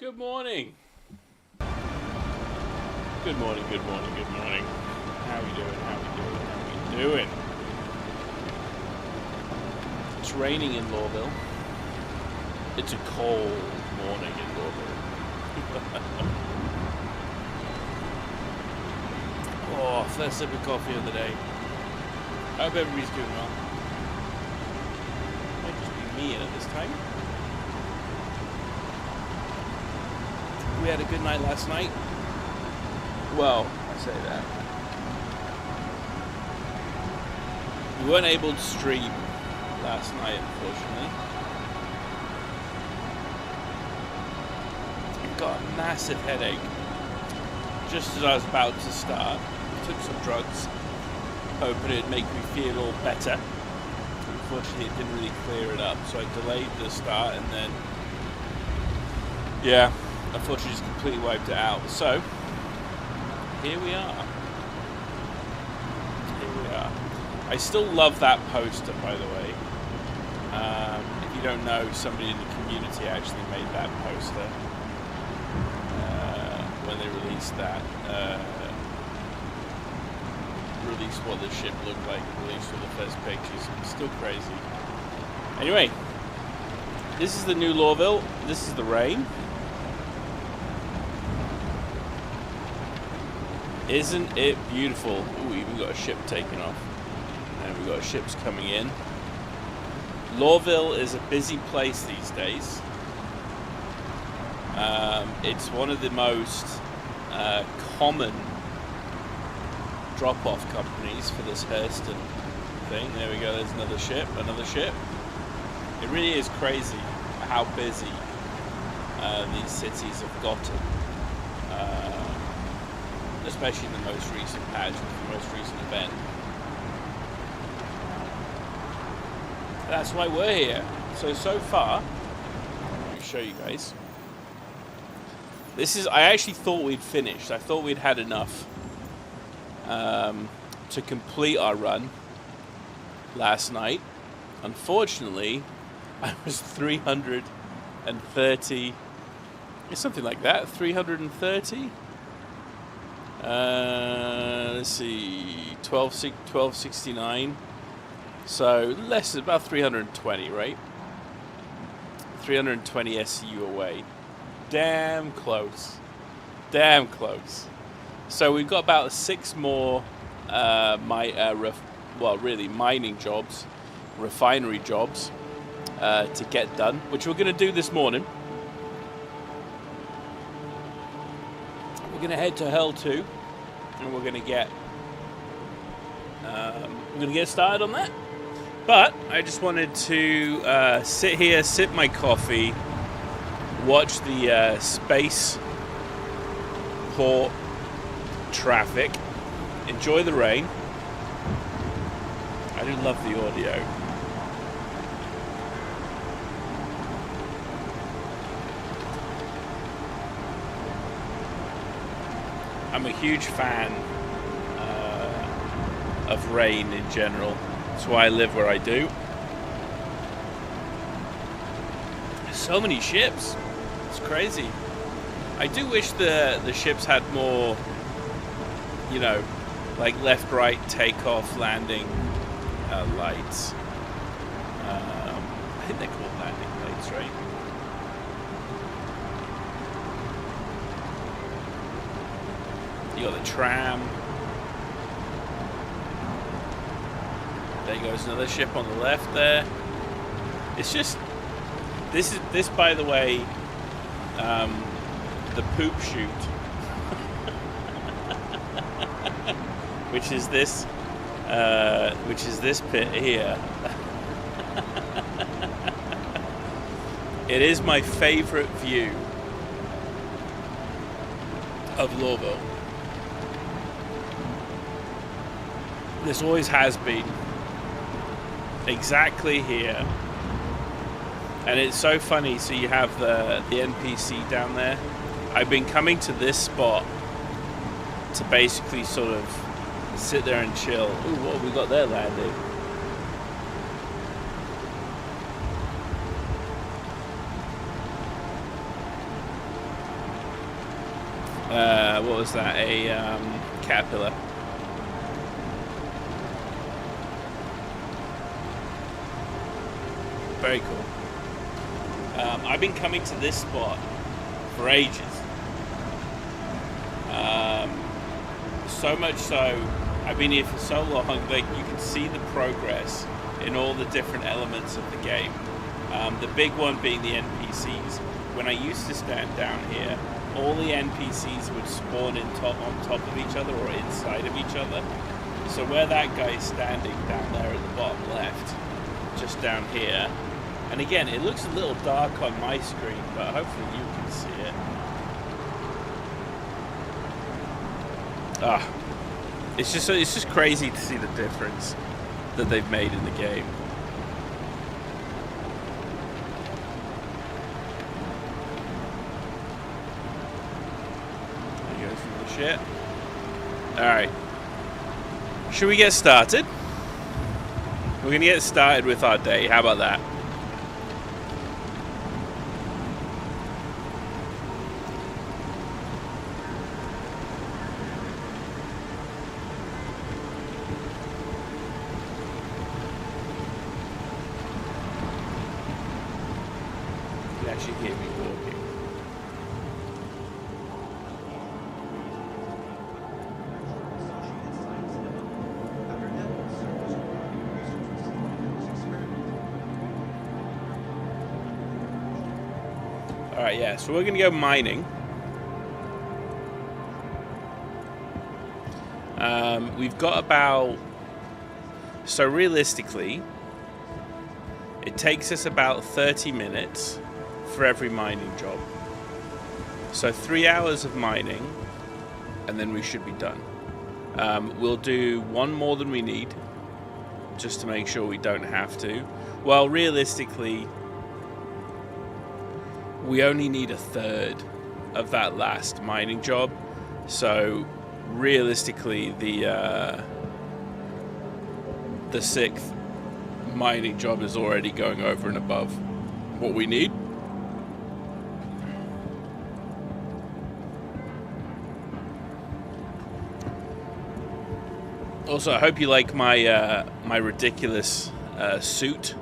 Good morning. Good morning, good morning, good morning. How we doing, how we doing, how we doing? It's raining in Lawville. It's a cold morning in Lawville. Oh, first sip of coffee of the day. I hope everybody's doing well. Might just be me in at this time. We had a good night last night. Well, I say that. We weren't able to stream last night, unfortunately. I got a massive headache just as I was about to start. I took some drugs, hoping it'd make me feel all better. Unfortunately, it didn't really clear it up, so I delayed the start, and then, yeah, unfortunately just completely wiped it out. So, here we are. Here we are. I still love that poster, by the way. If you don't know, somebody in the community actually made that poster when they released that. Released what the ship looked like, released all the first pictures. It's still crazy. Anyway, this is the new Lawville. This is the rain. Isn't it beautiful? Ooh, we even got a ship taking off. And we've got ships coming in. Lawville is a busy place these days. It's one of the most common drop-off companies for this Hurston thing. There we go, there's another ship, another ship. It really is crazy how busy these cities have gotten. Especially in the most recent patch, the most recent event. That's why we're here. So far, let me show you guys. I actually thought we'd finished. I thought we'd had enough to complete our run last night. Unfortunately, I was 330, it's something like that, 330? Let's see, 1269. So less, about 320, right? 320 SU away. Damn close. Damn close. So we've got about 6 more, mining jobs, refinery jobs to get done, which we're going to do this morning. We're going to head to Hull 2, and we're going to get started on that. But I just wanted to sit here, sip my coffee, watch the space port traffic, enjoy the rain. I do love the audio. I'm a huge fan of rain in general. That's why I live where I do. So many ships. It's crazy. I do wish the ships had more, you know, like left, right, takeoff, landing lights. I think they're called landing lights, right? You got the tram. There goes another ship on the left there. It's just this by the way, the poop chute, which is this pit here. It is my favorite view of Lawville. This always has been exactly here, and it's so funny. So you have the NPC down there. I've been coming to this spot to basically sort of sit there and chill. Ooh, what have we got there landing? what was that? A caterpillar. Very cool. I've been coming to this spot for ages. So much so, I've been here for so long, like you can see the progress in all the different elements of the game. The big one being the NPCs. When I used to stand down here, all the NPCs would spawn on top of each other or inside of each other. So where that guy is standing down there at the bottom left, just down here, and again, it looks a little dark on my screen, but hopefully you can see it. It's just crazy to see the difference that they've made in the game. There goes from the shit. Alright. Should we get started? We're gonna get started with our day. How about that? You actually hear me walking. Alright, yeah, so we're going to go mining. We've got about... So realistically, it takes us about 30 minutes for every mining job. So 3 hours of mining, and then we should be done. We'll do one more than we need, just to make sure we don't have to. Well, realistically, we only need a third of that last mining job. So realistically, the sixth mining job is already going over and above what we need. Also, I hope you like my my ridiculous suit.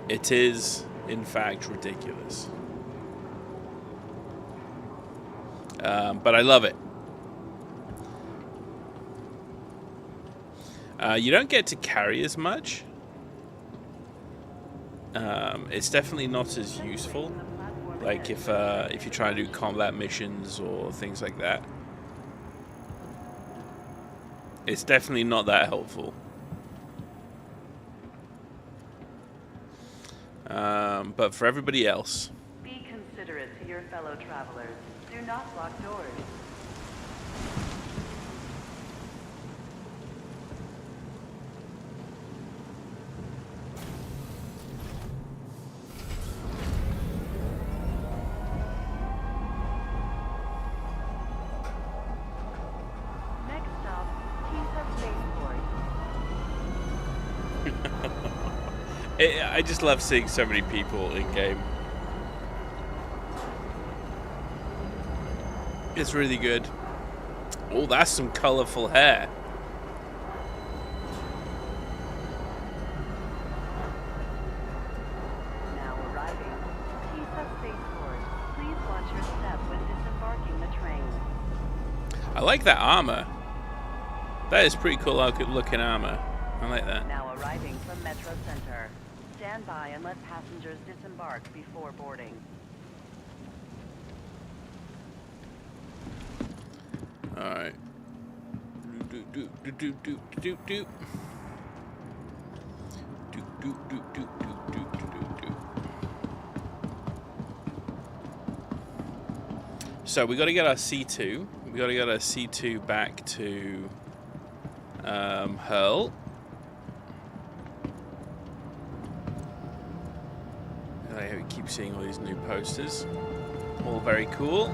It is, in fact, ridiculous. But I love it. You don't get to carry as much. It's definitely not as useful. Like if you're trying to do combat missions or things like that. It's definitely not that helpful. But for everybody else... Be considerate to your fellow travelers. Do not lock doors. I just love seeing so many people in game. It's really good. Oh, that's some colorful hair. Now arriving. TISA spaceport. Please watch your step when disembarking the train. I like that armor. That is pretty cool looking armor. I like that. Now arriving from Metro Center. Stand by and let passengers disembark before boarding. Alright. So we got to get our C2. We got to get our C2 back to Hurl. I keep seeing all these new posters. All very cool.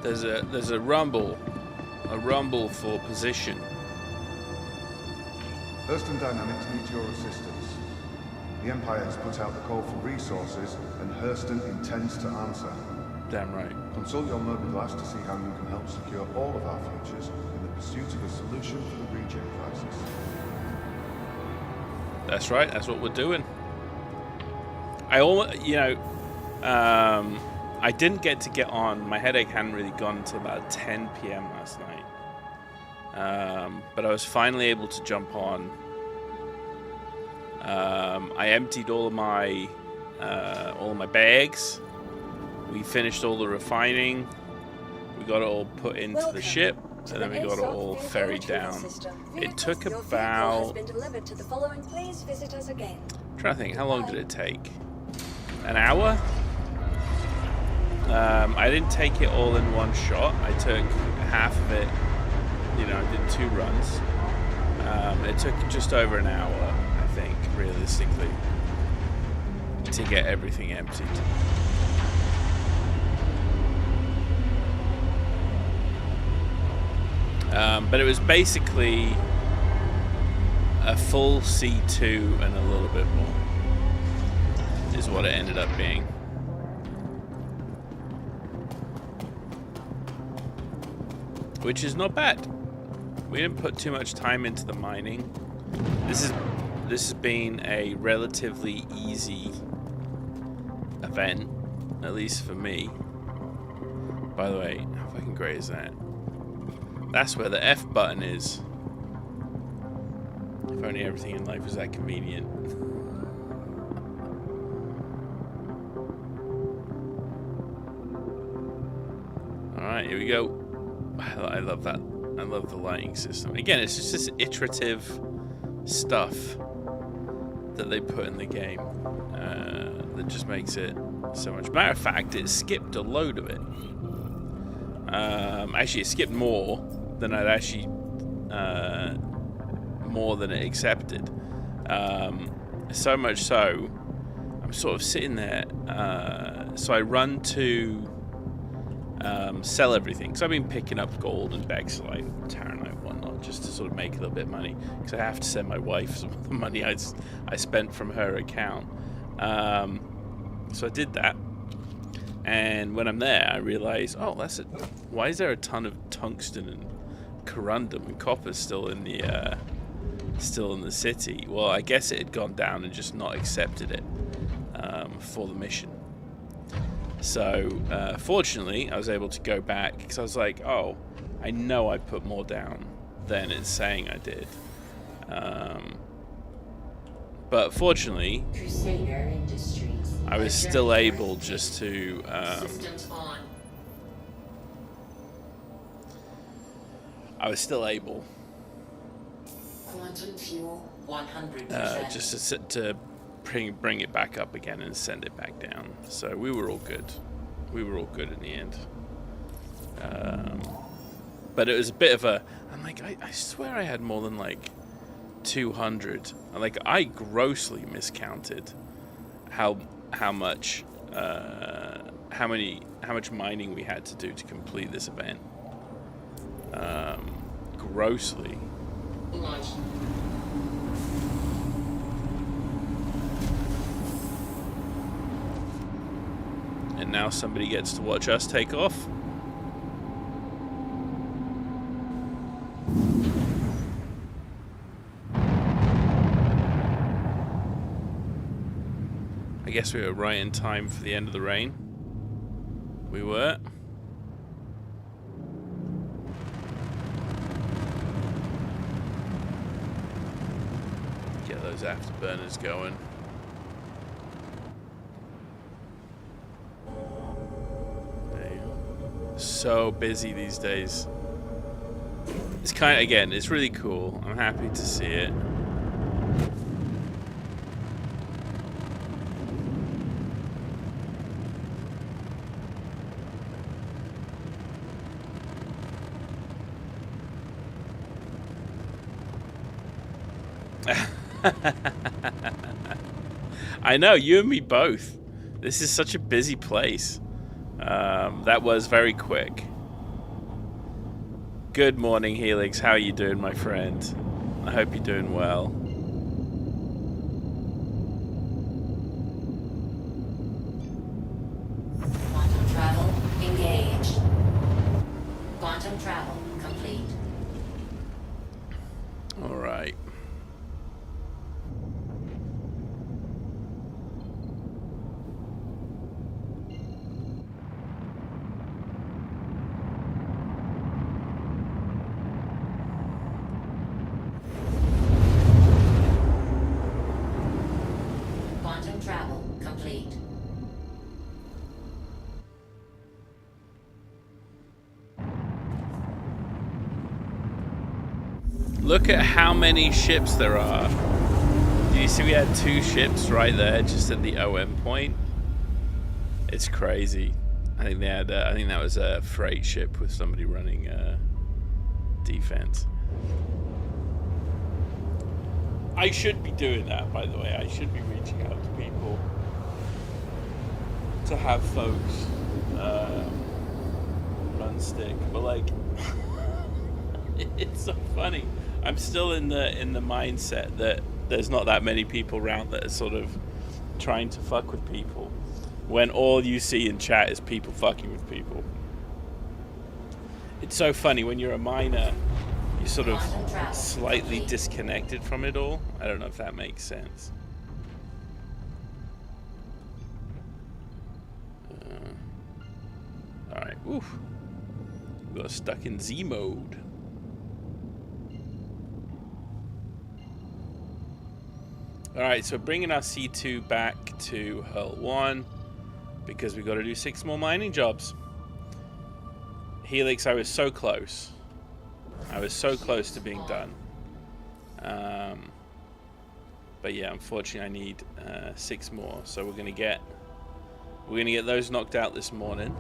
There's a rumble for position. Hurston Dynamics needs your assistance. The Empire has put out the call for resources, and Hurston intends to answer. Damn right. Consult your mobiglass to see how you can help secure all of our futures in the pursuit of a solution for the regen crisis. That's right. That's what we're doing. I almost, I didn't get on. My headache hadn't really gone until about 10 p.m. last night. But I was finally able to jump on. I emptied all of my bags. We finished all the refining. We got it all put into the ship, and then we got it all ferried down. It took about... I'm trying to think, how long did it take? An hour? I didn't take it all in one shot. I took half of it, I did 2 runs. It took just over an hour, I think, realistically, to get everything emptied. But it was basically a full C2 and a little bit more, is what it ended up being. Which is not bad. We didn't put too much time into the mining. This has been a relatively easy event, at least for me. By the way, how fucking great is that? That's where the F button is. If only everything in life was that convenient. Alright, here we go. I love that. I love the lighting system. Again, it's just this iterative stuff that they put in the game that just makes it so much. Matter of fact, it skipped a load of it. Actually, it skipped more than I'd actually more than it accepted. So much so, I'm sort of sitting there. So I run to sell everything, because I've been picking up gold and Bexlite, Taranite, whatnot, just to sort of make a little bit of money, because I have to send my wife some of the money I spent from her account. So I did that, and when I'm there, I realize, oh, why is there a ton of tungsten and corundum and copper still in the city? Well, I guess it had gone down and just not accepted it for the mission. So, fortunately, I was able to go back, because I was like, oh, I know I put more down than it's saying I did. But fortunately, I was still able just to... I was still able just to bring it back up again and send it back down. So we were all good. We were all good in the end. But it was a bit of a... I'm like, I swear I had more than like 200. Like, I grossly miscounted how much mining we had to do to complete this event. Grossly. And now somebody gets to watch us take off. I guess we were right in time for the end of the rain. We were. Get those afterburners going. So busy these days. It's kind of, again, it's really cool. I'm happy to see it. I know, you and me both. This is such a busy place. That was very quick. Good morning, Helix. How are you doing, my friend? I hope you're doing well. Quantum travel complete. All right. Quantum travel complete. Look at how many ships there are. Do you see we had 2 ships right there just at the OM point? It's crazy. I think they had. I think that was a freight ship with somebody running defense. I should be doing that, by the way. I should be reaching out to people to have folks run stick, but like, it's so funny. I'm still in the mindset that there's not that many people around that are sort of trying to fuck with people, when all you see in chat is people fucking with people. It's so funny when you're a miner, you're sort of slightly disconnected from it all. I don't know if that makes sense. All right, woof. We got stuck in Z mode. Alright, so bringing our C2 back to Hull 1 because we got to do 6 more mining jobs. Helix, I was so close. I was so close to being done. But yeah, unfortunately I need 6 more. So we're gonna get those knocked out this morning.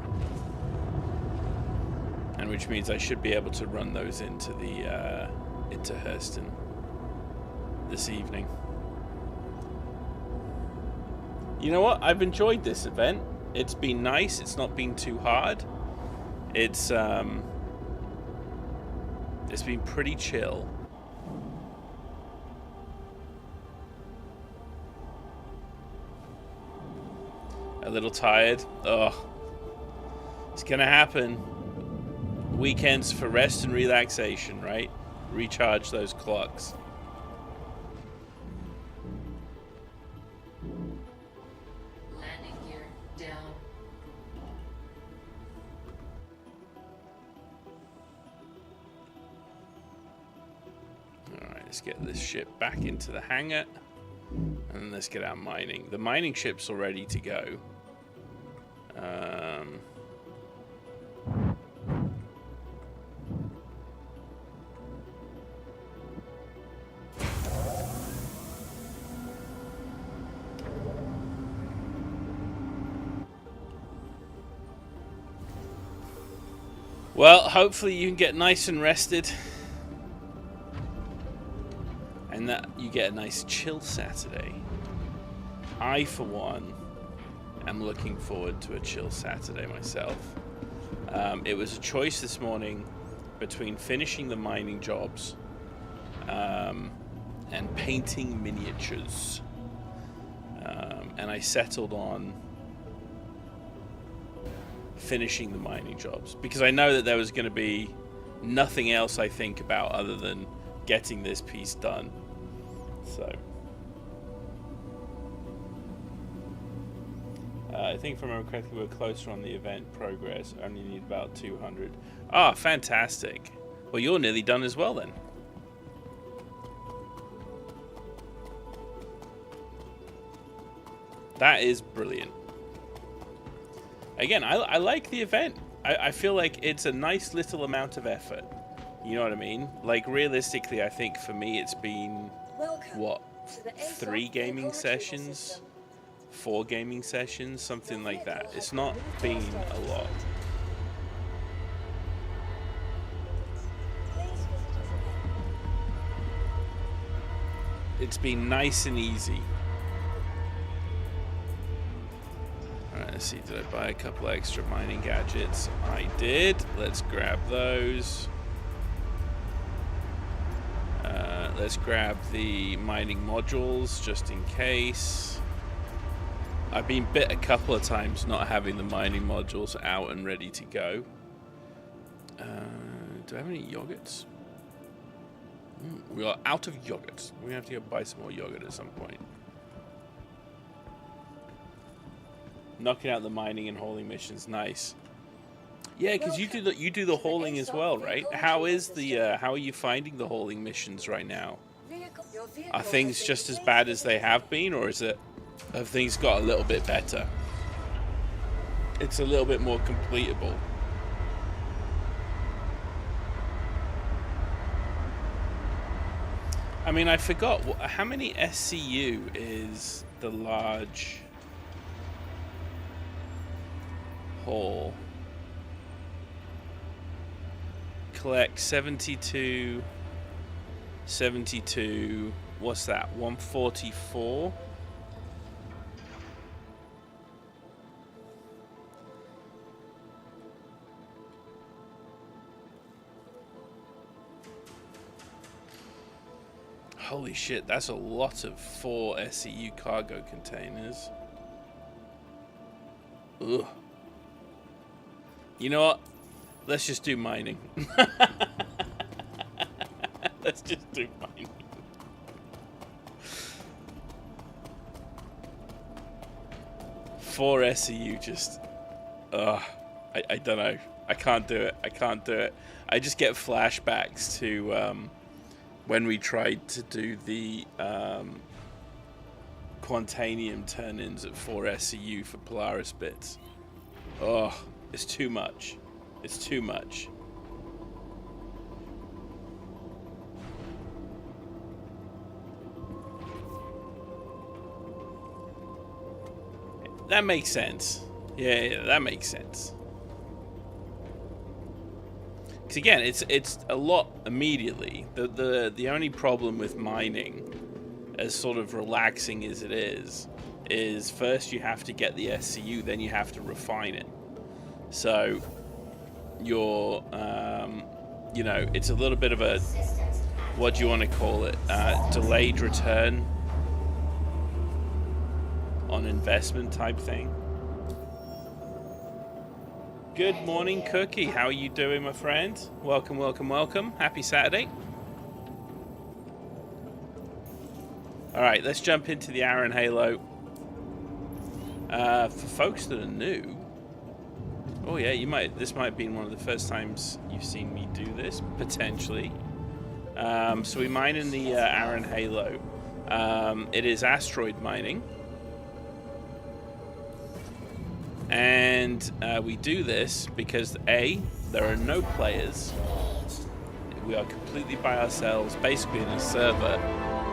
And which means I should be able to run those into the into Hurston this evening. You know what? I've enjoyed this event. It's been nice. It's not been too hard. It's been pretty chill. A little tired. Oh, it's gonna happen. Weekends for rest and relaxation, right? Recharge those clocks. Let's get this ship back into the hangar, and let's get our mining. The mining ship's all ready to go. Well, hopefully you can get nice and rested. And that you get a nice chill Saturday. I, for one, am looking forward to a chill Saturday myself. It was a choice this morning between finishing the mining jobs and painting miniatures. And I settled on finishing the mining jobs because I know that there was going to be nothing else I think about other than getting this piece done. So I think if I remember correctly, we're closer on the event progress. Only need about 200. Ah, fantastic. Well, you're nearly done as well then. That is brilliant. Again, I like the event. I feel like it's a nice little amount of effort. You know what I mean? Like, realistically, I think for me it's been, what, 3 gaming sessions? 4 gaming sessions? Something like that. It's not been a lot. It's been nice and easy. Alright, let's see, did I buy a couple extra mining gadgets? I did. Let's grab those. Let's grab the mining modules just in case. I've been bit a couple of times not having the mining modules out and ready to go. Do I have any yogurts? We are out of yogurts. We're going to have to go buy some more yogurt at some point. Knocking out the mining and hauling missions. Nice. Yeah, because you do the hauling as well, right? How is the how are you finding the hauling missions right now? Are things just as bad as they have been, or have things got a little bit better? It's a little bit more completable. I mean, I forgot how many SCU is the large haul. Collect 72, what's that, 144? Holy shit, that's a lot of 4 SCU cargo containers. Ugh. You know what? Let's just do mining. Let's just do mining. For SCU, just... I don't know. I can't do it. I can't do it. I just get flashbacks to when we tried to do the Quantanium turn-ins at 4 SCU for Polaris bits. Oh, it's too much. It's too much. That makes sense. Yeah, that makes sense. Because again, it's a lot immediately. The only problem with mining, as sort of relaxing as it is first you have to get the SCU, then you have to refine it. So you're, you know, it's a little bit of a, what do you want to call it? Delayed return on investment type thing. Good morning, Cookie. How are you doing, my friend? Welcome, welcome, welcome. Happy Saturday. All right, let's jump into the Iron Halo. For folks that are new, oh yeah, this might have been one of the first times you've seen me do this, potentially. So we mine in the Iron Halo. It is asteroid mining. And we do this because A, there are no players. We are completely by ourselves, basically in a server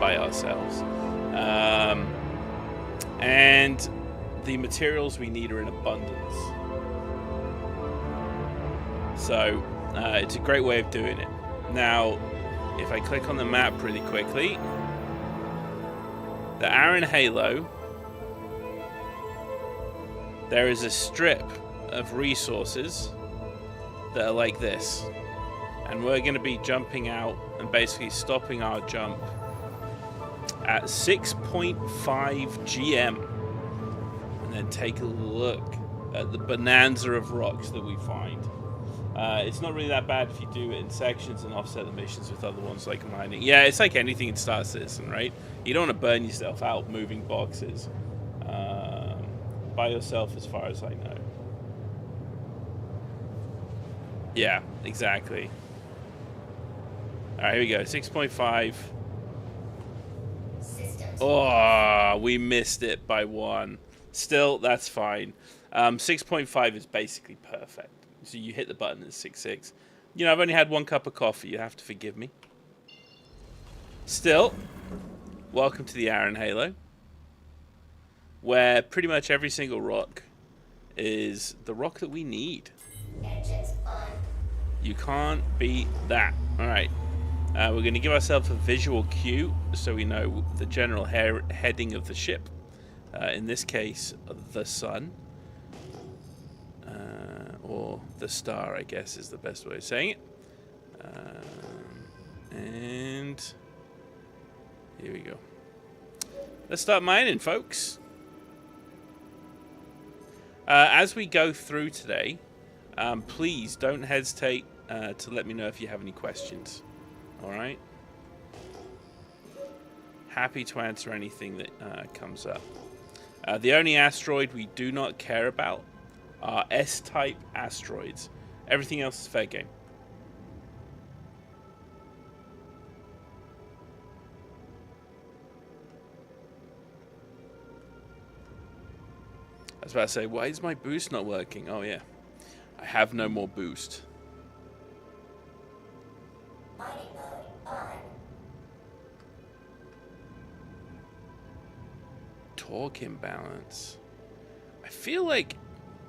by ourselves. And the materials we need are in abundance. So it's a great way of doing it. Now, if I click on the map really quickly, the Iron Halo, there is a strip of resources that are like this. And we're going to be jumping out and basically stopping our jump at 6.5 GM. And then take a look at the bonanza of rocks that we find. It's not really that bad if you do it in sections and offset the missions with other ones like mining. Yeah, it's like anything in StarCitizen, right? You don't want to burn yourself out moving boxes. By yourself, as far as I know. Yeah, exactly. Alright, here we go. 6.5. Oh, we missed it by 1. Still, that's fine. 6.5 is basically perfect. So you hit the button at 6.6. You know, I've only had 1 cup of coffee. You have to forgive me. Still, welcome to the Iron Halo, where pretty much every single rock is the rock that we need. You can't beat that. All right. We're going to give ourselves a visual cue so we know the general heading of the ship. In this case, the sun. Or the star, I guess, is the best way of saying it. And here we go. Let's start mining, folks. As we go through today, please don't hesitate to let me know if you have any questions. All right. Happy to answer anything that comes up. The only asteroid we do not care about are S-type asteroids. Everything else is fair game. I was about to say, why is my boost not working? Oh yeah, I have no more boost. Torque imbalance. I feel like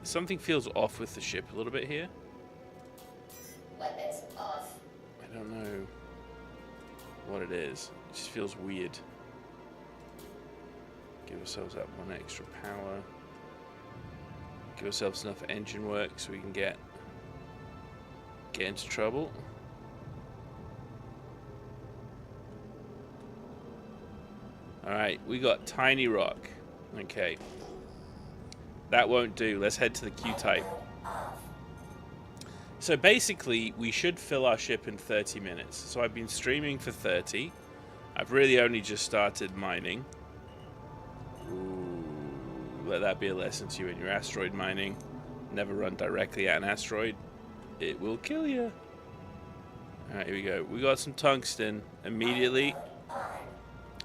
something feels off with the ship a little bit here. Weapons off. I don't know what it is. It just feels weird. Give ourselves that one extra power. Give ourselves enough engine work so we can get into trouble. Alright, we got tiny rock. Okay. That won't do. Let's head to the Q-type. So basically, we should fill our ship in 30 minutes. So I've been streaming for 30. I've really only just started mining. Ooh, let that be a lesson to you in your asteroid mining. Never run directly at an asteroid. It will kill you. Alright, here we go. We got some tungsten immediately.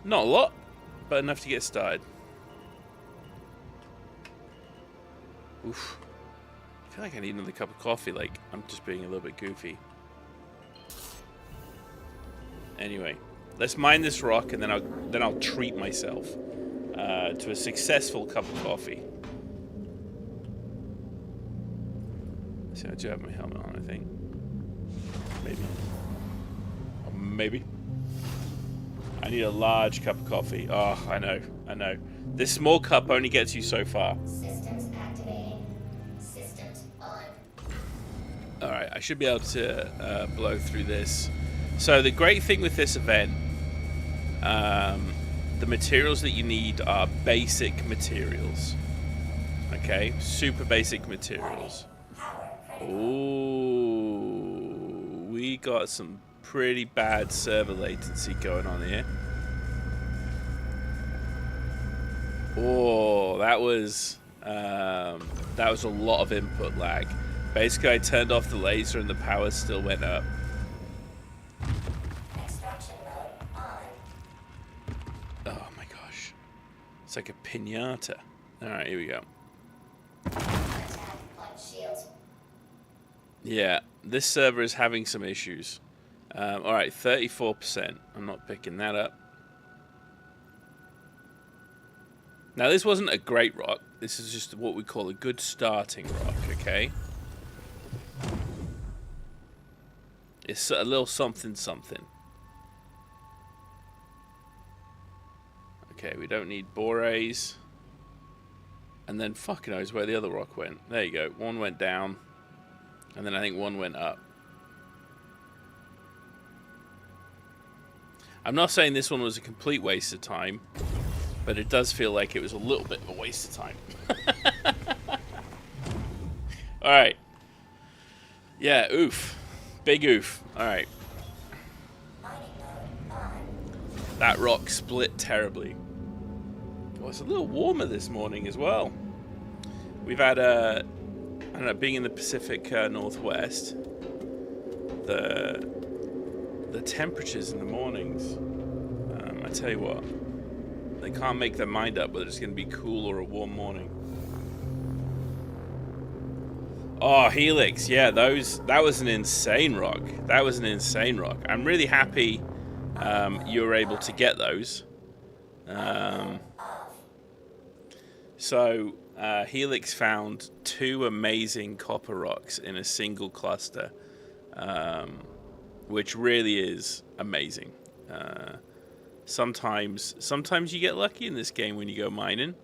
Not a lot, but enough to get started. Oof. I feel like I need another cup of coffee. Like, I'm just being a little bit goofy. Anyway, let's mine this rock, and then I'll treat myself to a successful cup of coffee. So I do have my helmet on, I think. Maybe. Or maybe. I need a large cup of coffee. Oh, I know. This small cup only gets you so far. Systems activating. Systems on. Alright, I should be able to blow through this. So the great thing with this event, the materials that you need are basic materials. Okay? Super basic materials. Ooh, we got some pretty bad server latency going on here. Oh, that was a lot of input lag. Basically, I turned off the laser and the power still went up. Extraction mode on. Oh my gosh, it's like a piñata. All right, here we go. Attack on shield. Yeah, this server is having some issues. All right, 34%. I'm not picking that up. Now, this wasn't a great rock. This is just what we call a good starting rock, okay? It's a little something something. Okay, we don't need borays. And then fucking knows where the other rock went. There you go. One went down. And then I think one went up. I'm not saying this one was a complete waste of time, but it does feel like it was a little bit of a waste of time. Alright. Yeah, oof. Big oof. Alright. That rock split terribly. Oh, it's a little warmer this morning as well. We've had I don't know, being in the Pacific Northwest, the temperatures in the mornings, I tell you what, they can't make their mind up whether it's going to be cool or a warm morning. Oh, Helix, yeah, that was an insane rock. That was an insane rock. I'm really happy you were able to get those. So Helix found 2 amazing copper rocks in a single cluster, which really is amazing. Sometimes you get lucky in this game when you go mining,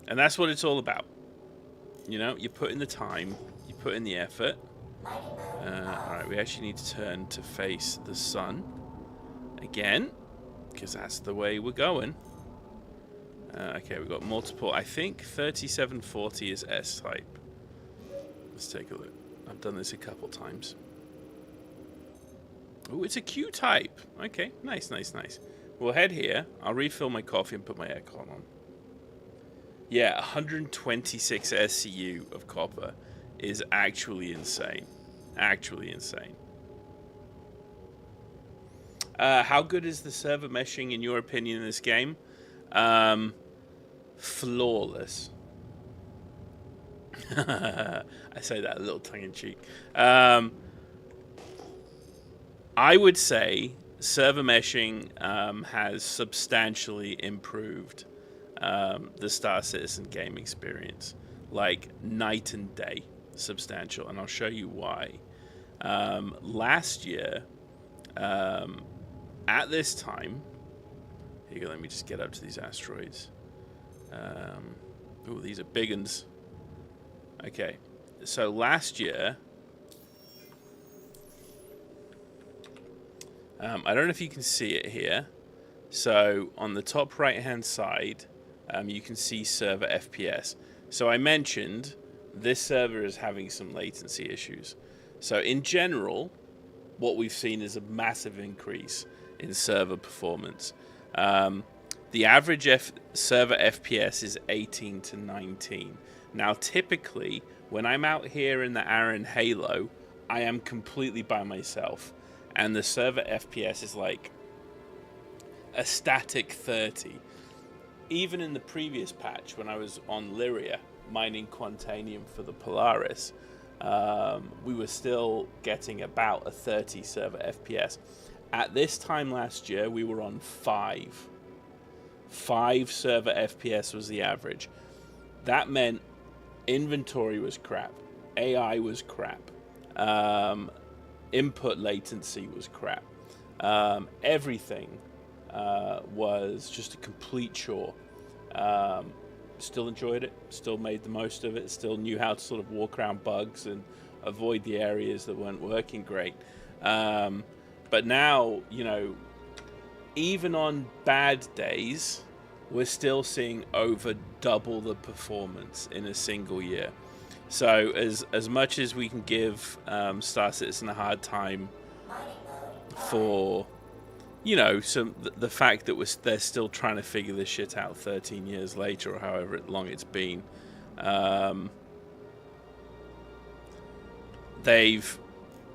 and that's what it's all about. You know, you put in the time, you put in the effort. Alright, we actually need to turn to face the sun again, because that's the way we're going. Okay, we've got multiple. I think 3740 is S-type. Let's take a look. I've done this a couple times. Oh, it's a Q type. Okay, nice, nice, nice. We'll head here. I'll refill my coffee and put my aircon on. Yeah, 126 SCU of copper is actually insane. Actually insane. How good is the server meshing in your opinion in this game? Flawless. I say that a little tongue-in-cheek. I would say server meshing has substantially improved the StarCitizen game experience. Like, night and day substantial. And I'll show you why. Last year, at this time... Here you go, let me just get up to these asteroids. Ooh, these are big uns. Okay, so last year... I don't know if you can see it here. So on the top right-hand side, you can see server FPS. So I mentioned this server is having some latency issues. So in general, what we've seen is a massive increase in server performance. The average server FPS is 18 to 19. Now, typically, when I'm out here in the Aaron Halo, I am completely by myself. And the server FPS is like a static 30. Even in the previous patch, when I was on Lyria, mining Quantanium for the Polaris, we were still getting about a 30 server FPS. At this time last year, we were on 5. 5 server FPS was the average. That meant inventory was crap. AI was crap. Input latency was crap. Everything was just a complete chore. Still enjoyed it. Still made the most of it. Still knew how to sort of walk around bugs and avoid the areas that weren't working great. But now, you know, even on bad days, we're still seeing over double the performance in a single year. So as much as we can give StarCitizen a hard time for, you know, the fact that they're still trying to figure this shit out 13 years later or however long it's been,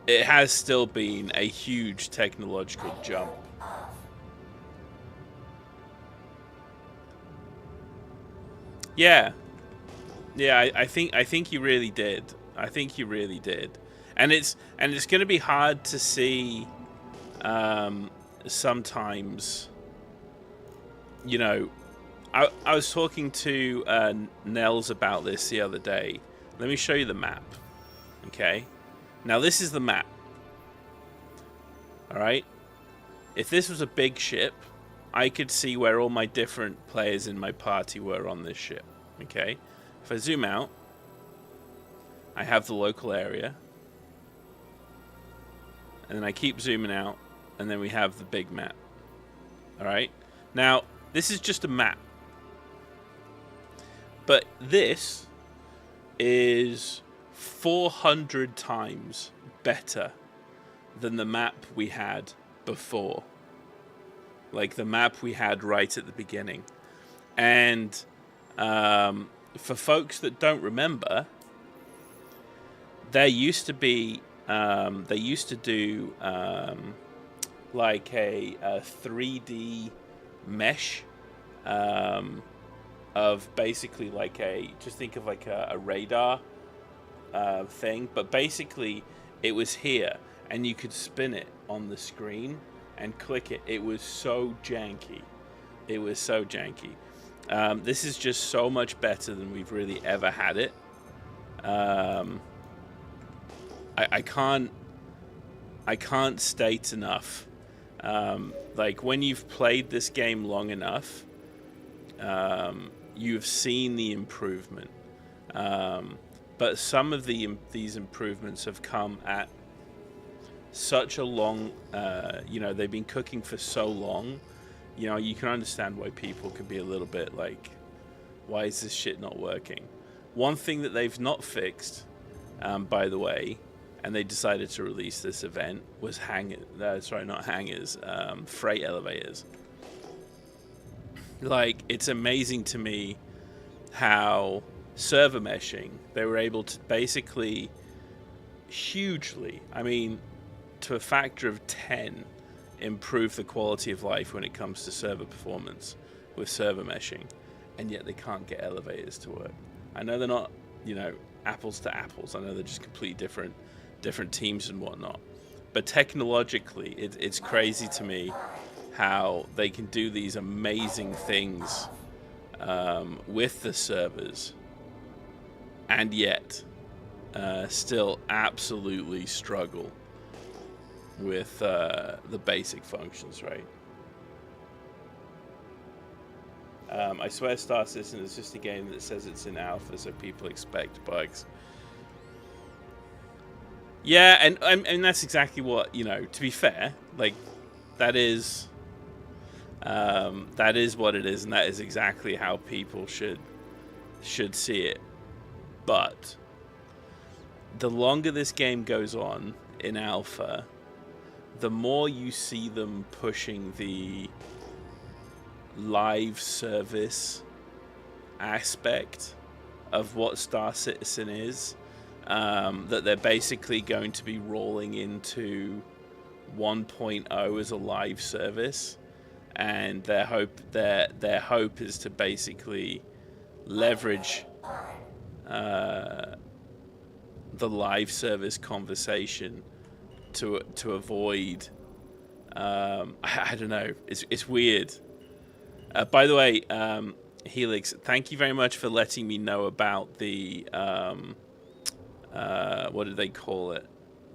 it has still been a huge technological jump. Yeah, I think you really did. I think you really did, and it's going to be hard to see sometimes. You know, I was talking to Nels about this the other day. Let me show you the map. Okay, now this is the map. All right, if this was a big ship, I could see where all my different players in my party were on this ship. Okay, if I zoom out, I have the local area, and then I keep zooming out, and then we have the big map. All right, now this is just a map, but this is 400 times better than the map we had before. Like the map we had right at the beginning. And for folks that don't remember, there used to be, they used to do like a 3D mesh of basically like just think of like a radar thing. But basically it was here and you could spin it on the screen and click it. It was so janky. It was so janky. This is just so much better than we've really ever had it. I can't state enough. Like when you've played this game long enough, you've seen the improvement. But some of these improvements have come at such a long, you know, they've been cooking for so long, you know, you can understand why people could be a little bit like, why is this shit not working? One thing that they've not fixed, by the way, and they decided to release this event was freight elevators. Like, it's amazing to me how server meshing, they were able to basically hugely, I mean, to a factor of 10, improve the quality of life when it comes to server performance with server meshing, and yet they can't get elevators to work. I know they're not, apples to apples. I know they're just completely different teams and whatnot. But technologically, it's crazy to me how they can do these amazing things with the servers, and yet still absolutely struggle with the basic functions, right? I swear StarCitizen is just a game that says it's in alpha, so people expect bugs. Yeah, and that's exactly what, to be fair, like, that is what it is, and that is exactly how people should see it. But the longer this game goes on in alpha, the more you see them pushing the live service aspect of what StarCitizen is, that they're basically going to be rolling into 1.0 as a live service, and their hope is to basically leverage the live service conversation to avoid I don't know, it's weird. By the way, Helix, thank you very much for letting me know about the what did they call it?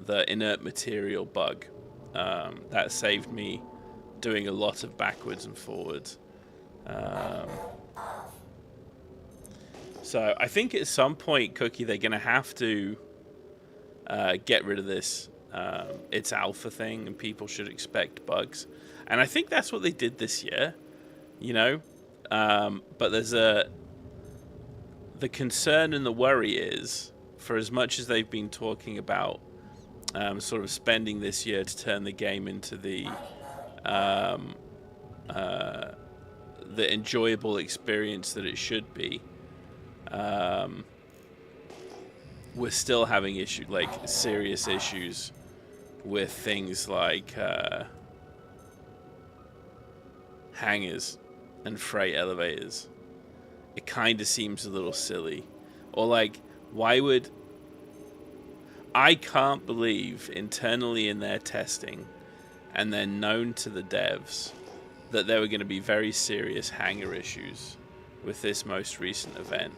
The inert material bug. That saved me doing a lot of backwards and forwards. So I think at some point, Cookie, they're going to have to get rid of this it's alpha thing, and people should expect bugs. And I think that's what they did this year, but there's the concern and the worry is, for as much as they've been talking about sort of spending this year to turn the game into the enjoyable experience that it should be, we're still having serious issues with things like hangars and freight elevators. It kind of seems a little silly. Or why would... I can't believe internally in their testing, and they're known to the devs, that there were going to be very serious hangar issues with this most recent event,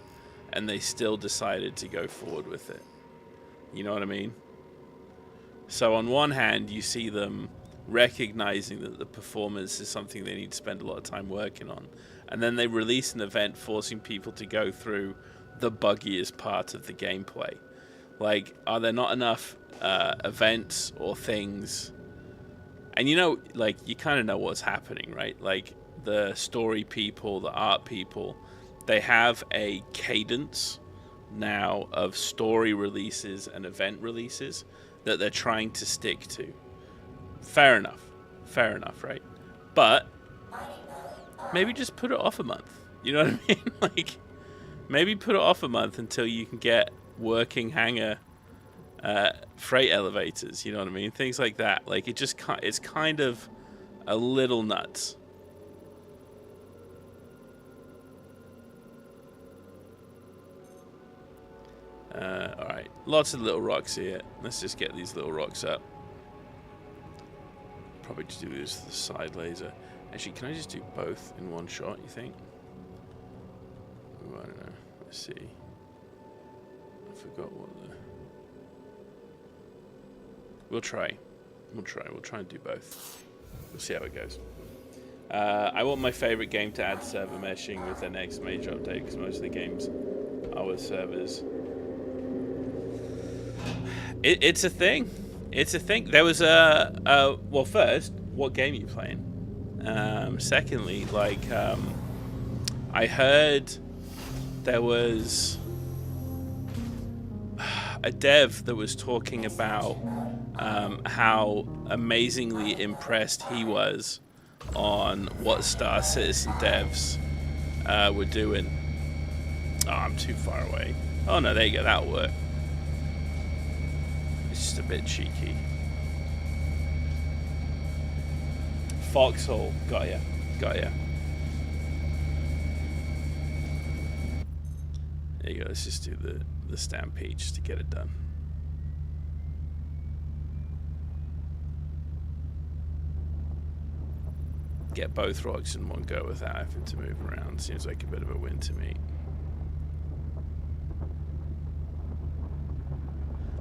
and they still decided to go forward with it. You know what I mean? So on one hand, you see them recognizing that the performance is something they need to spend a lot of time working on, and then they release an event forcing people to go through the buggiest part of the gameplay. Are there not enough events or things? And you kind of know what's happening, right? The story people, the art people, they have a cadence now of story releases and event releases that they're trying to stick to. Fair enough, right? But maybe just put it off a month. You know what I mean? Maybe put it off a month until you can get working hangar freight elevators. You know what I mean? Things like that. It's kind of a little nuts. Alright, lots of little rocks here. Let's just get these little rocks up. Probably just do this with the side laser. Actually, can I just do both in one shot, you think? Ooh, I don't know. Let's see. I forgot what the... We'll try. We'll try and do both. We'll see how it goes. I want my favorite game to add server meshing with their next major update, because most of the games are with servers. It's a thing. It's a thing. There was well, first, what game are you playing? Secondly, I heard there was... a dev that was talking about how amazingly impressed he was on what StarCitizen devs were doing. Oh, I'm too far away. Oh no, there you go, that'll work. It's just a bit cheeky. Foxhole, got ya. There you go, let's just do the stampede just to get it done. Get both rocks in one go without having to move around. Seems like a bit of a win to me.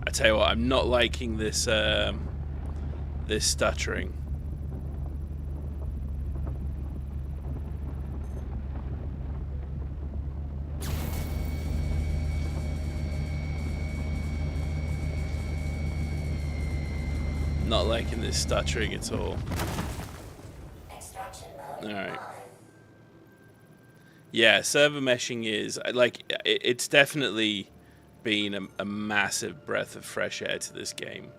I tell you what, I'm not liking this this stuttering. Not liking this stuttering at all. Alright. Yeah, server meshing is, like, it's definitely been a massive breath of fresh air to this game.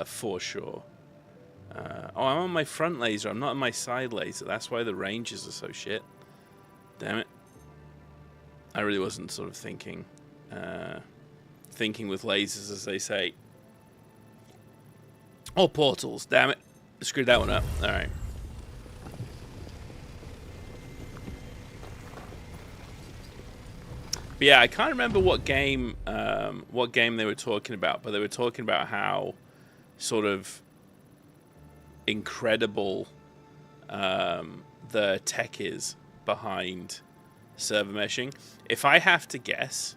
For sure. Oh, I'm on my front laser, I'm not on my side laser. That's why the ranges are so shit. Damn it. I really wasn't sort of thinking with lasers, as they say. Oh, portals, damn it. Screwed that one up. Alright. But yeah, I can't remember what game they were talking about, but they were talking about how sort of incredible the tech is behind server meshing. If I have to guess,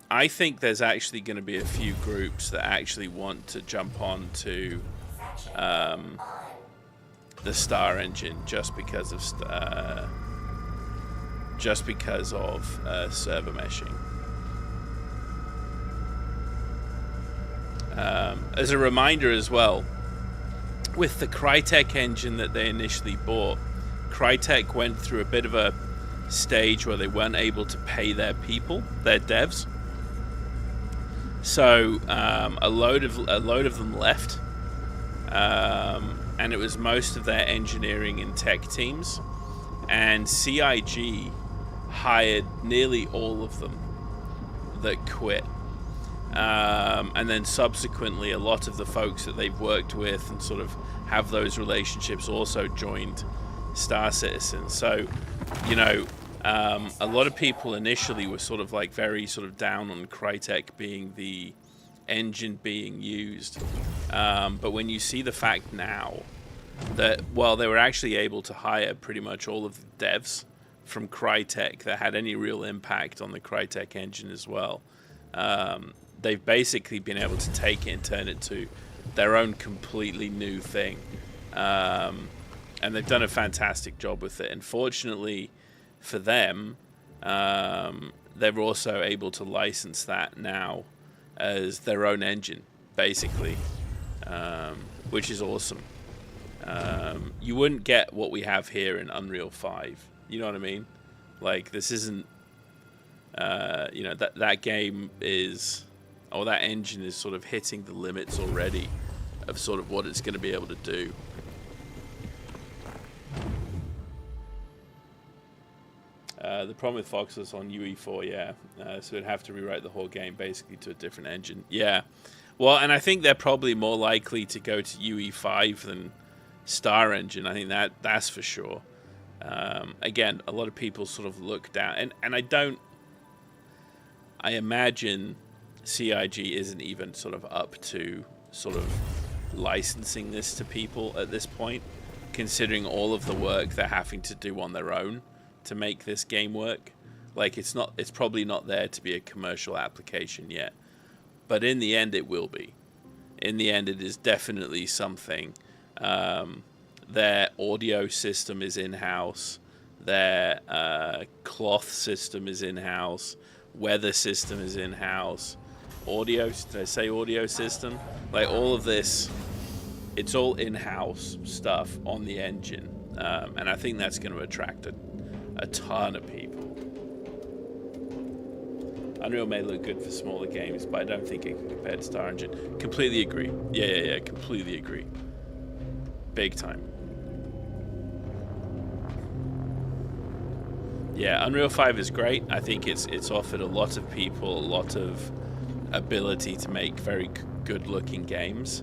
I think there's actually going to be a few groups that actually want to jump on to the Star engine just because of server meshing. As a reminder as well, with the Crytek engine that they initially bought, Crytek went through a bit of a stage where they weren't able to pay their people, their devs. So a load of them left, and it was most of their engineering and tech teams. And CIG hired nearly all of them that quit. And then subsequently, a lot of the folks that they've worked with and sort of have those relationships also joined StarCitizen. So, you know, a lot of people initially were sort of like very sort of down on Crytek being the engine being used. But when you see the fact now that, well, they were actually able to hire pretty much all of the devs from Crytek that had any real impact on the Crytek engine as well. They've basically been able to take it and turn it to their own completely new thing. And they've done a fantastic job with it. And fortunately for them, they're also able to license that now as their own engine, basically, which is awesome. You wouldn't get what we have here in Unreal 5. You know what I mean? Like, this isn't, you know, that game is, or that engine is sort of hitting the limits already of sort of what it's going to be able to do. The problem with Fox was on UE4, yeah. So it'd have to rewrite the whole game basically to a different engine. Yeah. Well, and I think they're probably more likely to go to UE5 than Star Engine. I think that's for sure. Again, a lot of people sort of look down, and I imagine CIG isn't even sort of up to sort of licensing this to people at this point, considering all of the work they're having to do on their own to make this game work. Like, it's probably not there to be a commercial application yet, but in the end it will be. In the end, it is definitely something. Their audio system is in-house. Their cloth system is in-house. Weather system is in-house. Audio, did I say audio system? Like, all of this, it's all in-house stuff on the engine. And I think that's going to attract a ton of people. Unreal may look good for smaller games, but I don't think it can compare to Star Engine. Completely agree. Yeah, completely agree. Big time. Yeah, Unreal 5 is great. I think it's offered a lot of people a lot of ability to make very good-looking games,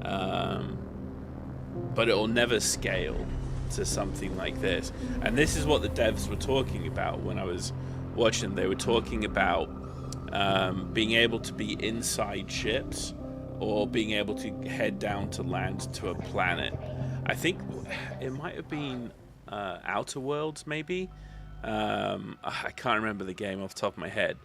but it will never scale to something like this. And this is what the devs were talking about when I was watching. They were talking about being able to be inside ships or being able to head down to land to a planet. I think it might have been Outer Worlds, maybe. I can't remember the game off the top of my head.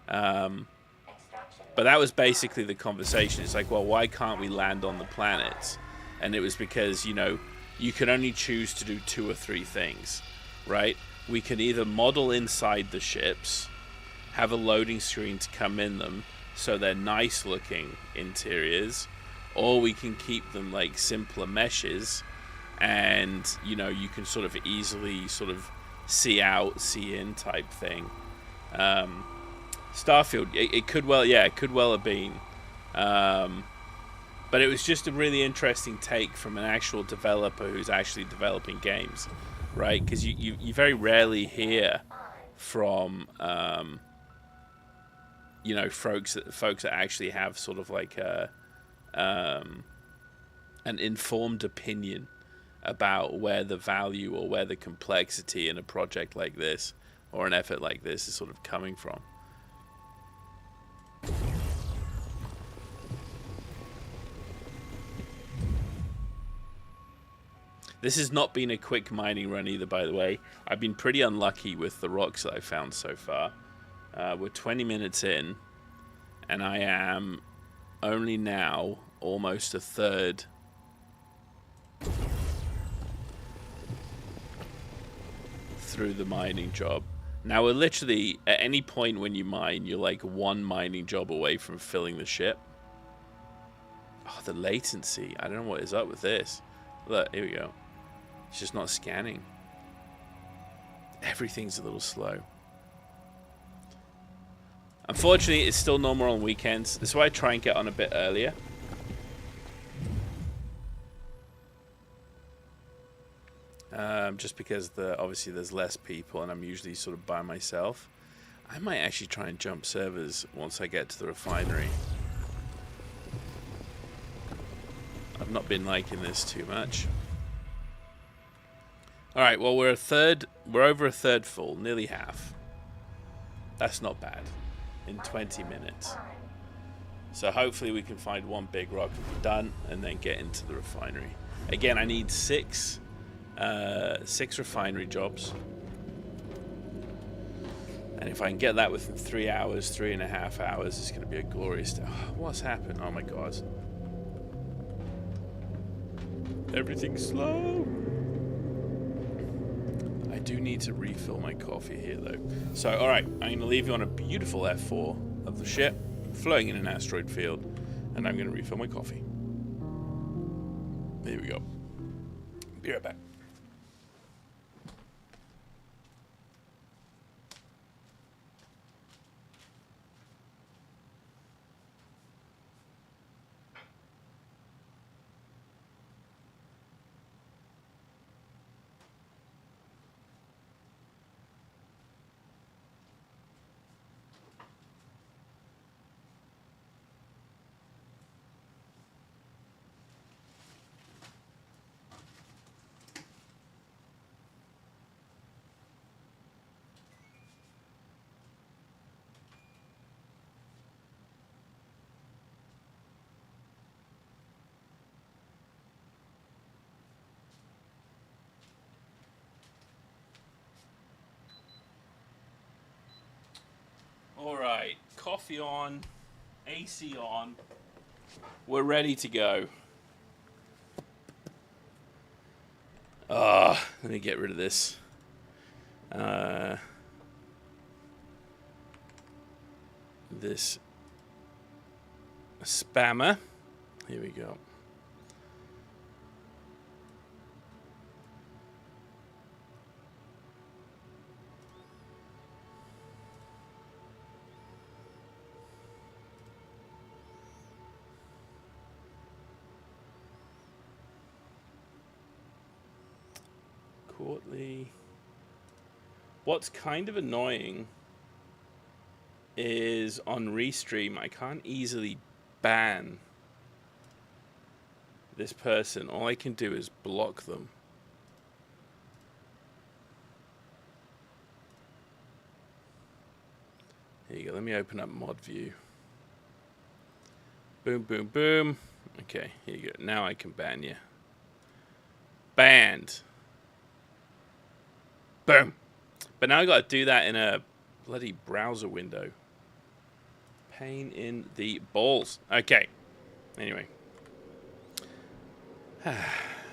But that was basically the conversation. It's like, well, why can't we land on the planets? And it was because, you know, you can only choose to do 2 or 3 things, right? We can either model inside the ships, have a loading screen to come in them, so they're nice looking interiors, or we can keep them like simpler meshes, and, you know, you can sort of easily sort of see out, see in type thing. Starfield, it could well have been, but it was just a really interesting take from an actual developer who's actually developing games, right? Because you very rarely hear from you know, folks that actually have sort of like an informed opinion about where the value or where the complexity in a project like this or an effort like this is sort of coming from. This has not been a quick mining run either, by the way. I've been pretty unlucky with the rocks that I've found so far. We're 20 minutes in, and I am only now almost a third through the mining job. Now we're literally, at any point when you mine, you're like 1 mining job away from filling the ship. Oh, the latency. I don't know what is up with this. Look, here we go. It's just not scanning. Everything's a little slow. Unfortunately, it's still normal on weekends. That's why I try and get on a bit earlier. Just because obviously there's less people and I'm usually sort of by myself. I might actually try and jump servers once I get to the refinery. I've not been liking this too much. Alright, well we're over a third full, nearly half. That's not bad. In 20 minutes. So hopefully we can find 1 big rock and be done and then get into the refinery. Again, I need 6 refinery jobs. And if I can get that within 3 hours, 3.5 hours, it's going to be a glorious day. Oh, what's happened? Oh my god. Everything's slow. I do need to refill my coffee here though. So, alright, I'm going to leave you on a beautiful F4 of the ship, floating in an asteroid field, and I'm going to refill my coffee. There we go. Be right back. Alright, coffee on, AC on, we're ready to go. Let me get rid of this. This spammer. Here we go. shortly. What's kind of annoying is on Restream, I can't easily ban this person. All I can do is block them. Here you go. Let me open up mod view. Boom, boom, boom. Okay, here you go. Now I can ban you. Banned. Boom. But now I got to do that in a bloody browser window. Pain in the balls. Okay. Anyway.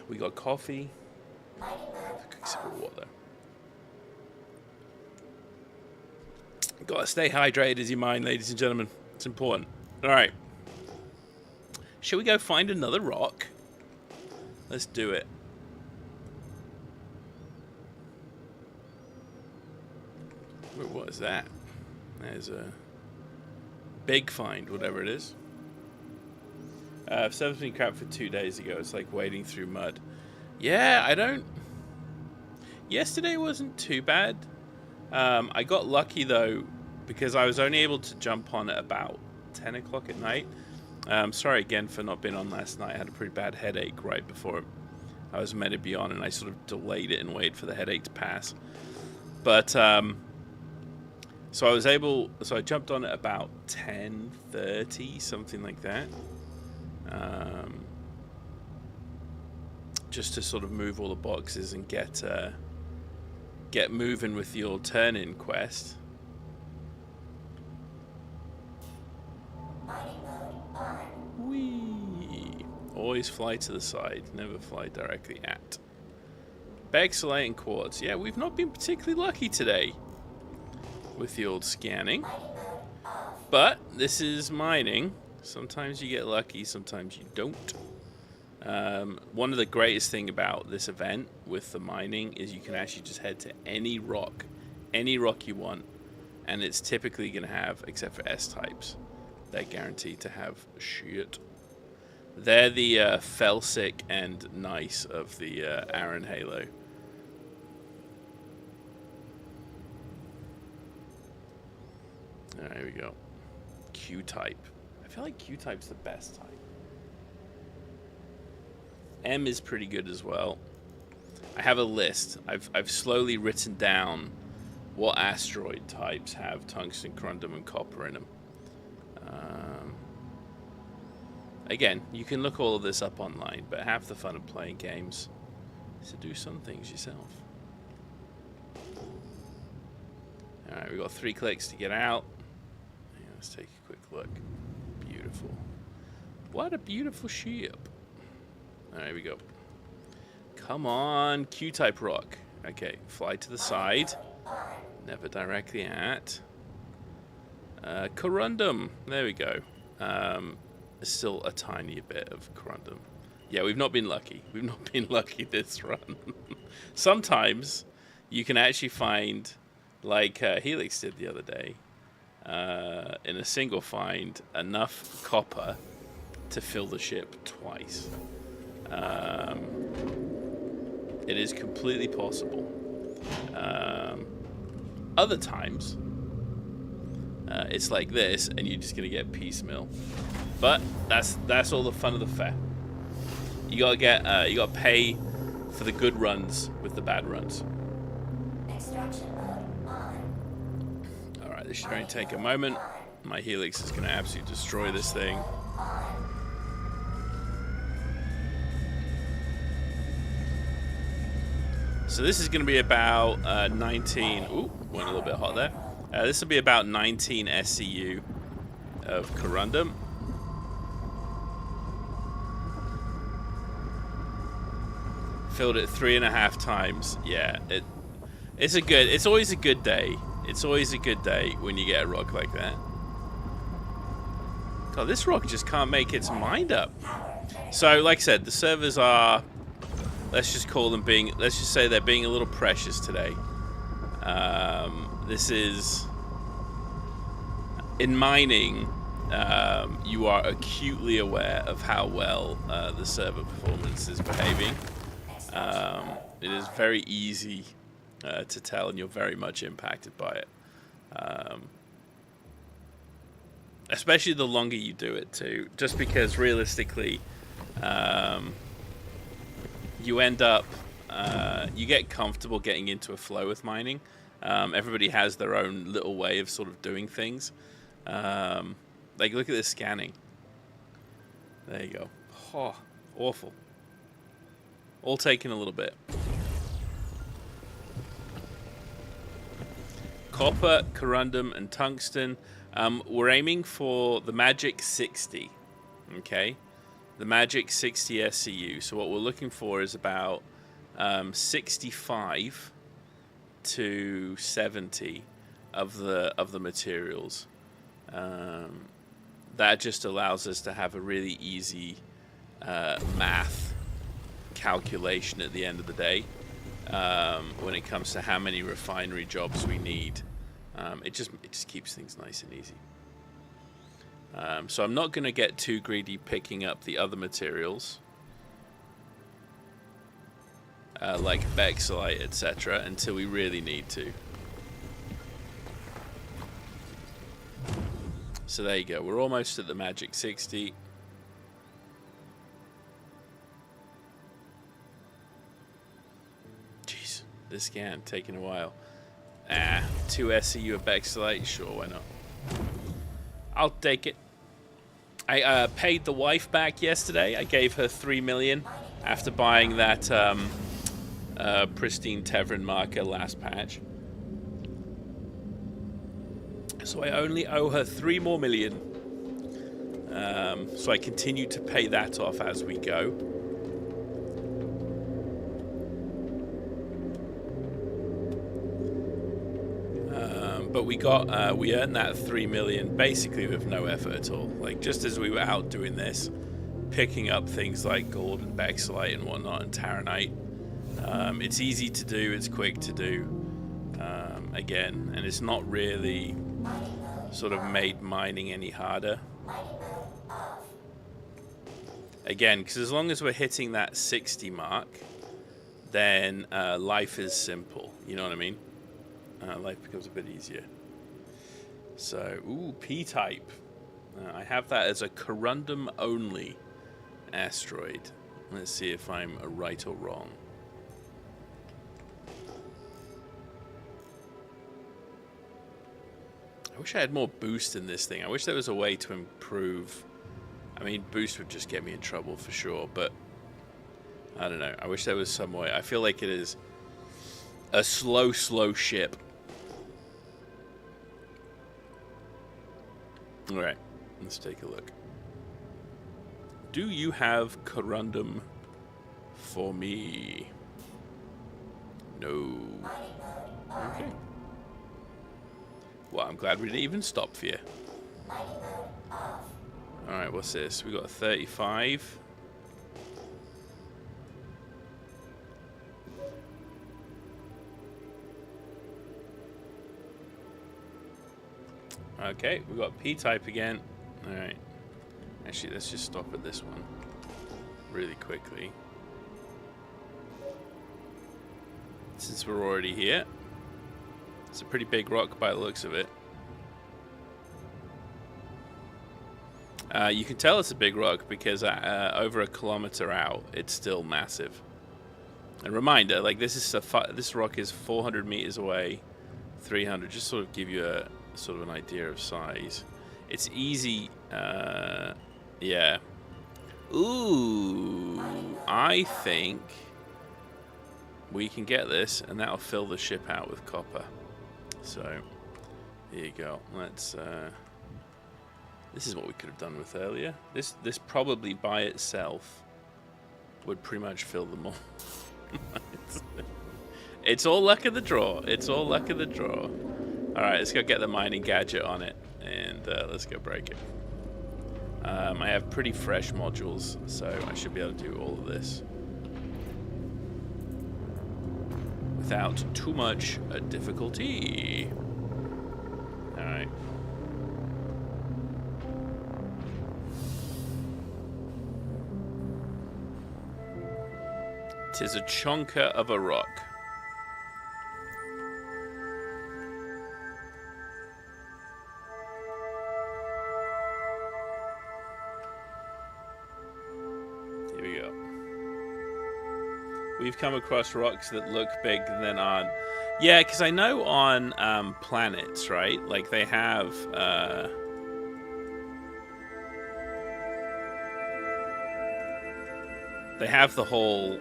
We got coffee. A quick sip of water. Gotta stay hydrated as you mind, ladies and gentlemen. It's important. Alright. Shall we go find another rock? Let's do it. What is that? There's a big find, whatever it is. Server's been crap for 2 days ago. It's like wading through mud. Yeah, I don't... Yesterday wasn't too bad. I got lucky, though, because I was only able to jump on at about 10 o'clock at night. Sorry again for not being on last night. I had a pretty bad headache right before I was meant to be on, and I sort of delayed it and waited for the headache to pass. But, so I was able... So I jumped on at about 10:30, something like that. Just to sort of move all the boxes and get moving with your turn-in quest. Whee! Always fly to the side, never fly directly at. Bexalite and quartz. Yeah, we've not been particularly lucky today with the old scanning. But this is mining. Sometimes you get lucky, sometimes you don't. One of the greatest thing about this event with the mining is you can actually just head to any rock you want, and it's typically going to have, except for S-types, they're guaranteed to have shit. They're the Felsic and Nice of the Aaron Halo. Alright, here we go. Q-type. I feel like Q-type's the best type. M is pretty good as well. I have a list. I've slowly written down what asteroid types have tungsten, corundum, and copper in them. Again, you can look all of this up online, but half the fun of playing games is to do some things yourself. Alright, we've got 3 clicks to get out. Let's take a quick look. Beautiful. What a beautiful ship. Alright, here we go. Come on, Q-type rock. Okay, fly to the side. Never directly at. Corundum. There we go. Still a tiny bit of corundum. Yeah, we've not been lucky. We've not been lucky this run. Sometimes you can actually find, like Helix did the other day, in a single find, enough copper to fill the ship twice. It is completely possible. Other times, it's like this, and you're just gonna get piecemeal. But that's all the fun of the fair. You gotta get you gotta pay for the good runs with the bad runs. Extraction mode on. All right, this should only take a moment. My Helix is gonna absolutely destroy this thing. So this is going to be about 19... Ooh, went a little bit hot there. This will be about 19 SCU of corundum. Filled it 3.5 times. Yeah, it's always a good day. It's always a good day when you get a rock like that. God, this rock just can't make its mind up. So, like I said, the servers are... Let's just call them being... Let's just say they're being a little precious today. This is... In mining, you are acutely aware of how well the server performance is behaving. It is very easy to tell, and you're very much impacted by it. Especially the longer you do it too, just because realistically, you end up, you get comfortable getting into a flow with mining. Everybody has their own little way of sort of doing things. Like, look at this scanning. There you go. Oh, awful. All taking a little bit. Copper, corundum, and tungsten. We're aiming for the magic 60. Okay? The magic 60 SCU. So what we're looking for is about 65 to 70 of the materials. That just allows us to have a really easy math calculation at the end of the day when it comes to how many refinery jobs we need. It just keeps things nice and easy. So I'm not going to get too greedy picking up the other materials like Bexolite, etc., until we really need to. So there you go. We're almost at the magic 60. Jeez, this scan taking a while. 2 SCU of Bexolite, sure, why not? I'll take it. I paid the wife back yesterday. I gave her 3 million after buying that pristine Tevran marker last patch. So I only owe her 3 more million. So I continue to pay that off as we go. But we earned that 3 million basically with no effort at all. Like, just as we were out doing this, picking up things like gold and Bexolite and whatnot and Taranite. It's easy to do, it's quick to do. Again, and it's not really sort of made mining any harder. Again, because as long as we're hitting that 60 mark, then life is simple. You know what I mean? Life becomes a bit easier. So, ooh, P-type. I have that as a corundum only asteroid. Let's see if I'm right or wrong. I wish I had more boost in this thing. I wish there was a way to improve. I mean, boost would just get me in trouble for sure, but I don't know. I wish there was some way. I feel like it is a slow ship. Alright, let's take a look. Do you have corundum for me? No. Okay. Well, I'm glad we didn't even stop for you. Alright, what's this? We got a 35. Okay, we got P-type again. Alright. Actually, let's just stop at this one really quickly. Since we're already here. It's a pretty big rock by the looks of it. You can tell it's a big rock because over a kilometer out, it's still massive. And reminder, like this rock is 400 meters away, 300. Just sort of give you a sort of an idea of size. It's easy. Yeah. Ooh, I think we can get this, and that'll fill the ship out with copper. So, here you go. Let's, this is what we could have done with earlier. This probably by itself would pretty much fill them all. It's all luck of the draw. It's all luck of the draw. Alright, let's go get the mining gadget on it, and let's go break it. I have pretty fresh modules, so I should be able to do all of this without too much difficulty. Alright. 'Tis a chonker of a rock. Here we go. We've come across rocks that look big and then aren't. Yeah, because I know on planets, right? Like they have the whole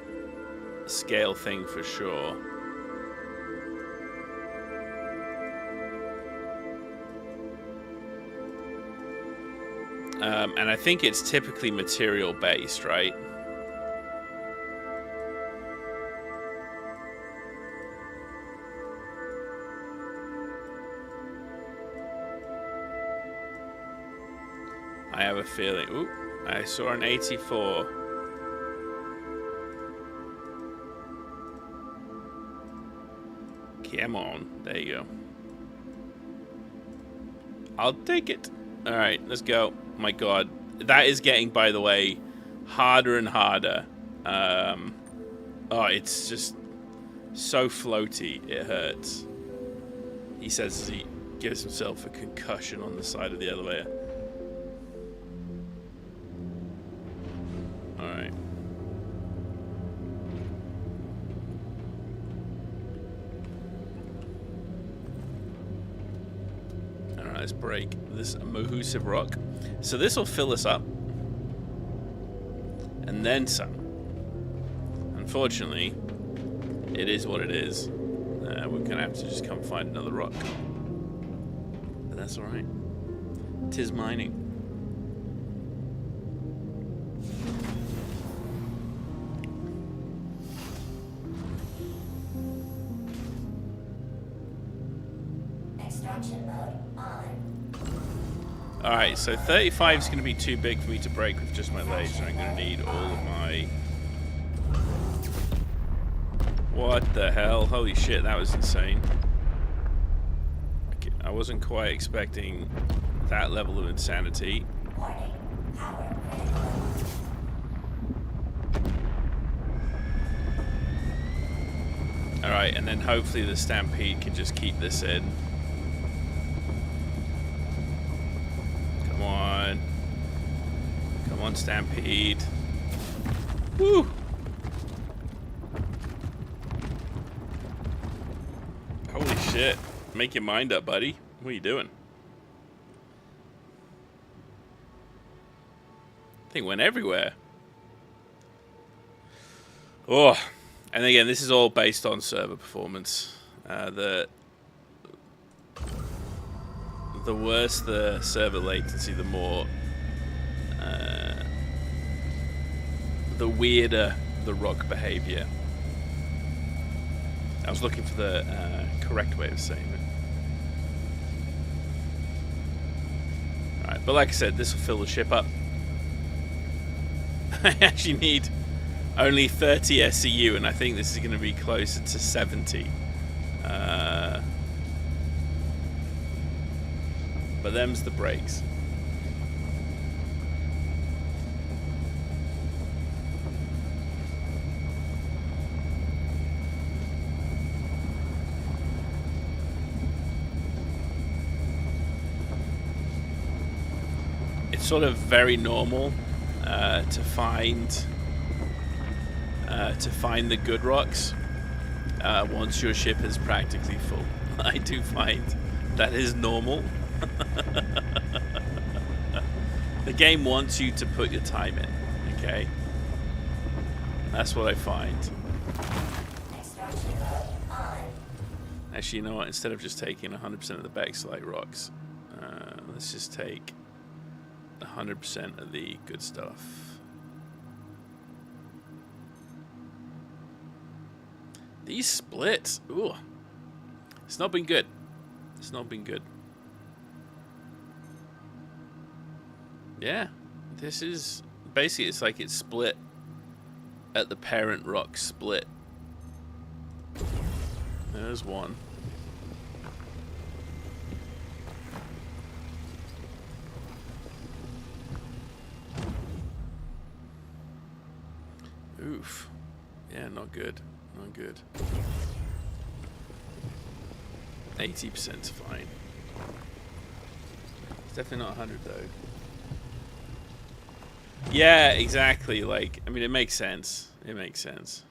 scale thing for sure. And I think it's typically material based, right? I have a feeling. Ooh, I saw an 84. Come on. There you go. I'll take it. Alright, let's go. My god. That is getting, by the way, harder and harder. Oh, it's just so floaty. It hurts. He says as he gives himself a concussion on the side of the elevator. Alright. Alright, let's break this Mohusive rock. So this will fill us up. And then some. Unfortunately, it is what it is. We're going to have to just come find another rock. But that's alright. 'Tis mining. Extraction mode on. Alright, so 35 is going to be too big for me to break with just my legs, and I'm going to need all of my... What the hell? Holy shit, that was insane. Okay, I wasn't quite expecting that level of insanity. Warning. Power critical. Alright, and then hopefully the Stampede can just keep this in. Come on. Come on, Stampede. Woo! Holy shit. Make your mind up, buddy. What are you doing? Thing went everywhere. Oh. And again, this is all based on server performance. The worse the server latency, the more... the weirder the rock behavior. I was looking for the correct way of saying it. Alright, but like I said, this will fill the ship up. I actually need only 30 SCU, and I think this is going to be closer to 70. But them's the breaks. It's sort of very normal to find the good rocks once your ship is practically full. I do find that is normal. The game wants you to put your time in, okay? That's what I find. Extraction mode on. Actually, you know what? Instead of just taking 100% of the Bexlite rocks, let's just take 100% of the good stuff. These splits, ooh, it's not been good. It's not been good. Yeah, this is basically, it's like it's split at the parent rock split. There's one. Oof. Yeah, not good. Not good. 80%'s fine. It's definitely not 100 though. Yeah, exactly. Like, I mean, it makes sense. It makes sense.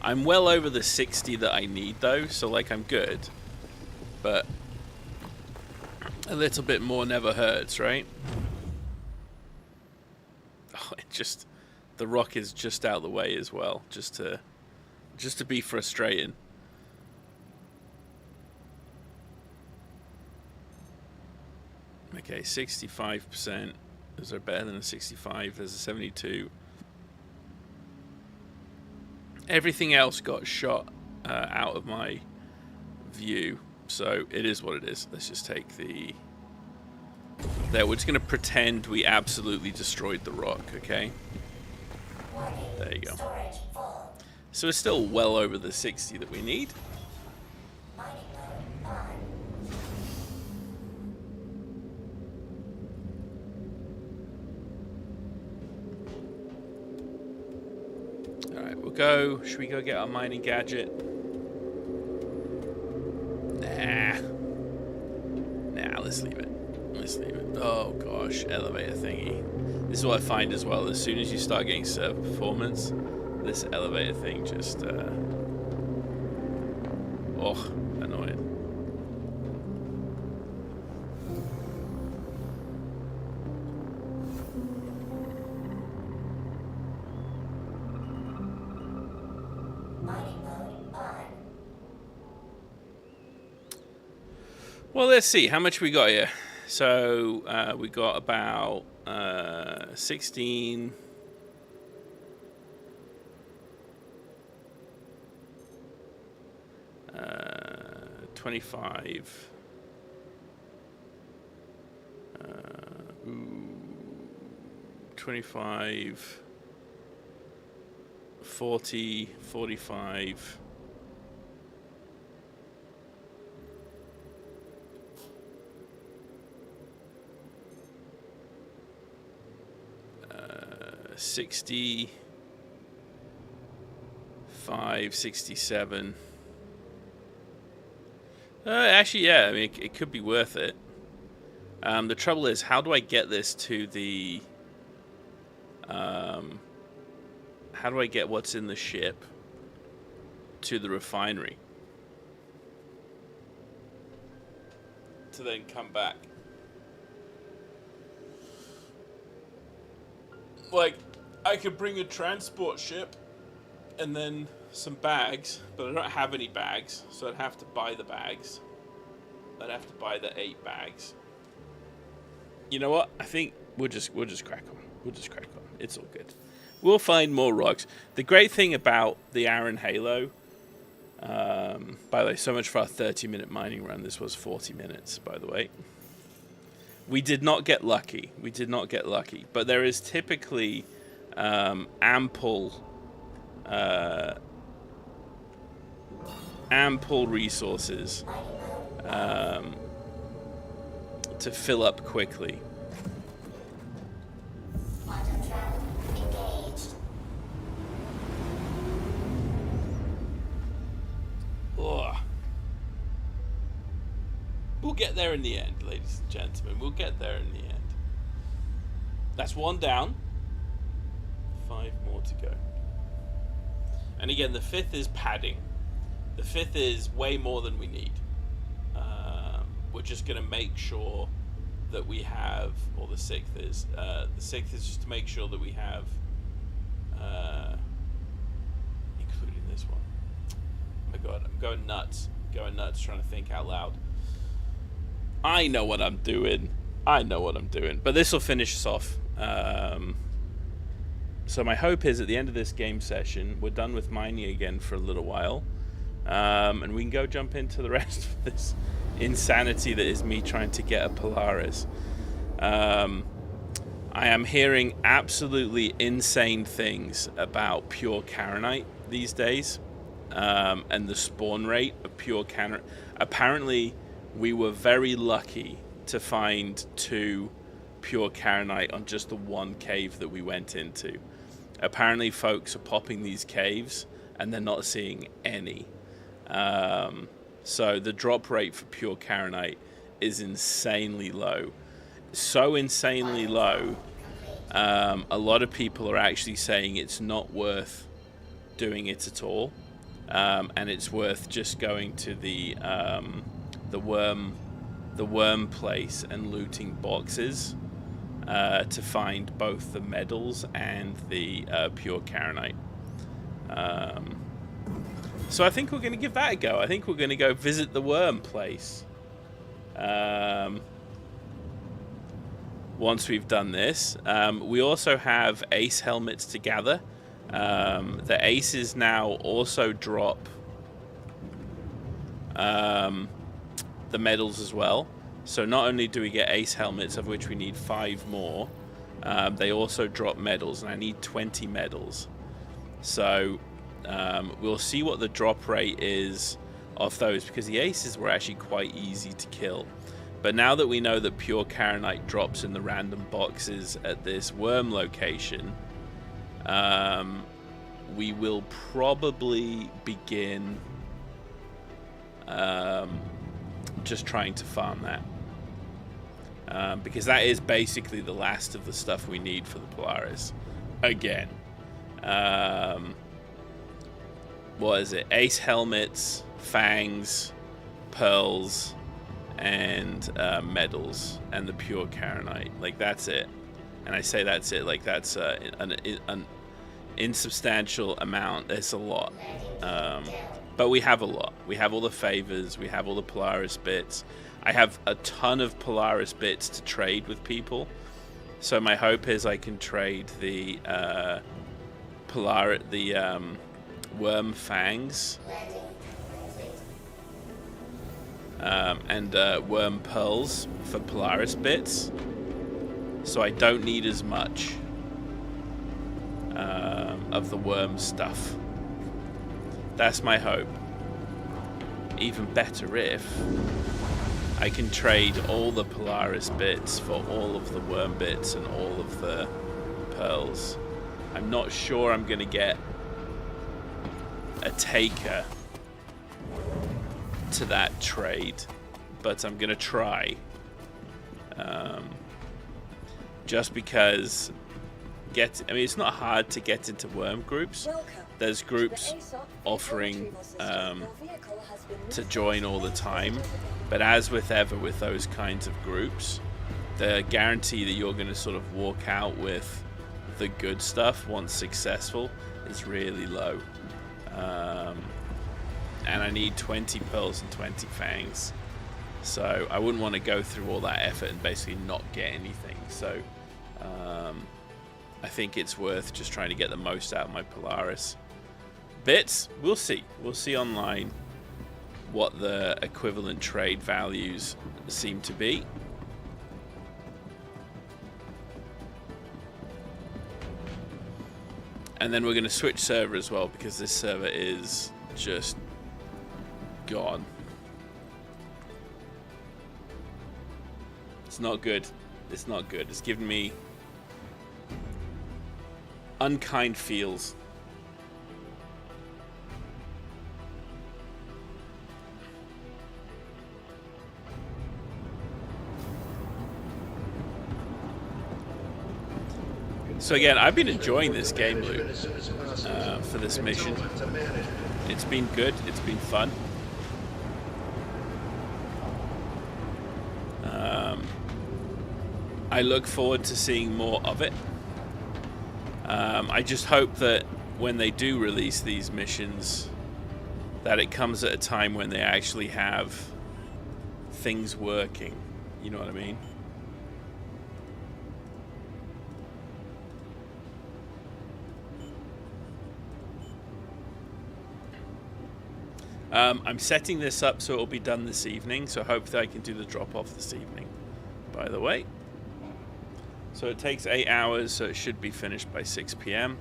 I'm well over the 60 that I need though, so like I'm good. But a little bit more never hurts, right? Oh, it just, the rock is just out the way as well, just to be frustrating. Okay, 65%. Is there better than a 65? There's a 72. Everything else got shot out of my view, so it is what it is. Let's just take the... There, we're just going to pretend we absolutely destroyed the rock, okay? There you go. Storage full. So it's still well over the 60 that we need. Mining mode on. Alright, we'll go. Should we go get our mining gadget? Nah. Nah, let's leave it. Let's leave it. Oh gosh, elevator thingy. This is what I find as well. As soon as you start getting server performance, this elevator thing just, oh, annoying. Mining mode on. Well, let's see. How much we got here? So, we got about 16... 25... ooh, 25... 40, 45... 65, 67. Actually, yeah, I mean, it could be worth it. The trouble is, how do I get this to the... how do I get what's in the ship to the refinery? To then come back. Like, I could bring a transport ship and then some bags, but I don't have any bags, so I'd have to buy the bags. I'd have to buy the 8 bags. You know what? I think we'll just crack on. We'll just crack on. It's all good. We'll find more rocks. The great thing about the Aaron Halo, by the way, so much for our 30-minute mining run. This was 40 minutes, by the way. We did not get lucky. We did not get lucky. But there is typically ample resources to fill up quickly. Quantum trap engaged. Ugh. We'll get there in the end, ladies and gentlemen. We'll get there in the end. That's 1 down. 5 more to go. And again, the 5th is padding. The 5th is way more than we need. We're just going to make sure that we have, or the 6th is, just to make sure that we have, including this one. Oh my god, I'm going nuts. Trying to think out loud. I know what I'm doing. But this will finish us off. So my hope is at the end of this game session, we're done with mining again for a little while. And we can go jump into the rest of this insanity that is me trying to get a Polaris. I am hearing absolutely insane things about pure Karenite these days. And the spawn rate of pure Karenite. Apparently, we were very lucky to find 2 pure Karenite on just the one cave that we went into. Apparently folks are popping these caves and they're not seeing any. So the drop rate for pure Karenite is insanely low. So insanely low, a lot of people are actually saying it's not worth doing it at all, and it's worth just going to the worm place and looting boxes to find both the medals and the pure Karenite. So I think we're going to give that a go. I think we're going to go visit the worm place. Once we've done this, we also have ace helmets to gather. The aces now also drop the medals as well. So not only do we get ace helmets, of which we need 5 more, they also drop medals, and I need 20 medals. So we'll see what the drop rate is of those, because the aces were actually quite easy to kill. But now that we know that pure Karenite drops in the random boxes at this worm location, we will probably begin just trying to farm that. Because that is basically the last of the stuff we need for the Polaris. Again. What is it? Ace helmets, fangs, pearls, and medals, and the pure Karenite. Like, that's it. And I say that's it, like that's an insubstantial amount. It's a lot. But we have a lot. We have all the favors, we have all the Polaris bits. I have a ton of Polaris bits to trade with people. So my hope is I can trade the worm fangs and worm pearls for Polaris bits, so I don't need as much of the worm stuff. That's my hope. Even better if I can trade all the Polaris bits for all of the worm bits and all of the pearls. I'm not sure I'm going to get a taker to that trade, but I'm going to try. Just because it's not hard to get into worm groups. There's groups offering to join all the time, but as with ever with those kinds of groups, the guarantee that you're going to sort of walk out with the good stuff once successful is really low. And I need 20 pearls and 20 fangs, so I wouldn't want to go through all that effort and basically not get anything. So I think it's worth just trying to get the most out of my Polaris bits. We'll see online what the equivalent trade values seem to be. And then we're going to switch server as well, because this server is just gone. It's not good. It's not good. It's giving me unkind feels. So again, I've been enjoying this game loop for this mission. It's been good. It's been fun. I look forward to seeing more of it. I just hope that when they do release these missions, that it comes at a time when they actually have things working. You know what I mean? I'm setting this up so it'll be done this evening, so hopefully I can do the drop-off this evening, by the way. So it takes 8 hours, so it should be finished by 6 p.m.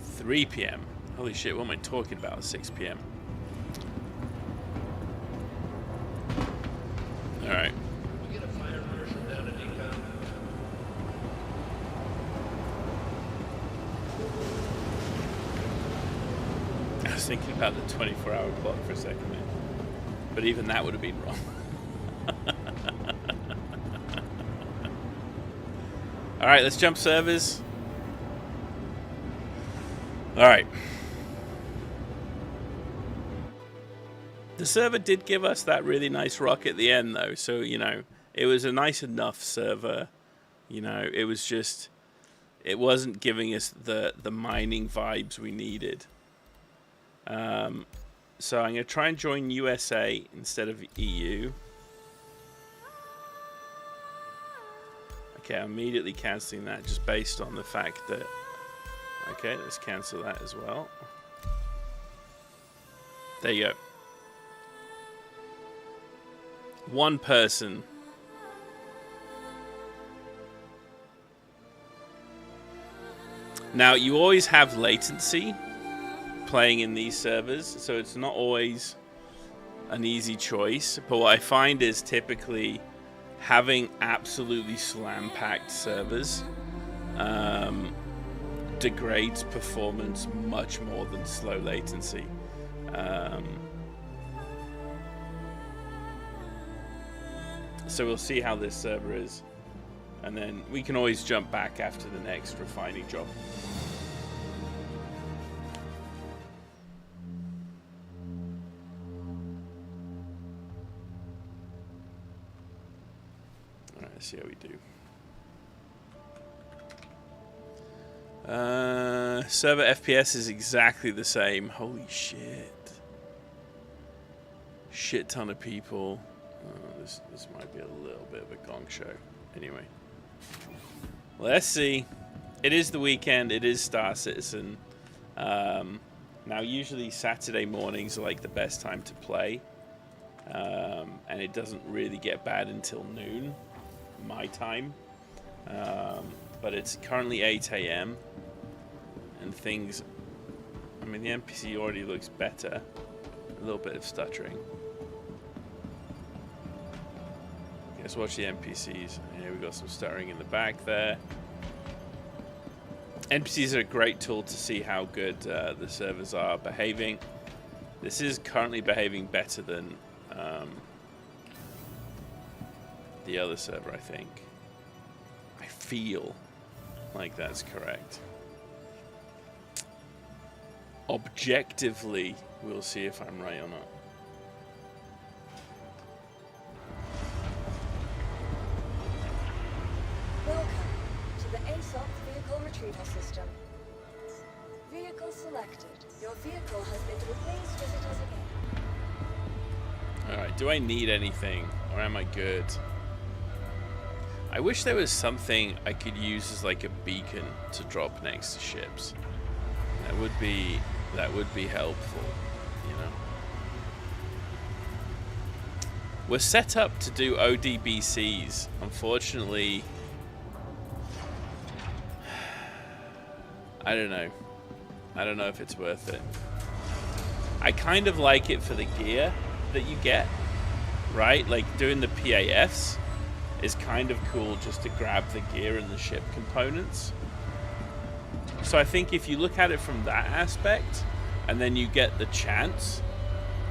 (3 p.m.). Holy shit, what am I talking about at 6 p.m.? Alright. We get a fire marshal down at Decon. I was thinking about the 24-hour clock for a second there. But even that would have been wrong. Alright, let's jump servers. Alright. The server did give us that really nice rock at the end, though. So, you know, it was a nice enough server. You know, it was just... It wasn't giving us the mining vibes we needed. So I'm going to try and join USA instead of EU. Okay, I'm immediately cancelling that just based on the fact that... Okay, let's cancel that as well. There you go. One person. Now, you always have latency playing in these servers, so it's not always an easy choice. But what I find is typically having absolutely slam-packed servers degrades performance much more than slow latency. So we'll see how this server is, and then we can always jump back after the next refining job. Alright, let's see how we do. Server FPS is exactly the same. Holy shit. Shit ton of people. This might be a little bit of a gong show. Anyway. Let's see. It is the weekend. It is StarCitizen. Now, usually Saturday mornings are like the best time to play. And it doesn't really get bad until noon, my time. But it's currently 8 a.m. And things... I mean, the NPC already looks better. A little bit of stuttering. Let's watch the NPCs. Yeah, we got some stuttering in the back there. NPCs are a great tool to see how good the servers are behaving. This is currently behaving better than the other server, I think. I feel like that's correct. Objectively, we'll see if I'm right or not. Welcome to the ASOP vehicle retrieval system. Vehicle selected. Your vehicle has been to please visit us again. Alright, do I need anything? Or am I good? I wish there was something I could use as like a beacon to drop next to ships. That would be helpful, you know. We're set up to do ODBCs. Unfortunately, I don't know. I don't know if it's worth it. I kind of like it for the gear that you get, right? Like doing the PAFs is kind of cool just to grab the gear and the ship components. So I think if you look at it from that aspect, and then you get the chance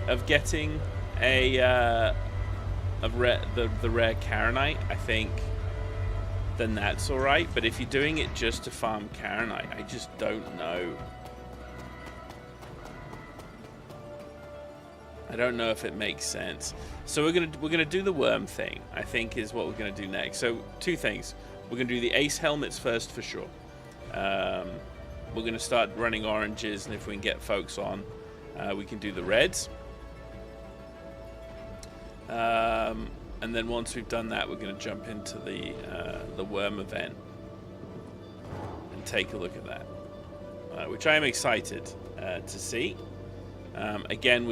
of getting the rare Karenite, I think then that's alright. But if you're doing it just to farm Karenite, I just don't know. I don't know if it makes sense. So we're gonna do the worm thing, I think, is what we're gonna do next. So two things. We're gonna do the ace helmets first for sure. We're going to start running oranges, and if we can get folks on, we can do the reds. And then once we've done that, we're going to jump into the worm event and take a look at that, which I am excited to see. Again,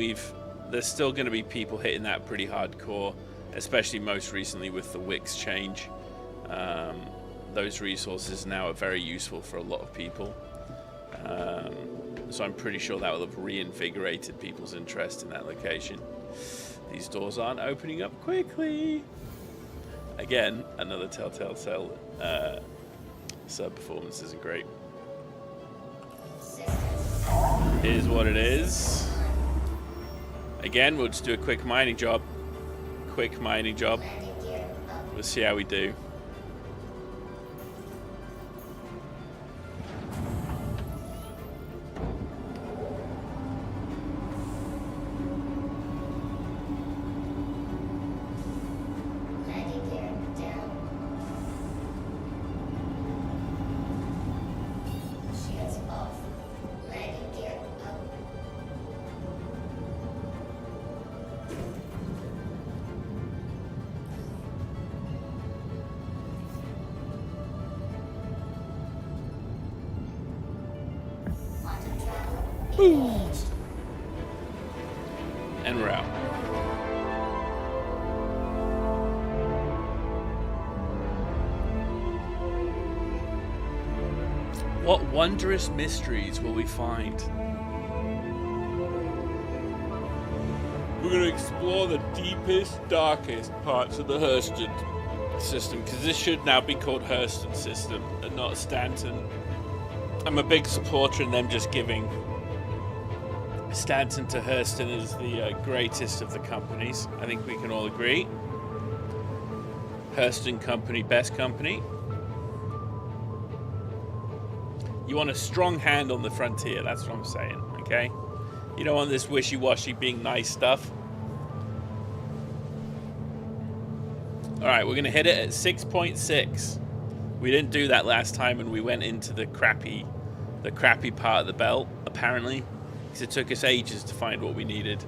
there's still going to be people hitting that pretty hardcore, especially most recently with the Wix change. Those resources now are very useful for a lot of people. So I'm pretty sure that will have reinvigorated people's interest in that location. These doors aren't opening up quickly. Again, another Telltale Cell sub performance isn't great. Here's what it is. Again, we'll just do a quick mining job. Quick mining job. We'll see how we do. And we're out. What wondrous mysteries will we find? We're going to explore the deepest, darkest parts of the Hurston system, because this should now be called Hurston system and not Stanton. I'm a big supporter in them just giving Stanton to Hurston as the greatest of the companies. I think we can all agree. Hurston company, best company. You want a strong hand on the frontier, that's what I'm saying, okay? You don't want this wishy-washy being nice stuff. Alright, we're going to hit it at 6.6. We didn't do that last time and we went into the crappy part of the belt, apparently. Because it took us ages to find what we needed.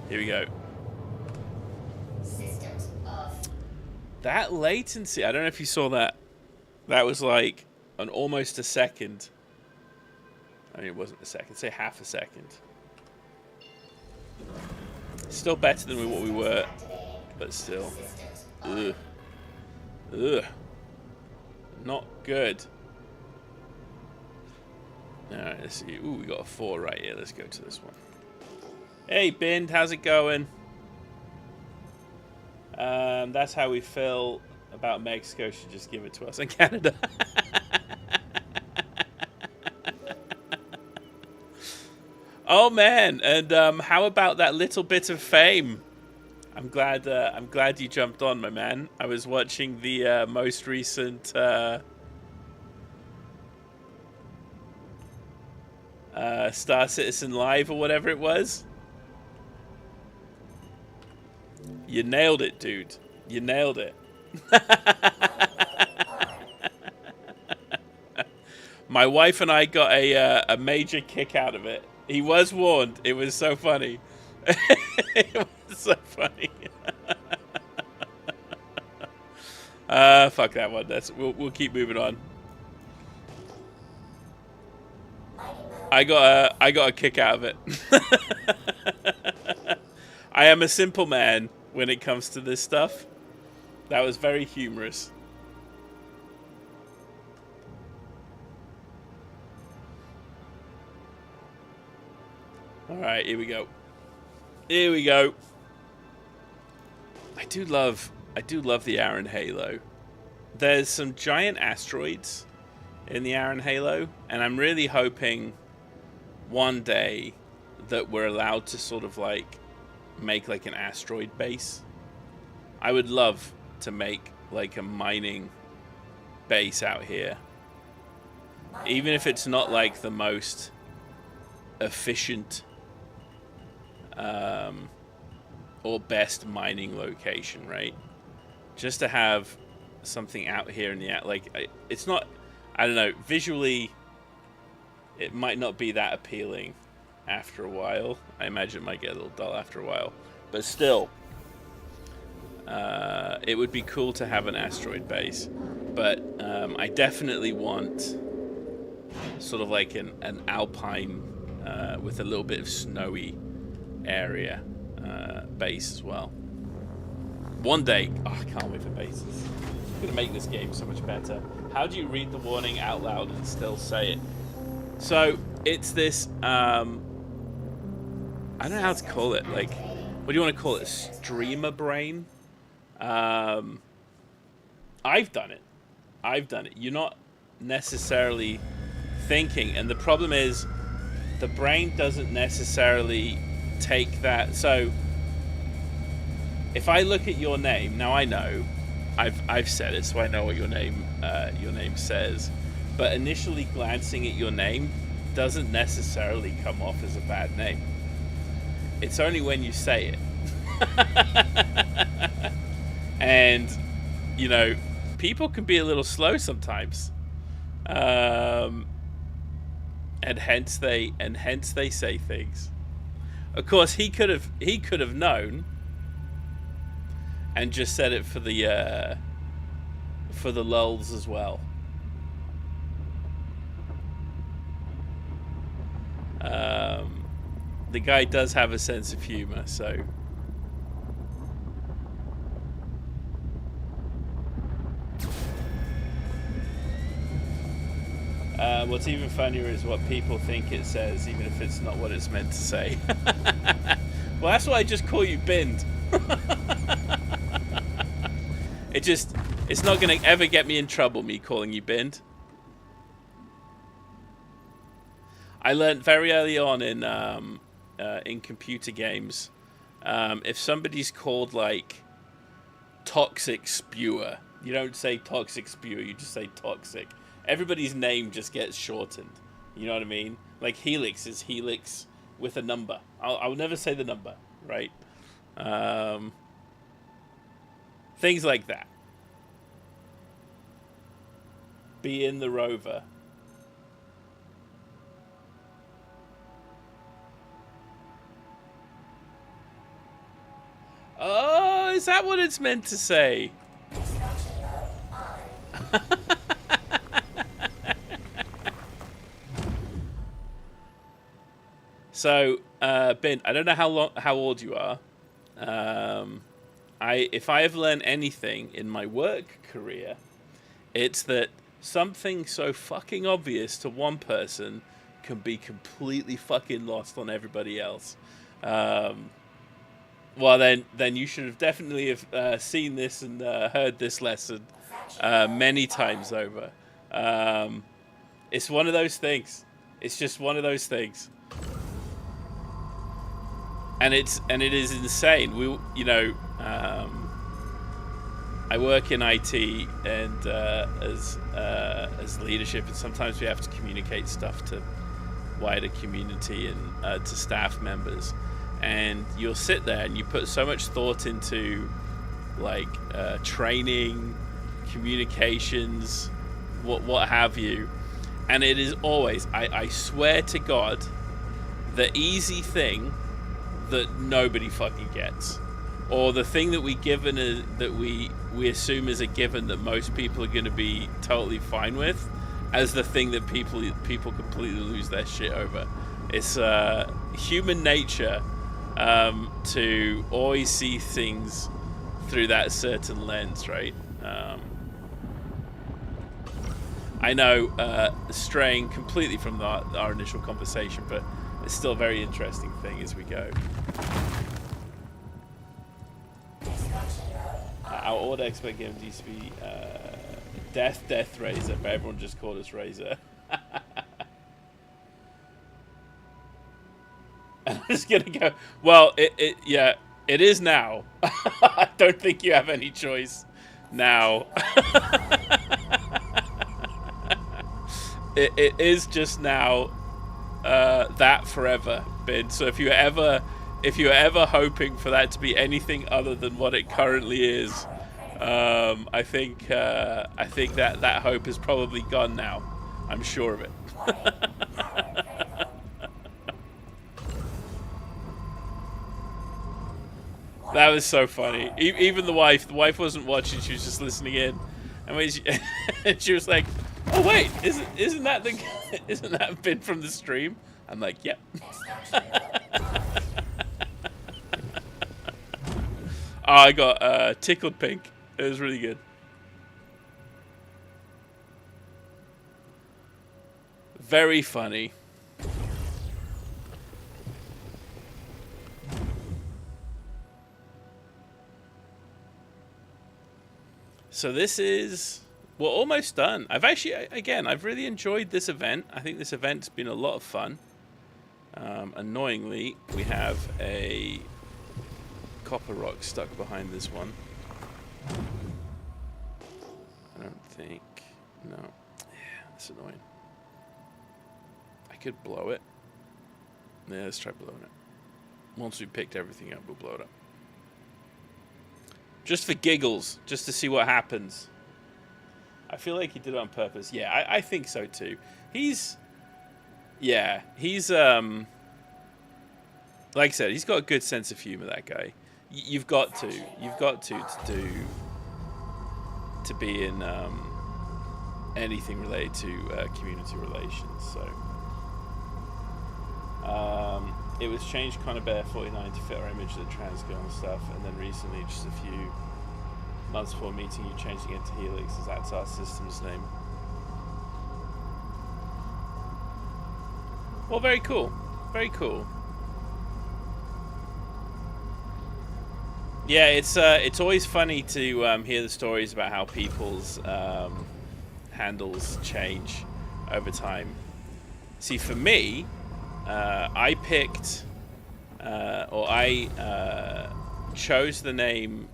Here we go. Systems off. That latency, I don't know if you saw that. That was like an almost a second. I mean, it wasn't a second, say half a second. Still better than what we were, but still. Ugh. Ugh. Not good. Alright, let's see. Ooh, we got a 4 right here. Let's go to this one. Hey, Bind, how's it going? That's how we feel about Mexico. Should just give it to us in Canada. Oh man, and how about that little bit of fame? I'm glad you jumped on, my man. I was watching the most recent StarCitizen Live or whatever it was. You nailed it, dude. You nailed it. My wife and I got a major kick out of it. He was warned. It was so funny. It was so funny. Fuck that one. We'll keep moving on. I got a kick out of it. I am a simple man when it comes to this stuff. That was very humorous. All right, here we go. Here we go. I do love the Aaron Halo. There's some giant asteroids in the Aaron Halo, and I'm really hoping one day that we're allowed to sort of like make like an asteroid base. I would love to make like a mining base out here, even if it's not like the most efficient or best mining location, right? Just to have something out here in the like, it's not, I don't know, visually it might not be that appealing after a while. I imagine it might get a little dull after a while, but still it would be cool to have an asteroid base. But I definitely want sort of like an alpine with a little bit of snowy area base as well. One day, oh, I can't wait for bases. It's gonna make this game so much better. How do you read the warning out loud and still say it? So it's this I don't know how to call it. Like, what do you want to call it? Streamer brain. I've done it. You're not necessarily thinking, and the problem is the brain doesn't necessarily take that. So if I look at your name, now I know I've said it, so I know what your name says, but initially glancing at your name doesn't necessarily come off as a bad name. It's only when you say it. And you know, people can be a little slow sometimes, and hence they say things. Of course, he could have known and just said it for the lulz as well. The guy does have a sense of humor, so. What's even funnier is what people think it says, even if it's not what it's meant to say. Well, that's why I just call you Bind. It's not going to ever get me in trouble, me calling you Bind. I learned very early on in computer games, if somebody's called like Toxic Spewer, you don't say Toxic Spewer, you just say Toxic. Everybody's name just gets shortened. You know what I mean? Like Helix is Helix with a number. I'll never say the number, right? Things like that. Be in the rover. Oh, is that what it's meant to say? So, Ben, I don't know how old you are. If I have learned anything in my work career, it's that something so fucking obvious to one person can be completely fucking lost on everybody else. Well, then you should have definitely have seen this and heard this lesson many times over. It's one of those things. It's just one of those things. And it is insane. I work in IT and as leadership, and sometimes we have to communicate stuff to wider community and to staff members. And you'll sit there and you put so much thought into like training, communications, what have you, and it is always, I swear to God, the easy thing that nobody fucking gets, or the thing that that we assume is a given that most people are going to be totally fine with, as the thing that people completely lose their shit over. It's human nature to always see things through that certain lens, right? I know, straying completely from our initial conversation, but it's still a very interesting thing as we go. Our old expert games used to be Death Razor, but everyone just called us Razor. I'm just gonna go. Well, it is now. I don't think you have any choice now. it is just now. That forever been. So if you're ever hoping for that to be anything other than what it currently is, I think that hope is probably gone now. I'm sure of it. That was so funny. Even the wife wasn't watching; she was just listening in, and when she was like, "Oh wait, isn't that been from the stream?" I'm like, "Yep." Oh, I got tickled pink. It was really good. Very funny. So this is... We're almost done. I've actually, again, I've really enjoyed this event. I think this event's been a lot of fun. Annoyingly, we have a copper rock stuck behind this one. I don't think... No. Yeah, that's annoying. I could blow it. Yeah, let's try blowing it. Once we picked everything up, we'll blow it up. Just for giggles, just to see what happens. I feel like he did it on purpose. Yeah, I think so too. He's... Yeah, he's... Like I said, he's got a good sense of humor, that guy. You've got to be in anything related to community relations, so... it was changed kind of bare 49 to fit our image of the trans girl and stuff, and then recently, just a few months before meeting you, changing it to Helix, as that's our system's name. Well, very cool. Very cool. Yeah, it's always funny to hear the stories about how people's handles change over time. See, for me, I picked, or I chose the name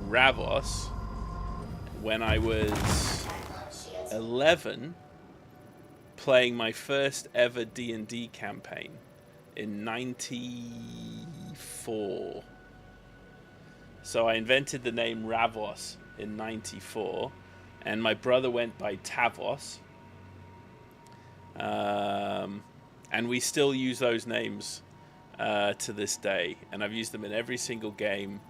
Ravos when I was 11, playing my first ever D&D campaign in '94. So I invented the name Ravos in '94, and my brother went by Tavos. And we still use those names to this day, and I've used them in every single game.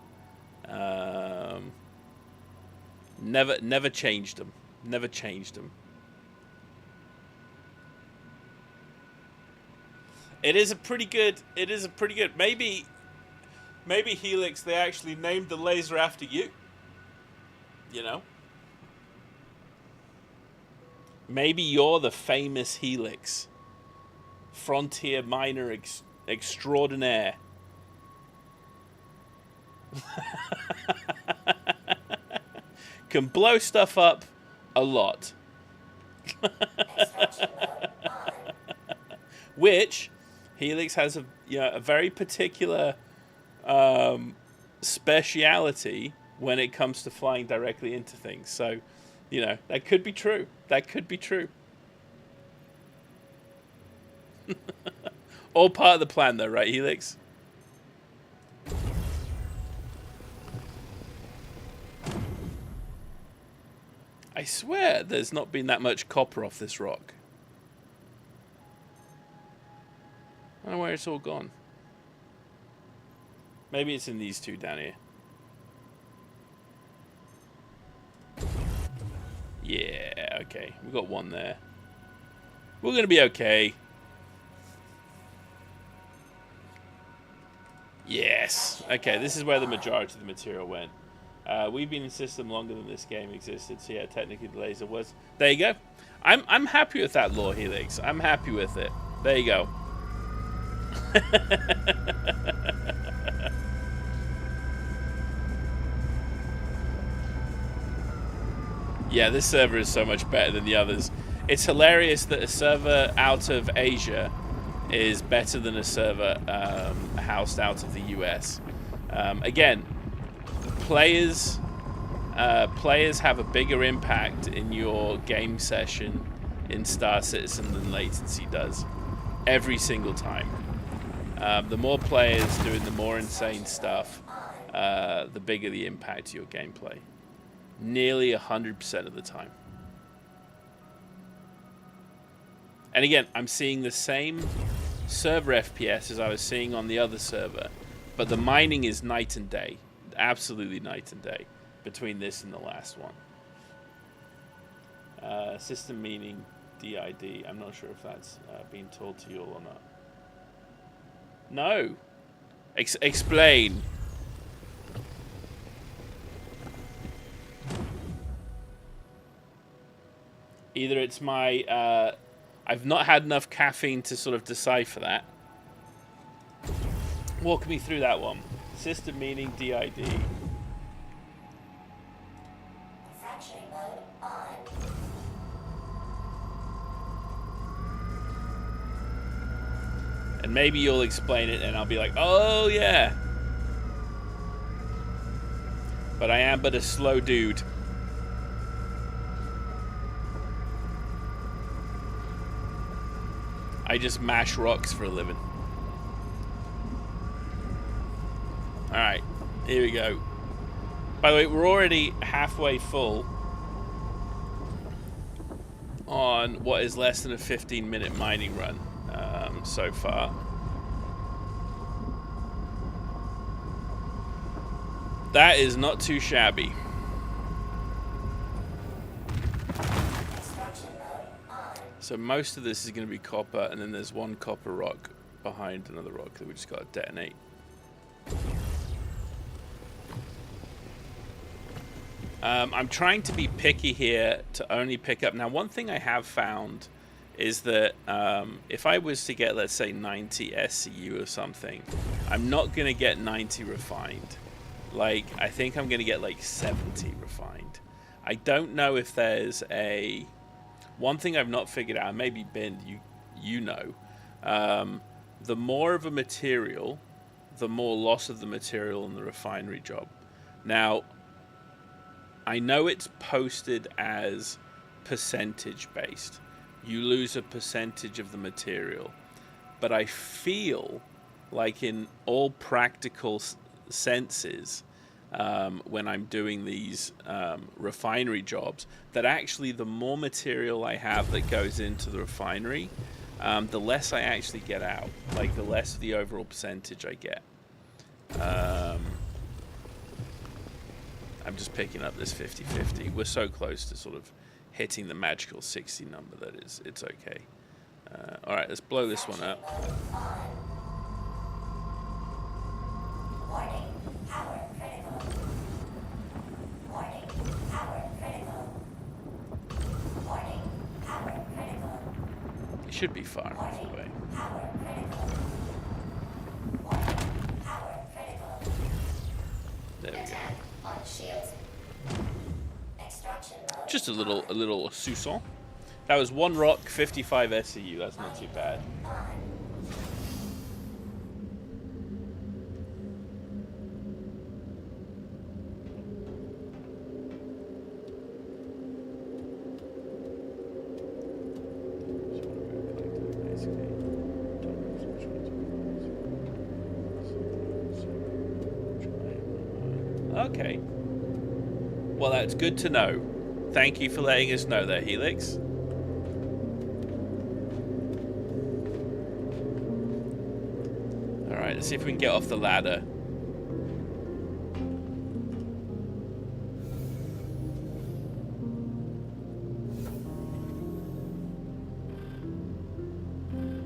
Never changed them. Never changed them. It is a pretty good. Maybe Helix, they actually named the laser after you. You know? Maybe you're the famous Helix. Frontier miner extraordinaire. Can blow stuff up a lot. Which Helix has a very particular speciality when it comes to flying directly into things. So, that could be true. That could be true. All part of the plan, though, right, Helix? I swear there's not been that much copper off this rock. I don't know where it's all gone. Maybe it's in these two down here. Yeah, okay. We've got one there. We're going to be okay. Yes. Okay, this is where the majority of the material went. We've been in system longer than this game existed, so yeah, technically the laser was... There you go. I'm happy with that lore, Helix. I'm happy with it. There you go. Yeah, this server is so much better than the others. It's hilarious that a server out of Asia is better than a server housed out of the US. Again, players have a bigger impact in your game session in StarCitizen than latency does. Every single time. The more players doing the more insane stuff, the bigger the impact to your gameplay. Nearly 100% of the time. And again, I'm seeing the same server FPS as I was seeing on the other server, but the mining is night and day. Absolutely night and day between this and the last one. System meaning DID. I'm not sure if that's been told to you all or not. No. Explain. Either it's my... I've not had enough caffeine to sort of decipher that. Walk me through that one. System meaning DID. And maybe you'll explain it and I'll be like, oh yeah. But I am but a slow dude. I just mash rocks for a living. Alright, here we go. By the way, we're already halfway full on what is less than a 15-minute mining run so far. That is not too shabby. So most of this is going to be copper, and then there's one copper rock behind another rock that we just got to detonate. I'm trying to be picky here to only pick up. Now, one thing I have found is that if I was to get, let's say, 90 SCU or something, I'm not going to get 90 refined. Like, I think I'm going to get like 70 refined. I don't know if there's a... One thing I've not figured out, maybe Ben, you know, the more of a material, the more loss of the material in the refinery job. Now, I know it's posted as percentage based. You lose a percentage of the material. But I feel like in all practical senses, when I'm doing these refinery jobs, that actually the more material I have that goes into the refinery, the less I actually get out. Like, the less the overall percentage I get. I'm just picking up this 50-50. We're so close to sort of hitting the magical 60 number that it's okay. Alright, let's blow this one up. Warning, power critical. Warning, power critical. Warning, power critical. It should be far enough away. Power critical. Warning, power critical. There we go. Attack on shield. Extraction mode. Just a little Sousson. That was one rock, 55 SCU. That's not too bad. Okay. Well, that's good to know. Thank you for letting us know there, Helix. Alright, let's see if we can get off the ladder.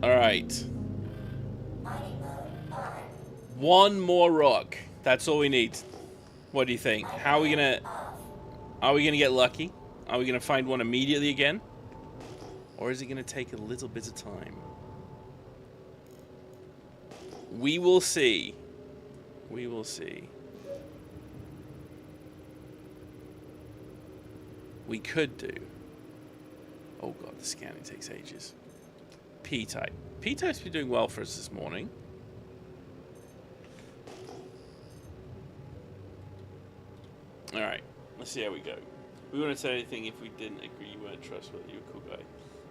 Alright. One more rock. That's all we need. What do you think? How are we gonna... Are we gonna get lucky? Are we gonna find one immediately again? Or is it gonna take a little bit of time? We will see. We will see. We could do... Oh god, the scanning takes ages. P-type. P-type's been doing well for us this morning. Alright, let's see how we go. We wouldn't say anything if we didn't agree you weren't trustworthy. You're a cool guy.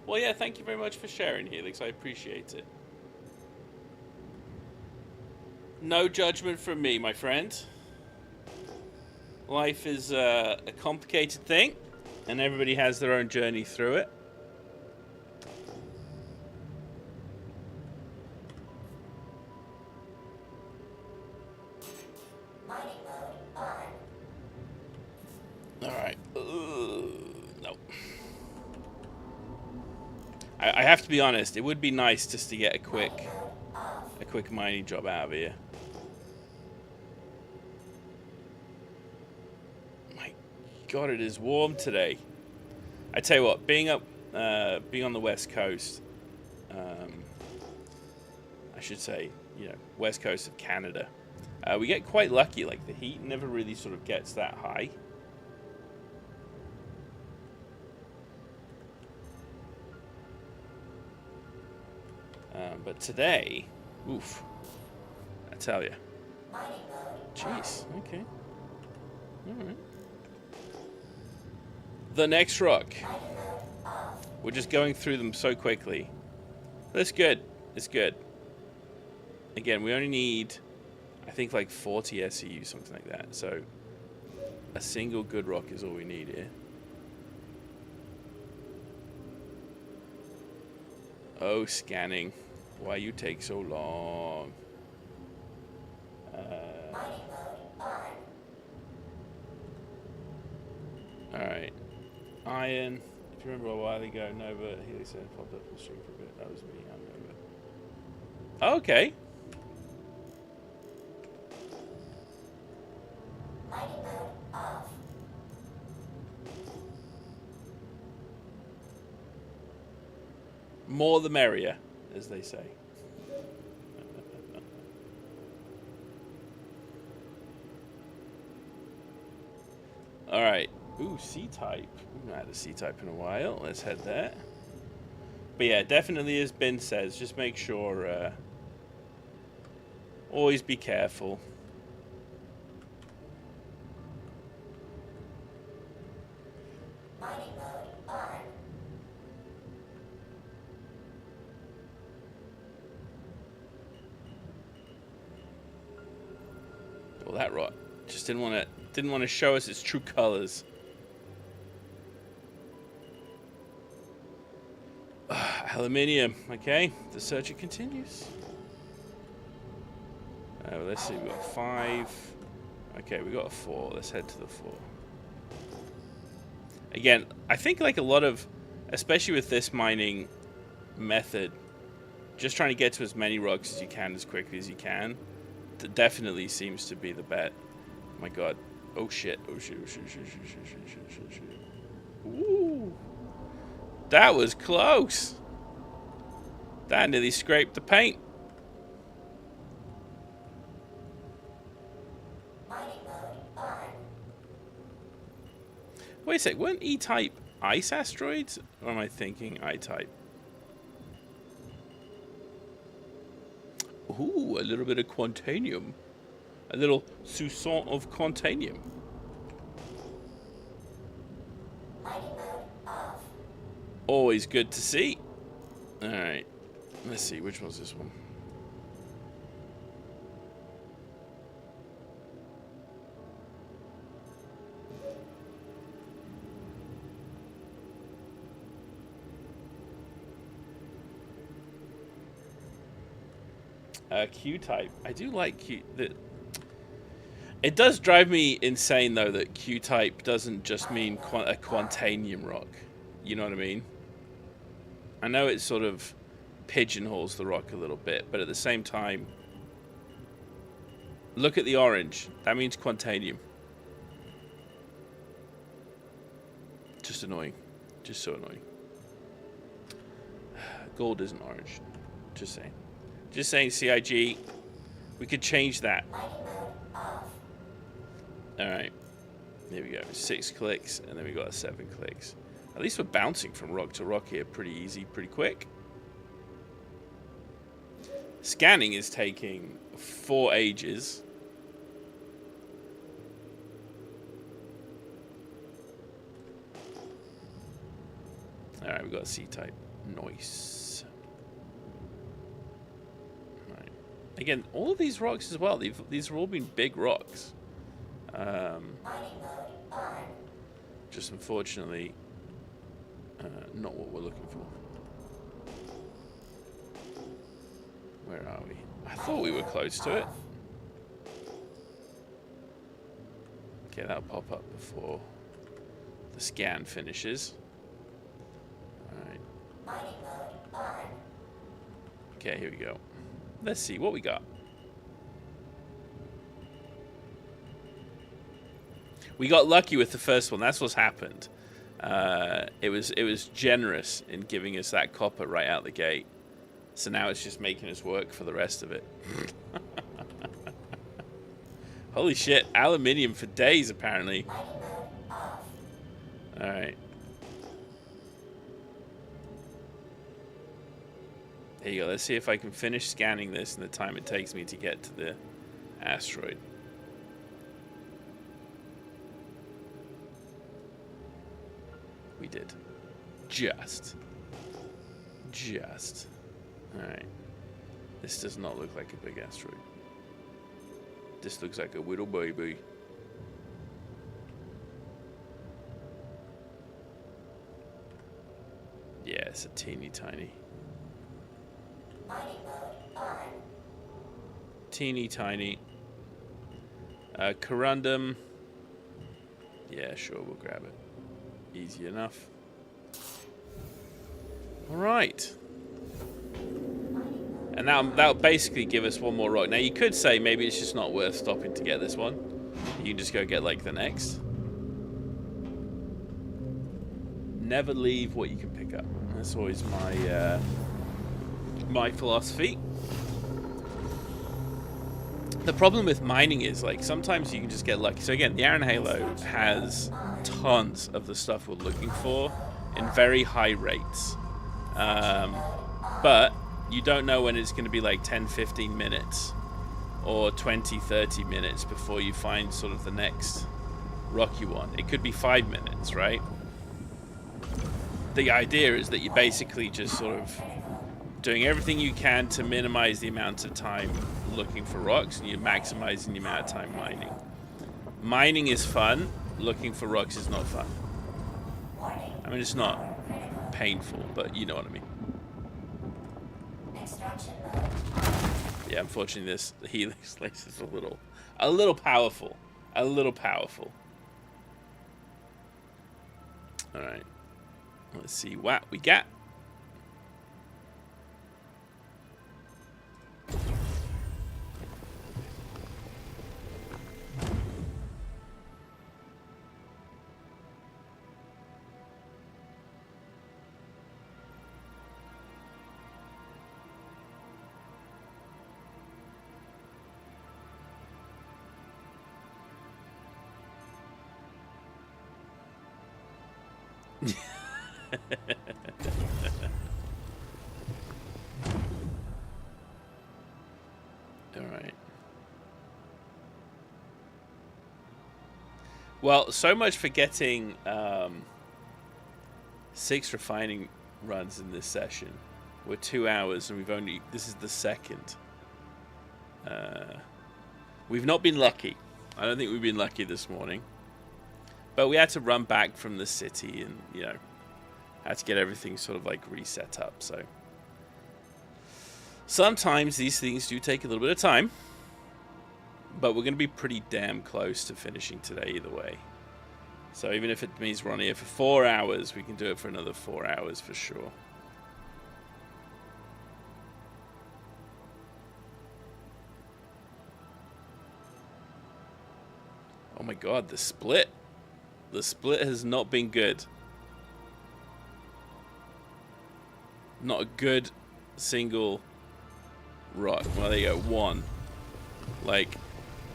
Well, yeah, thank you very much for sharing, Helix. I appreciate it. No judgment from me, my friend. Life is a complicated thing, and everybody has their own journey through it. Alright. No. I have to be honest, it would be nice just to get a quick mining job out of here. My god, it is warm today. I tell you what, being on the west coast, I should say, you know, west coast of Canada, we get quite lucky. Like, the heat never really sort of gets that high. But today, Oof. I tell you. Jeez. Okay. All right. The next rock. We're just going through them so quickly. That's good. It's good. Again, we only need, I think, like 40 SEU, something like that. So a single good rock is all we need here. Oh, scanning. Why you take so long? Alright. Iron. If you remember a while ago, Nova Helix popped up the stream for a bit. That was me. I'm Nova. Okay. More the merrier, as they say. Alright. Ooh, C-type. We've not had a C-type in a while. Let's head there. But yeah, definitely as Ben says, just make sure... always be careful. Oh, that rock. Just didn't want to show us its true colors. Aluminium. Okay, the search continues. Let's see, we got 5. Okay, we got a 4. Let's head to the 4. Again, I think like a lot of, especially with this mining method, just trying to get to as many rocks as you can as quickly as you can, definitely seems to be the bet. Oh my god. Oh shit. Oh shit. Oh shit. Oh shit. Oh shit. Oh shit. Oh shit. Oh shit. Oh shit. Ooh. That was close. That nearly scraped the paint. Wait a sec, weren't E-type ice asteroids? Or am I thinking I-type? Ooh, a little bit of Quantanium. A little soupçon of Quantanium. Always good to see. Alright. Let's see, which one's this one? Q-type. I do like Q. It does drive me insane, though, that Q-type doesn't just mean a Quantanium rock. You know what I mean? I know it sort of pigeonholes the rock a little bit, but at the same time, look at the orange. That means Quantanium. Just annoying. Just so annoying. Gold isn't orange. Just saying. Just saying, CIG. We could change that. Alright. Here we go. 6 clicks, and then we got 7 clicks. At least we're bouncing from rock to rock here pretty easy, pretty quick. Scanning is taking 4 ages. Alright, we got a C-type. Nice. Right. Again, all of these rocks as well, these have all been big rocks. Just unfortunately, not what we're looking for. Where are we? I thought we were close to it. Okay, that'll pop up before the scan finishes. Alright. Okay, here we go. Let's see what we got. We got lucky with the first one. That's what's happened. It was generous in giving us that copper right out the gate. So now it's just making us work for the rest of it. Holy shit, aluminium for days apparently. Alright. Here you go. Let's see if I can finish scanning this in the time it takes me to get to the asteroid. We did. Just. Alright. This does not look like a big asteroid. This looks like a little baby. Yeah, it's a teeny tiny. Mining mode on. Teeny tiny. Corundum. Yeah, sure, we'll grab it. Easy enough. Alright. And that'll basically give us one more rock. Now, you could say maybe it's just not worth stopping to get this one. You can just go get, like, the next. Never leave what you can pick up. That's always my, my philosophy. The problem with mining is, like, sometimes you can just get lucky. So, again, the Iron Halo has tons of the stuff we're looking for in very high rates. But you don't know when it's going to be like 10, 15 minutes or 20, 30 minutes before you find sort of the next rock you want. It could be 5 minutes, right? The idea is that you're basically just sort of doing everything you can to minimize the amount of time looking for rocks, and you're maximizing the amount of time mining. Mining is fun. Looking for rocks is not fun. I mean, it's not painful, but you know what I mean. Extraction mode. Yeah, unfortunately, this helix lace is a little powerful. A little powerful. All right. Let's see what we got. All right. Well, so much for getting 6 refining runs in this session. We're 2 hours and this is the second. We've not been lucky. I don't think we've been lucky this morning. But we had to run back from the city and, you know, had to get everything sort of like reset up. So sometimes these things do take a little bit of time, but we're going to be pretty damn close to finishing today either way. So even if it means we're on here for 4 hours, we can do it for another 4 hours for sure. Oh my god, the split. The split has not been good. Not a good single rock. Well, there you go. 1. Like,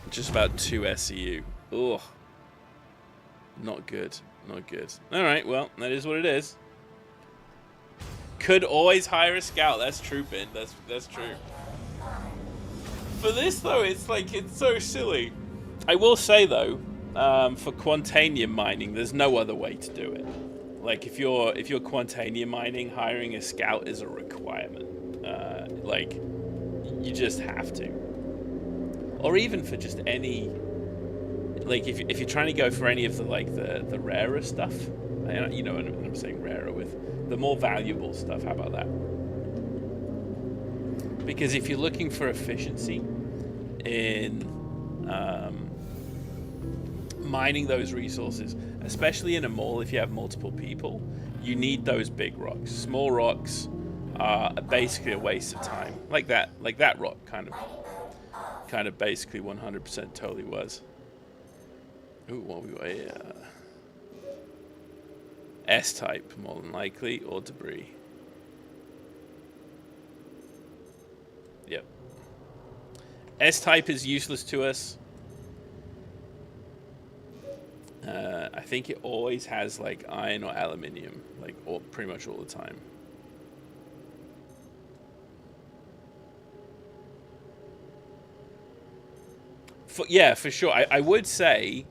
just about 2 SEU. Ugh. Not good. Not good. Alright, well, that is what it is. Could always hire a scout. That's true, Ben. That's true. For this, though, it's like, it's so silly. I will say, though, for Quantanium mining, there's no other way to do it. Like, if you're Quantanium mining, hiring a scout is a requirement. Like, you just have to. Or even for just any, like, if you're trying to go for any of the, like, the rarer stuff, you know, and I'm saying rarer with the more valuable stuff, how about that? Because if you're looking for efficiency in mining those resources, especially in a mall, if you have multiple people, you need those big rocks. Small rocks are basically a waste of time. Like that rock kind of basically 100% totally was. Ooh, what we got here? S-type, more than likely, or debris. Yep. S-type is useless to us. I think it always has like iron or aluminium, like pretty much all the time. Yeah, for sure. I would say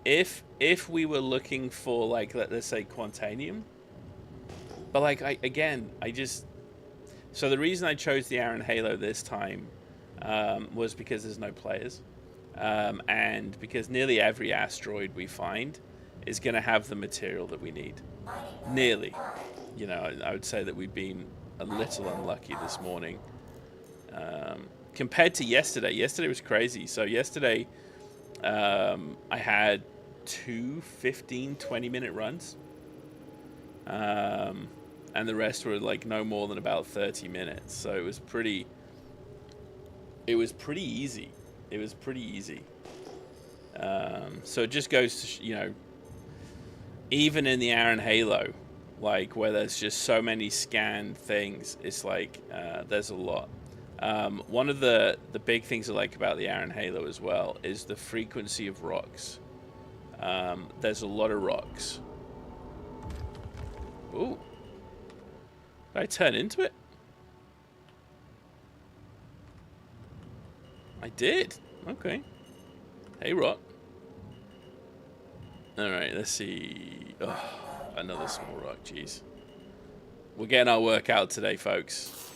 if we were looking for, like, let's say Quantanium, but like I just, so the reason I chose the Iron Halo this time was because there's no players, and because nearly every asteroid we find is going to have the material that we need. Nearly. You know, I would say that we've been a little unlucky this morning. Compared to yesterday. Yesterday was crazy. So yesterday, I had 2 15-20-minute runs. And the rest were like no more than about 30 minutes. So it was pretty easy. It was pretty easy. So it just goes to, you know, even in the Iron Halo, like where there's just so many scanned things, it's like there's a lot. One of the big things I like about the Iron Halo as well is the frequency of rocks. There's a lot of rocks. Ooh. Did I turn into it? I did. Okay. Hey, rock. Alright, let's see. Oh, another small rock, jeez. We're getting our work out today, folks.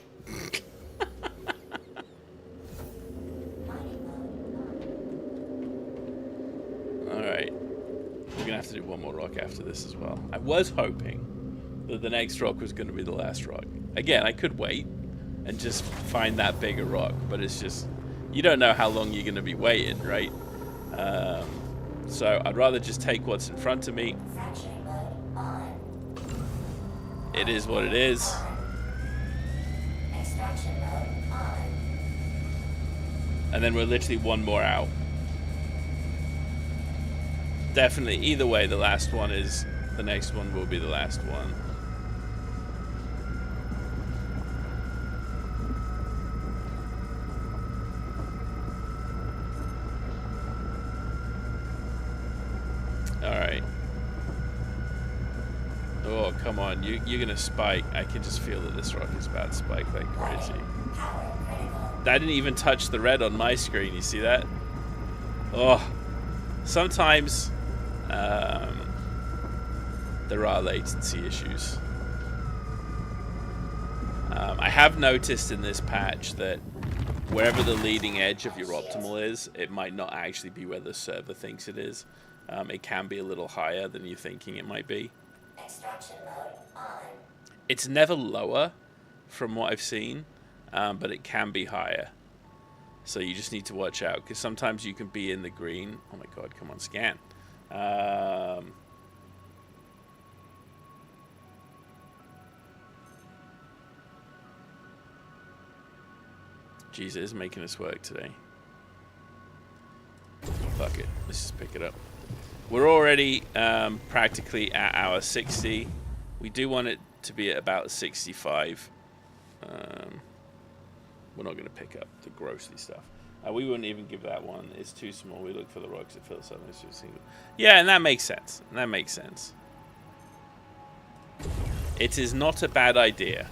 Alright. We're going to have to do one more rock after this as well. I was hoping that the next rock was going to be the last rock. Again, I could wait and just find that bigger rock, but it's just, you don't know how long you're going to be waiting, right? So I'd rather just take what's in front of me. It is what it is. And then we're literally one more out. Definitely, either way, the last one is, the next one will be the last one. Alright. Oh, come on. You're going to spike. I can just feel that this rock is about to spike like crazy. That didn't even touch the red on my screen. You see that? Oh. Sometimes there are latency issues. I have noticed in this patch that wherever the leading edge of your optimal is, it might not actually be where the server thinks it is. It can be a little higher than you're thinking it might be. It's never lower from what I've seen, but it can be higher. So you just need to watch out, because sometimes you can be in the green. Oh my god, come on, scan. Jeez, it is making us work today. Fuck it, let's just pick it up. We're already practically at our 60. We do want it to be at about 65. We're not going to pick up the grossly stuff. We wouldn't even give that one. It's too small. We look for the rocks that fill something. Yeah, and that makes sense. That makes sense. It is not a bad idea.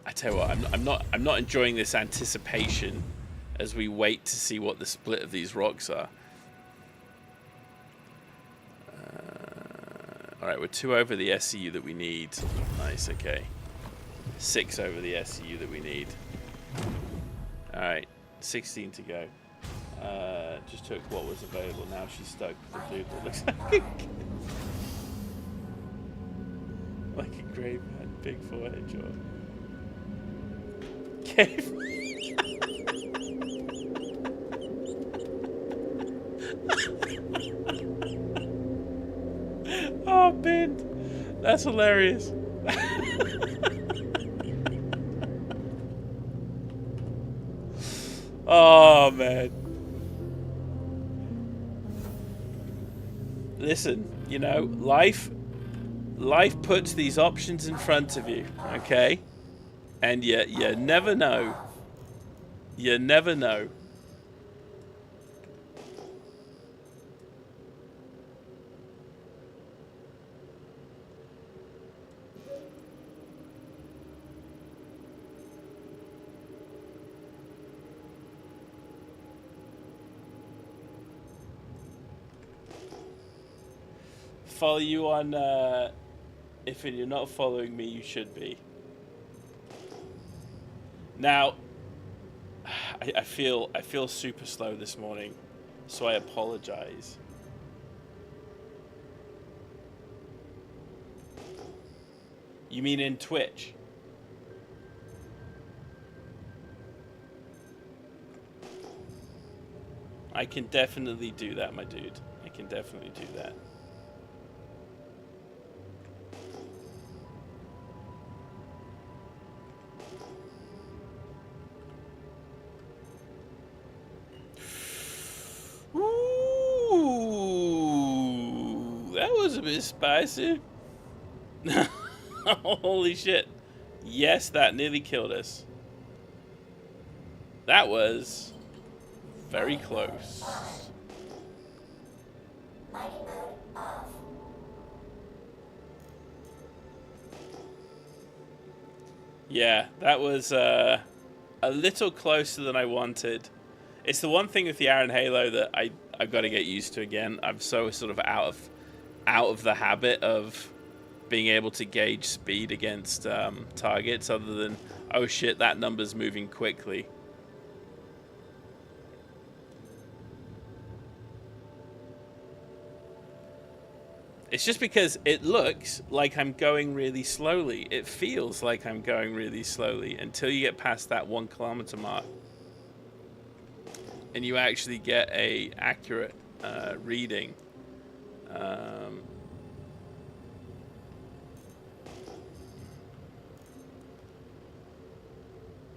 I tell you what, I'm not enjoying this anticipation as we wait to see what the split of these rocks are. All right, we're 2 over the SCU that we need. Nice, okay. 6 over the SCU that we need. All right, 16 to go. Just took what was available. Now she's stuck with the dude that looks like a graveyard, big forehead jaw. Cave. Oh, Bint. That's hilarious. Oh, man. Listen, you know, life puts these options in front of you, okay? And you never know. You never know. follow you on, if you're not following me, you should be. Now, I feel super slow this morning, so I apologize. You mean in Twitch? I can definitely do that, my dude. I can definitely do that. Ooh, that was a bit spicy. Holy shit. Yes, that nearly killed us. That was very close. Mining mode off. Yeah, that was a little closer than I wanted. It's the one thing with the Iron Halo that I've got to get used to again. I'm so sort of out of the habit of being able to gauge speed against targets, other than, oh shit, that number's moving quickly. It's just because it looks like I'm going really slowly. It feels like I'm going really slowly until you get past that 1 kilometer mark. And you actually get a accurate reading.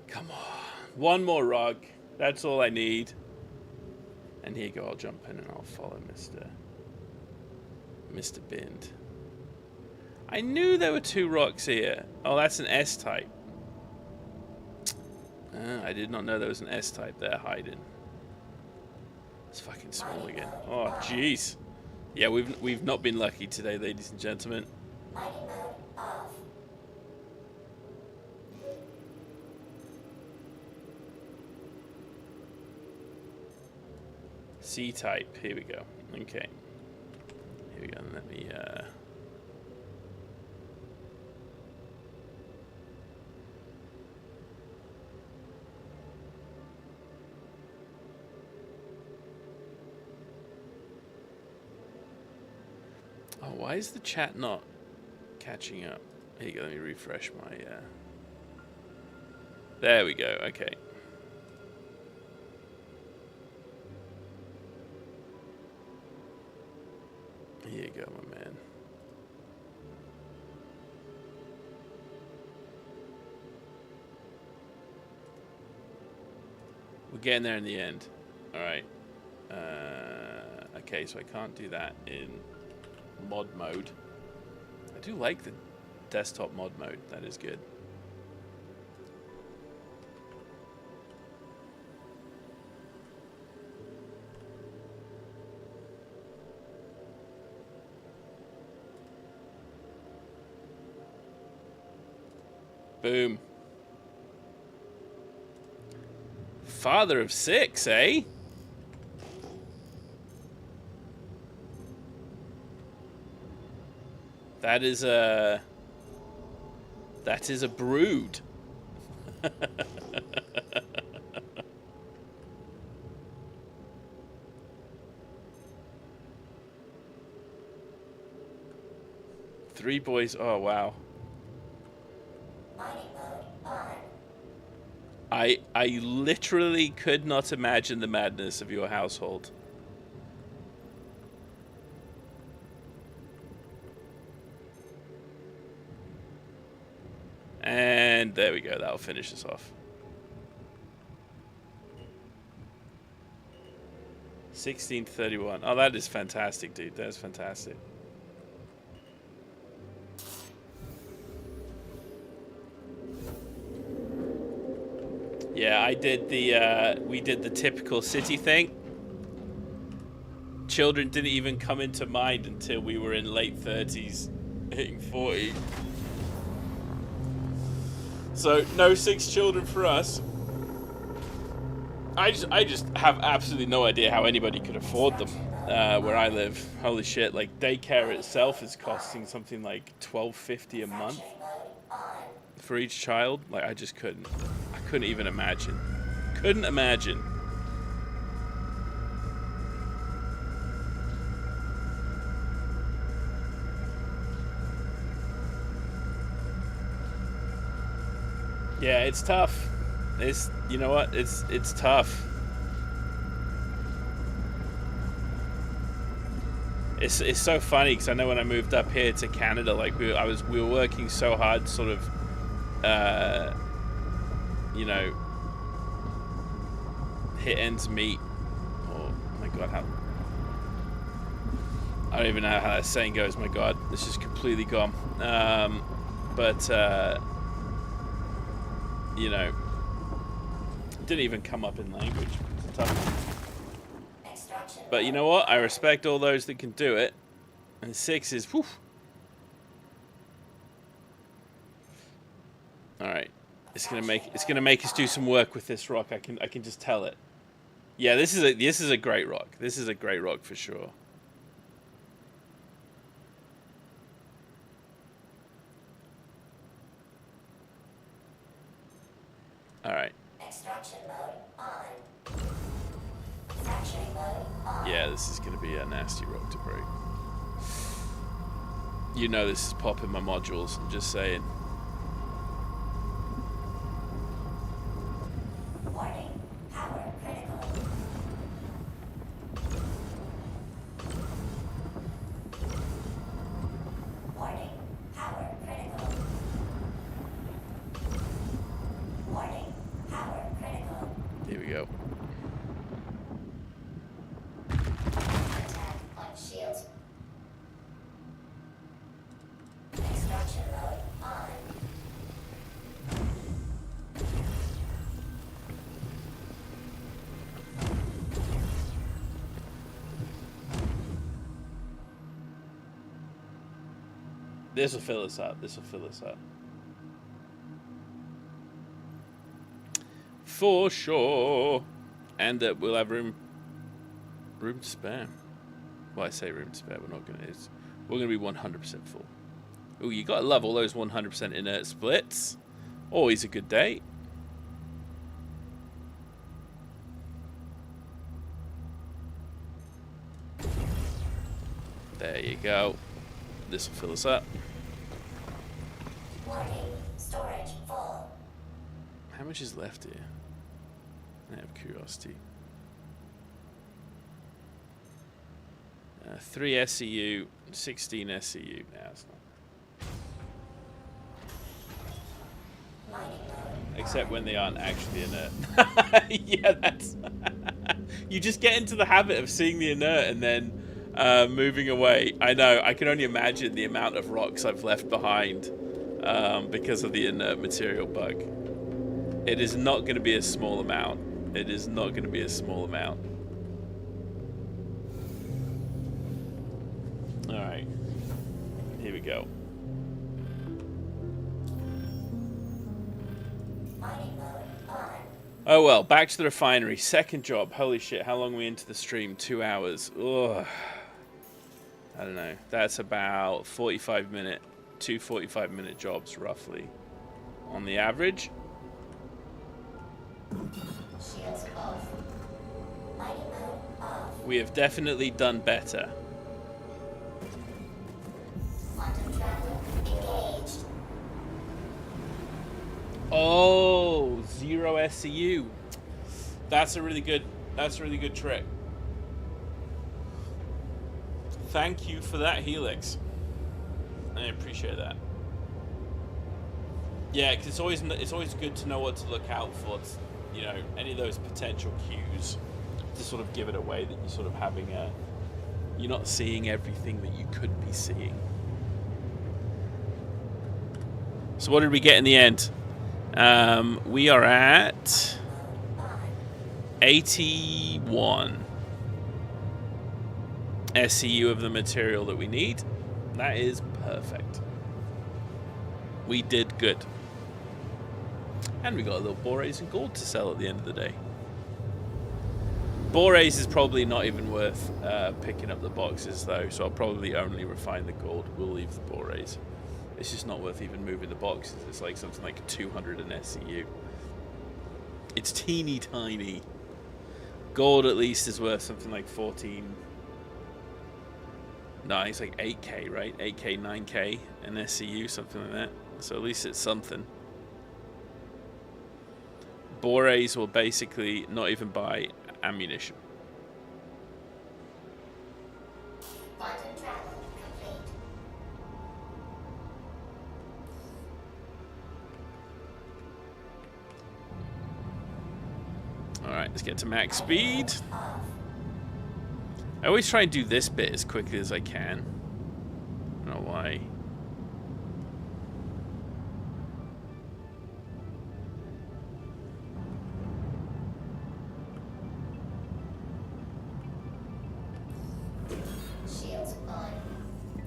Come on. One more rug. That's all I need. And here you go. I'll jump in and I'll follow Mr. Bind. I knew there were 2 rocks here. Oh, that's an S-type. I did not know there was an S-type there hiding. It's fucking small again. Oh, jeez. Yeah, we've not been lucky today, ladies and gentlemen. Mining mode off. C-type. Here we go. Okay. Here we go. Let me Oh, why is the chat not catching up? Here you go. Let me refresh my There we go. Okay. Here you go, my man. We're getting there in the end. All right. Okay, so I can't do that in mod mode. I do like the desktop mod mode. That is good. Boom. Father of 6, eh? That is a brood. Three boys. Oh, wow. Mining mode on. I literally could not imagine the madness of your household. And there we go. That'll finish us off. 1631. Oh, that is fantastic, dude. That's fantastic. Yeah, I did the we did the typical city thing. Children didn't even come into mind until we were in late 30s, hitting 40. So no 6 children for us. I just have absolutely no idea how anybody could afford them. where I live. Holy shit! Like daycare itself is costing something like $12.50 a month for each child. Like I just couldn't. I couldn't even imagine. Couldn't imagine. Yeah, it's tough. It's, you know what? It's tough. It's so funny because I know when I moved up here to Canada, like we were working so hard, sort of, you know, hit ends meet. Oh my god, how I don't even know how that saying goes. My god, this is completely gone. But you know, it didn't even come up in language. It's tough. But you know what? I respect all those that can do it. And 6 is, whew. All right, it's gonna make us do some work with this rock. I can just tell it. Yeah, this is a great rock. This is a great rock for sure. All right. Extraction mode on. Fracturing mode on. Yeah, this is going to be a nasty rock to break. You know this is popping my modules, I'm just saying. Warning. Power critical. Warning. Power critical. Warning. Power critical. Here we go. Attack on shields. Extraction mode on. This will fill us up. This will fill us up. For sure. And we'll have room to spare. Well, I say room to spare. We're not going to. We're going to be 100% full. Oh, you got to love all those 100% inert splits. Always a good day. There you go. This will fill us up. Warning. Storage full. How much is left here? I have curiosity. 3 SEU, 16 SEU. Nah, it's not. Except when they aren't actually inert. Yeah, that's... You just get into the habit of seeing the inert and then moving away. I know, I can only imagine the amount of rocks I've left behind because of the inert material bug. It is not going to be a small amount. It is not going to be a small amount. Alright. Here we go. Mining mode on. Oh well, back to the refinery. Second job. Holy shit, how long are we into the stream? 2 hours. Ugh. I don't know. That's about 45-minute, 2 45-minute jobs, roughly, on the average. Shields off. Mining mode off. We have definitely done better. Quantum travel engaged. Oh, 0 SCU. That's a really good trick. Thank you for that, Helix. I appreciate that. Yeah, because it's always good to know what to look out for. You know, any of those potential cues to sort of give it away that you're sort of having you're not seeing everything that you could be seeing. So what did we get in the end? We are at 81 SCU of the material that we need. That is perfect. We did good. And we got a little borates and gold to sell at the end of the day. Borays is probably not even worth picking up the boxes though, so I'll probably only refine the gold. We'll leave the Borays. It's just not worth even moving the boxes. It's like something like 200 an SCU. It's teeny tiny. Gold at least is worth something like 14. No, it's like 8k, right? 8k, 9k an SCU, something like that. So at least it's something. Borays will basically not even buy ammunition. Quantum travel complete. Alright, let's get to max speed. I always try and do this bit as quickly as I can. I don't know why. Shields on.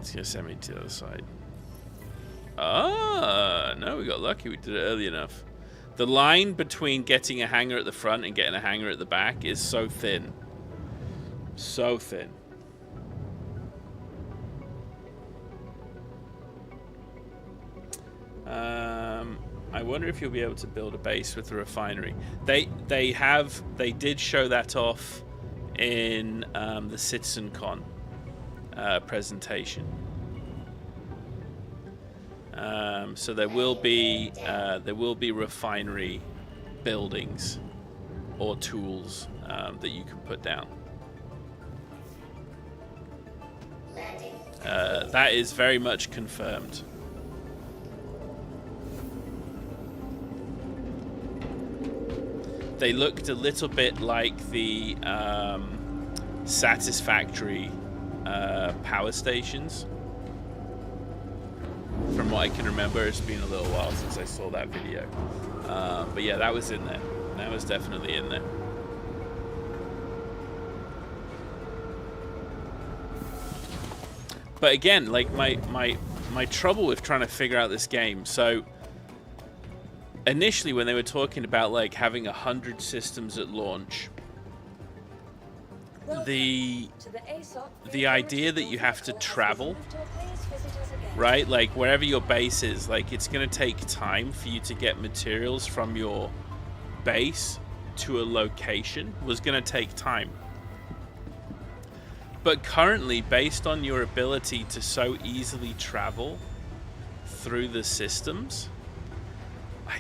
It's gonna send me to the other side. Ah, no, we got lucky. We did it early enough. The line between getting a hangar at the front and getting a hangar at the back is so thin. So thin. I wonder if you'll be able to build a base with the refinery. They did show that off in the CitizenCon presentation. So there will be refinery buildings or tools that you can put down. Landing. That is very much confirmed. They looked a little bit like the Satisfactory power stations. From what I can remember, it's been a little while since I saw that video. But yeah, that was in there. That was definitely in there. But again, like my trouble with trying to figure out this game. So initially when they were talking about like having 100 systems at launch, the idea that you have to travel, right? Like wherever your base is, like it's going to take time for you to get materials from your base to a location was going to take time. But currently, based on your ability to so easily travel through the systems, I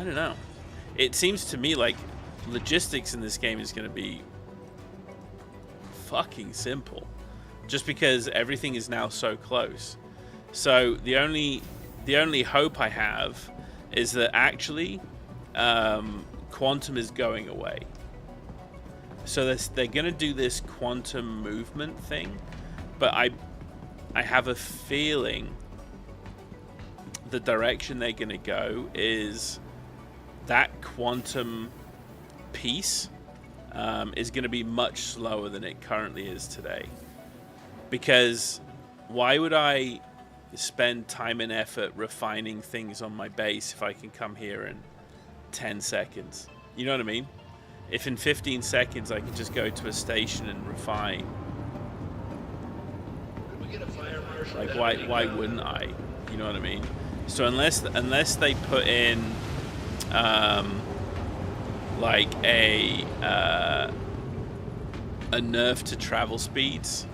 don't know. It seems to me like logistics in this game is going to be fucking simple, just because everything is now so close. So the only hope I have is that actually quantum is going away. So they're going to do this quantum movement thing, but I have a feeling the direction they're going to go is that quantum piece is going to be much slower than it currently is today. Because why would I spend time and effort refining things on my base if I can come here in 10 seconds? You know what I mean? If in 15 seconds I can just go to a station and refine, Could we get a fire marshal? like down at why Deacon? wouldn't I? You know what I mean? So unless they put in like a nerf to travel speeds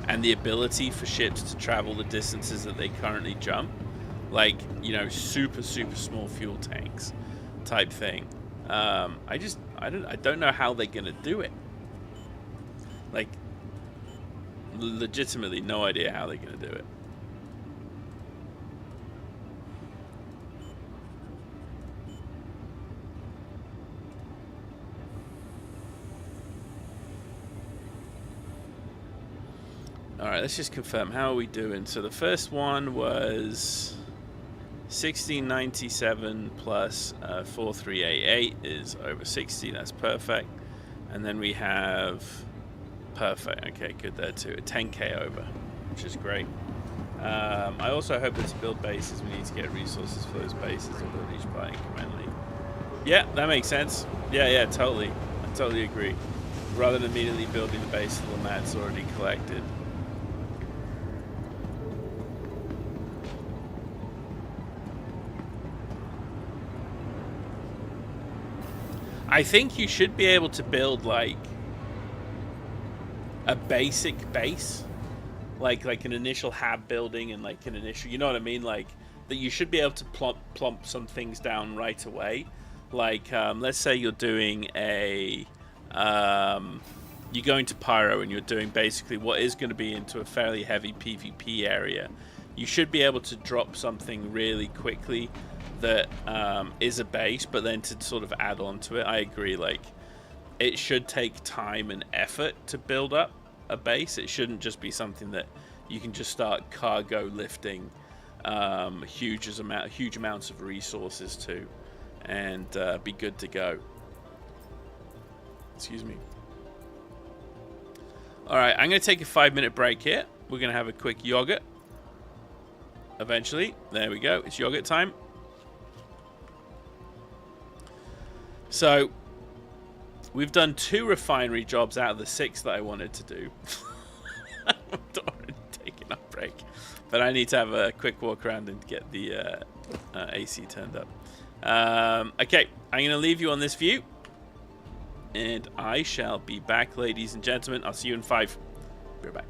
and the ability for ships to travel the distances that they currently jump, like, you know, super small fuel tanks type thing, I don't know how they're gonna do it. Like, legitimately no idea how they're gonna do it. Alright, let's just confirm. How are we doing? So the first one was 1697 plus 4388 is over 60. That's perfect. And then we have... Perfect. Okay, good there too. A 10k over, which is great. I also hope that to build bases, we need to get resources for those bases, although each by incrementally. Yeah, that makes sense. Yeah, totally. I totally agree. Rather than immediately building the base of the mats already collected. I think you should be able to build like a basic base, like an initial hab building and like an initial, you know what I mean, like that you should be able to plump some things down right away. Like let's say you're doing a you're going to Pyro and you're doing basically what is going to be into a fairly heavy PvP area. You should be able to drop something really quickly that is a base, but then to sort of add on to it. I agree, like it should take time and effort to build up a base. It shouldn't just be something that you can just start cargo lifting huge amounts of resources to and be good to go. Excuse me. Alright, I'm going to take a 5-minute break here. We're going to have a quick yogurt. Eventually. There we go. It's yogurt time. So, we've done 2 refinery jobs out of the 6 that I wanted to do. I'm already taking a break. But I need to have a quick walk around and get the AC turned up. Okay, I'm going to leave you on this view. And I shall be back, ladies and gentlemen. I'll see you in 5. Be right back.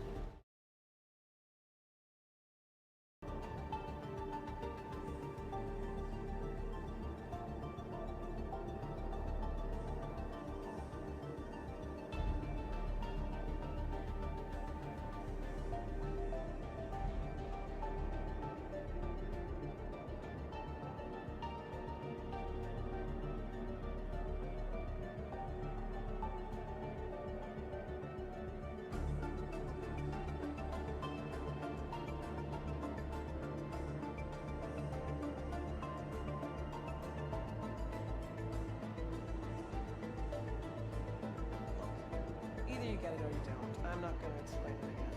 Either you get it or you don't. I'm not going to explain it again.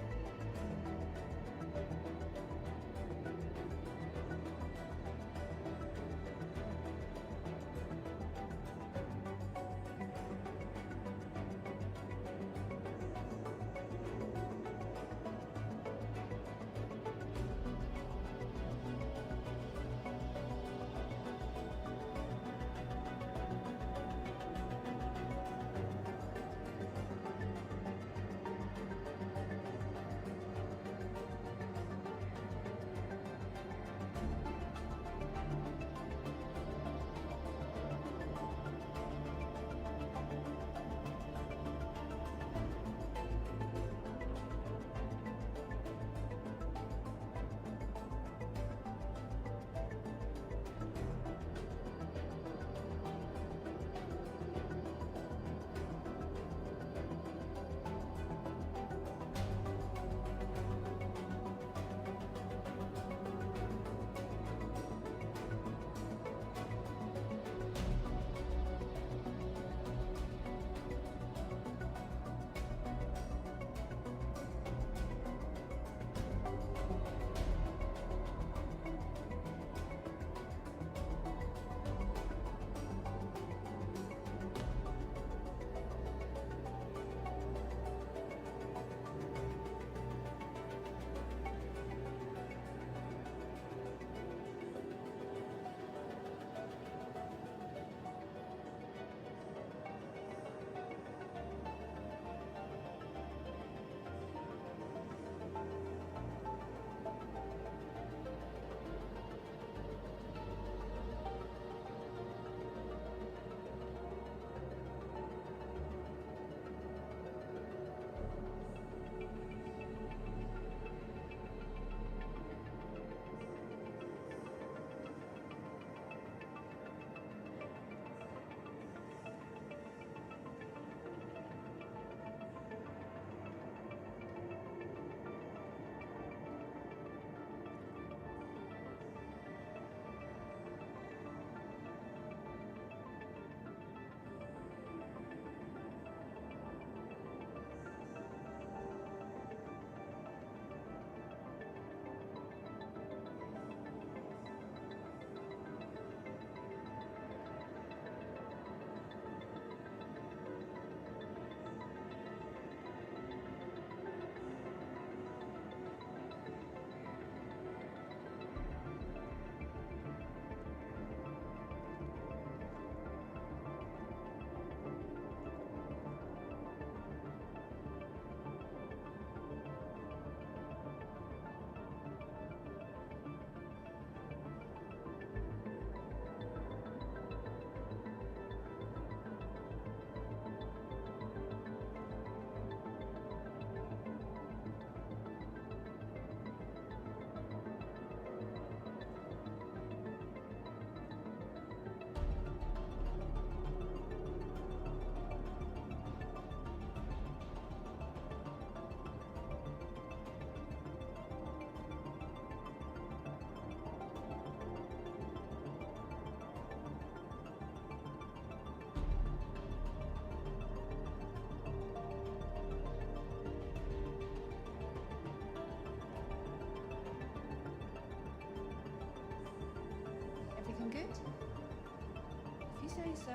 sir.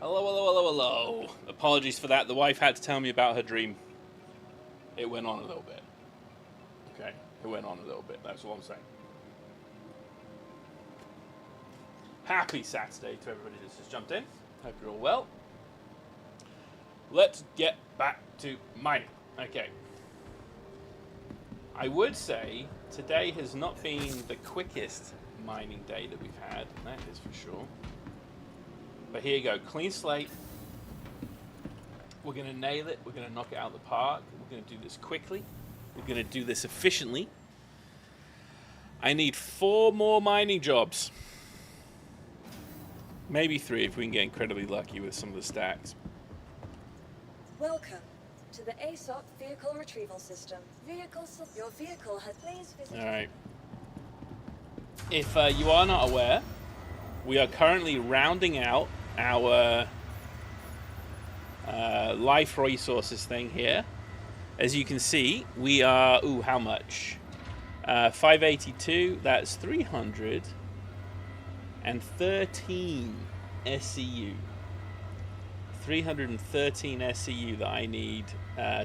Hello, hello, hello, hello. Apologies for that. The wife had to tell me about her dream. It went on a little bit. Okay, it went on a little bit. That's all I'm saying. Happy Saturday to everybody that's just jumped in. Hope you're all well. Let's get back to mining. Okay. I would say today has not been the quickest mining day that we've had. That is for sure. But here you go, clean slate. We're going to nail it. We're going to knock it out of the park. We're going to do this quickly. We're going to do this efficiently. I need 4 more mining jobs. Maybe 3 if we can get incredibly lucky with some of the stacks. Welcome to the ASOP vehicle retrieval system. Your vehicle has please visit. All right. If you are not aware, we are currently rounding out our life resources thing here. As you can see, we are, how much? 582, that's 313 SCU. 313 SCU that I need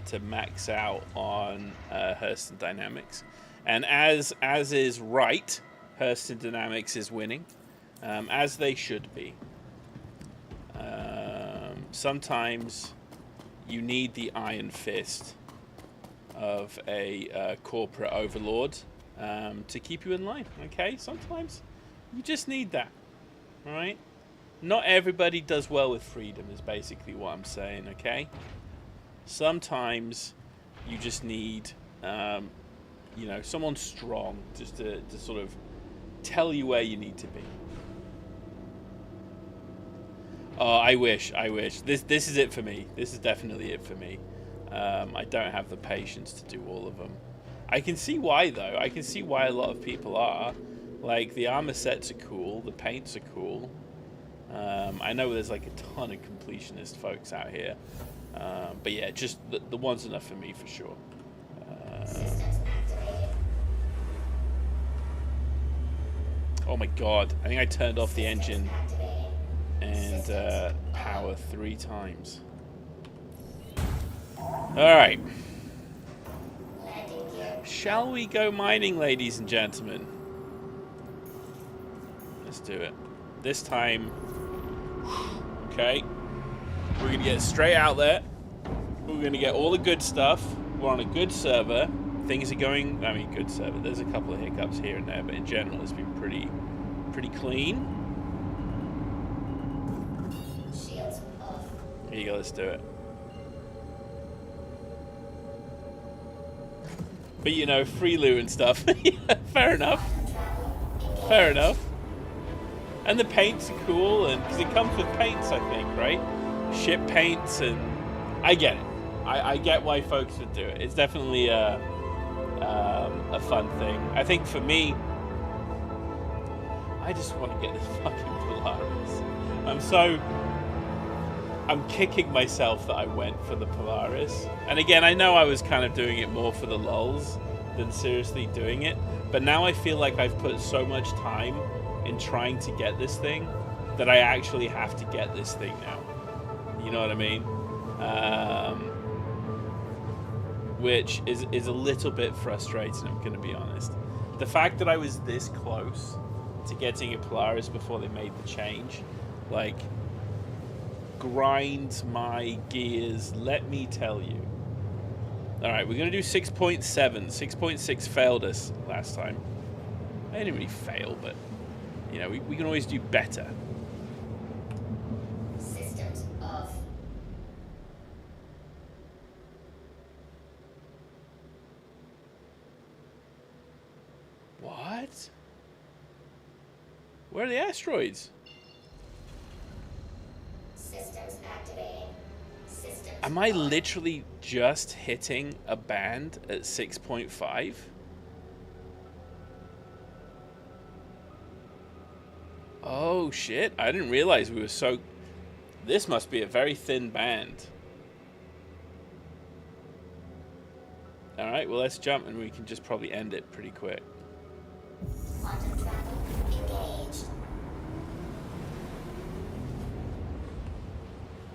to max out on Hurston Dynamics. And as is right, Hurston Dynamics is winning, as they should be. Sometimes you need the iron fist of a corporate overlord to keep you in line, okay? Sometimes you just need that, all right? Not everybody does well with freedom is basically what I'm saying, okay? Sometimes you just need, someone strong just to sort of tell you where you need to be. Oh, I wish. This is it for me. This is definitely it for me. I don't have the patience to do all of them. I can see why, though. I can see why a lot of people are. Like, the armor sets are cool. The paints are cool. I know there's like a ton of completionist folks out here. But yeah, just the one's enough for me for sure. Oh my god. I think I turned off the engine and power 3 times. Alright. Shall we go mining, ladies and gentlemen? Let's do it. This time, okay, we're going to get straight out there. We're going to get all the good stuff. We're on a good server. Things are going, good server. There's a couple of hiccups here and there, but in general, it's been pretty clean. Shields off. Here you go, let's do it. But free loot and stuff. Yeah, fair enough. Fair enough. And the paints are cool, and because it comes with paints, I think, right? Ship paints, and I get it. I get why folks would do it. It's definitely a fun thing. I think for me, I just want to get this fucking Polaris. I'm kicking myself that I went for the Polaris. And again, I know I was kind of doing it more for the lulz than seriously doing it. But now I feel like I've put so much time in trying to get this thing that I actually have to get this thing now. You know what I mean? Which is a little bit frustrating, I'm going to be honest. The fact that I was this close to getting a Polaris before they made the change, like, grinds my gears, let me tell you. Alright, we're going to do 6.7. 6.6 failed us last time. I didn't really fail, but, you know, we can always do better. Systems off. What? Where are the asteroids? Systems activating. Systems Am I on. literally just hitting a band at 6.5? Oh shit, I didn't realize we were so... This must be a very thin band. Alright, well let's jump and we can just probably end it pretty quick. Quantum travel engaged.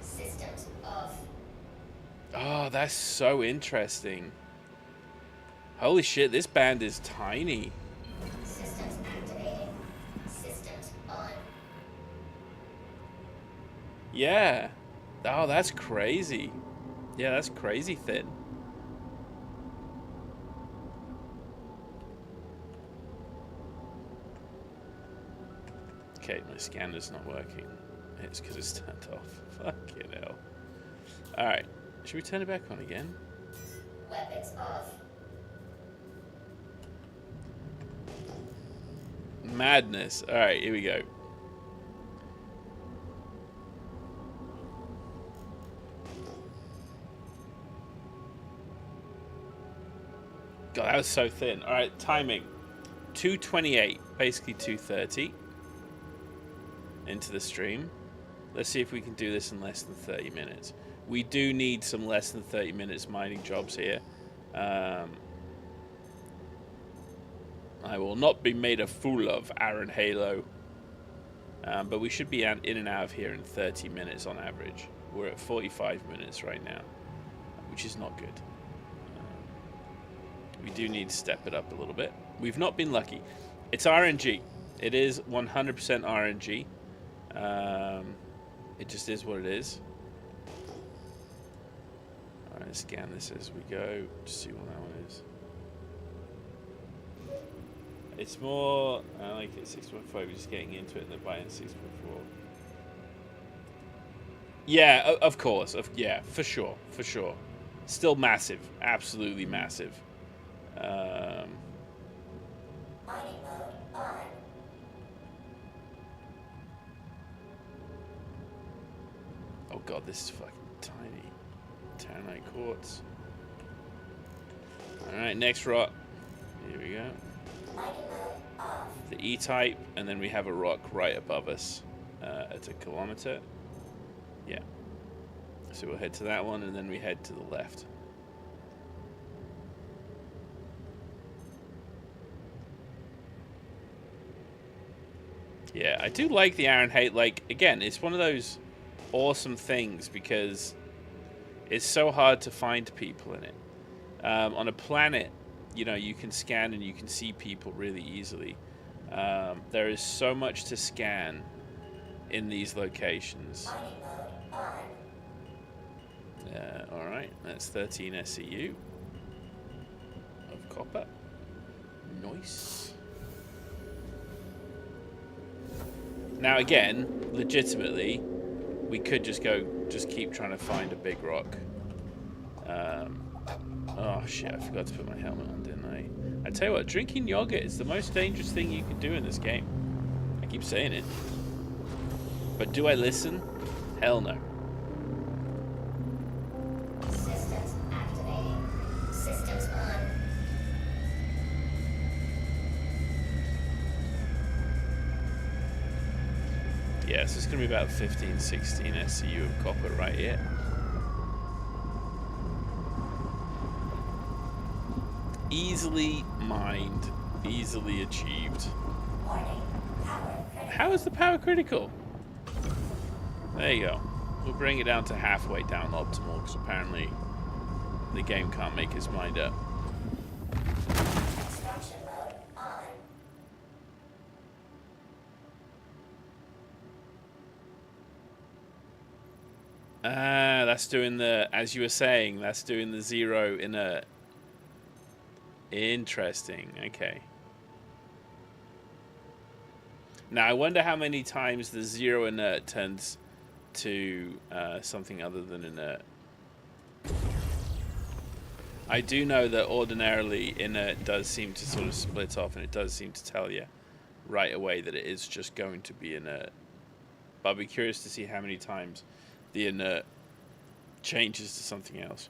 Systems off. Oh, that's so interesting. Holy shit, this band is tiny. Systems activating. Systems on. Yeah. Oh, that's crazy. Yeah, that's crazy thin. Okay, my scanner's not working. It's because it's turned off. Fucking hell. Alright. Should we turn it back on again? Weapons off. Madness. Alright, here we go. God, that was so thin. Alright, timing. 2:28. Basically 2:30. Into the stream. Let's see if we can do this in less than 30 minutes. We do need some less than 30 minutes mining jobs here. I will not be made a fool of, Aaron Halo. But we should be in and out of here in 30 minutes on average. We're at 45 minutes right now, which is not good. We do need to step it up a little bit. We've not been lucky. It's RNG. It is 100% RNG. It just is what it is. Alright, let's scan this as we go to see what that one is. It's more, I like it, 6.5, we're just getting into it and then buying 6.4. Yeah, of course. Yeah, for sure. For sure. Still massive. Absolutely massive. Mining mode on. Oh god, this is fucking tiny. Tanite quartz. Alright, next rock. Here we go. Mining mode off. The E-type, and then we have a rock right above us at a kilometer. Yeah. So we'll head to that one, and then we head to the left. Yeah, I do like the Iron Hate. Like, again, it's one of those awesome things because it's so hard to find people in it. On a planet, you know, you can scan and you can see people really easily. There is so much to scan in these locations. Mining mode on. Alright, that's 13 SEU of copper. Nice. Now again, legitimately, we could just keep trying to find a big rock. Oh shit, I forgot to put my helmet on, didn't I? I tell you what, drinking yogurt is the most dangerous thing you can do in this game. I keep saying it. But do I listen? Hell no. Yeah, so it's going to be about 15, 16 SCU of copper right here. Easily mined, easily achieved. How is the power critical? There you go. We'll bring it down to halfway down optimal, because apparently the game can't make its mind up. Construction mode on. Ah, that's doing the, as you were saying, that's doing the zero inert. Interesting, okay. Now, I wonder how many times the zero inert turns to something other than inert. I do know that ordinarily inert does seem to sort of split off, and it does seem to tell you right away that it is just going to be inert. But I'll be curious to see how many times the inert changes to something else.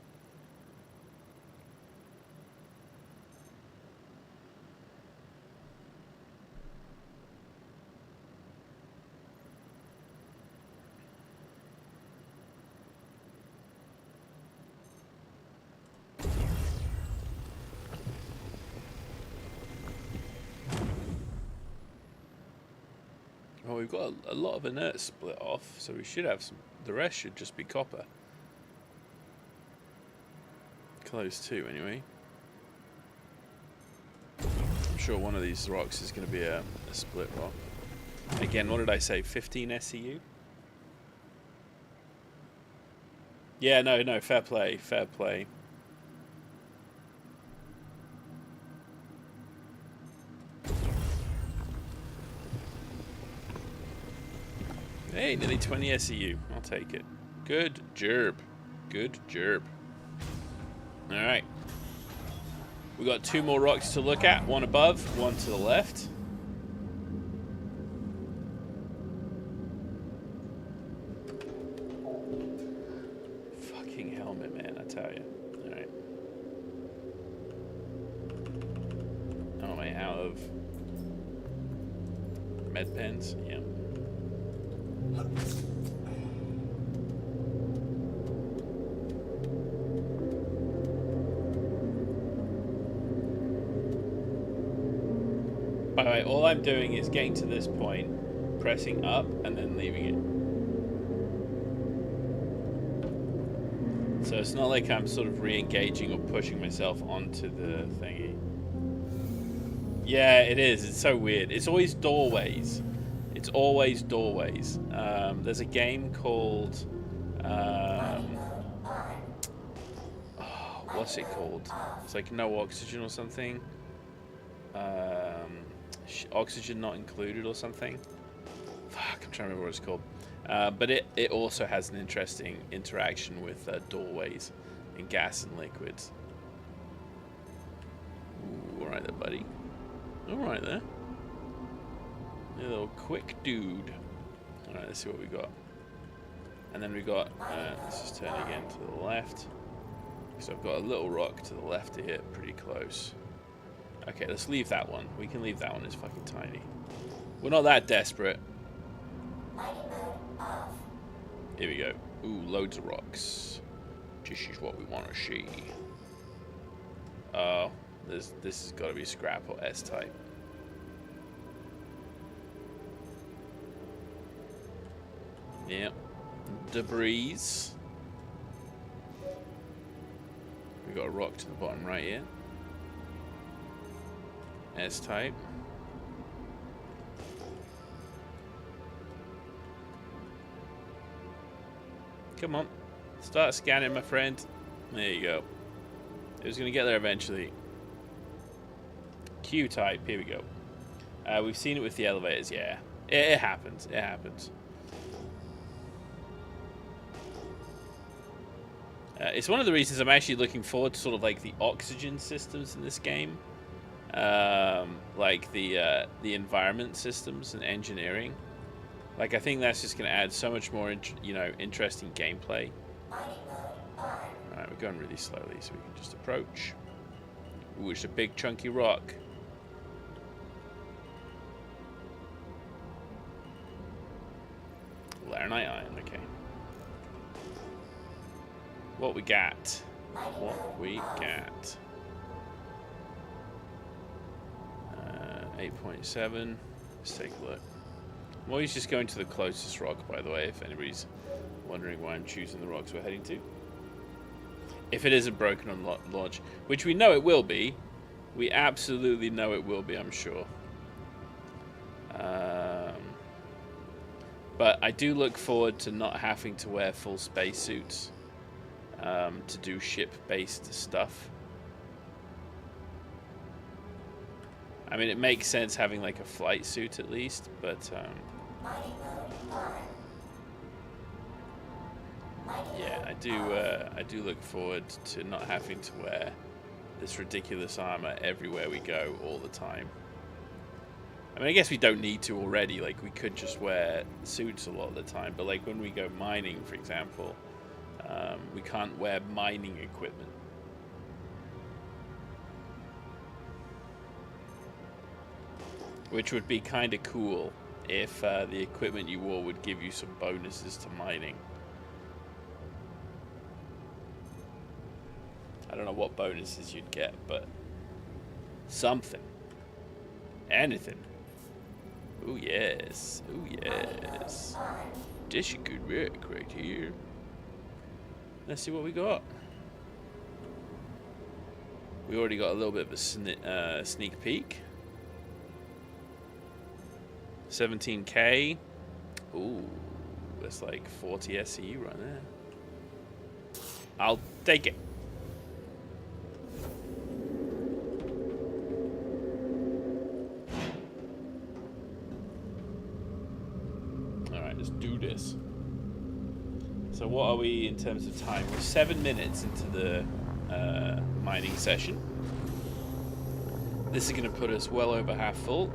Well, we've got a lot of inert split off, so we should have some. The rest should just be copper. Close to, anyway. I'm sure one of these rocks is going to be a split rock. Again, what did I say? 15 SCU? Yeah, no, fair play, fair play. Hey, nearly 20 SCU. I'll take it. Good gerb. Good gerb. Alright. We got 2 more rocks to look at. One above, one to the left. Fucking helmet, man, I tell you. Alright. Oh, am I out of med pens? Yeah. By the way, all I'm doing is getting to this point, pressing up, and then leaving it. So it's not like I'm sort of re-engaging or pushing myself onto the thingy. Yeah, it is. It's so weird. It's always doorways. It's always doorways. There's a game called... what's it called? It's like No Oxygen or something. Oxygen Not Included or something. Fuck, I'm trying to remember what it's called. But it also has an interesting interaction with doorways and gas and liquids. Ooh, alright there, buddy. Alright there. A little quick dude. Alright, let's see what we got. And then we got, let's just turn again to the left. So I've got a little rock to the left of here, pretty close. Okay, let's leave that one. We can leave that one, it's fucking tiny. We're not that desperate. Here we go. Ooh, loads of rocks. This is what we want to see. Oh, this has got to be scrap or S-type. Yep. Debris. We got a rock to the bottom right here. S-type. Come on. Start scanning, my friend. There you go. It was going to get there eventually. Q-type. Here we go. We've seen it with the elevators, yeah. It happens. It happens. It's one of the reasons I'm actually looking forward to sort of like the oxygen systems in this game. Like the environment systems and engineering. Like, I think that's just going to add so much more, interesting gameplay. Alright, we're going really slowly, so we can just approach. Ooh, it's a big chunky rock. What we got? What we got? 8.7. Let's take a look. I'm always just going to the closest rock, by the way, if anybody's wondering why I'm choosing the rocks we're heading to. If it isn't broken on launch, which we know it will be. We absolutely know it will be, I'm sure. But I do look forward to not having to wear full spacesuits to do ship-based stuff. I mean, it makes sense having like a flight suit at least, but yeah, I do look forward to not having to wear this ridiculous armor everywhere we go all the time. I mean, I guess we don't need to already. Like, we could just wear suits a lot of the time, but like when we go mining, for example, we can't wear mining equipment. Which would be kind of cool if the equipment you wore would give you some bonuses to mining. I don't know what bonuses you'd get, but something. Anything. Oh yes. Oh yes. This is good work right here. Let's see what we got. We already got a little bit of a sneak peek. 17k. Ooh, that's like 40 SCU right there. I'll take it. Alright, let's do this. So what are we in terms of time? We're 7 minutes into the mining session. This is going to put us well over half full.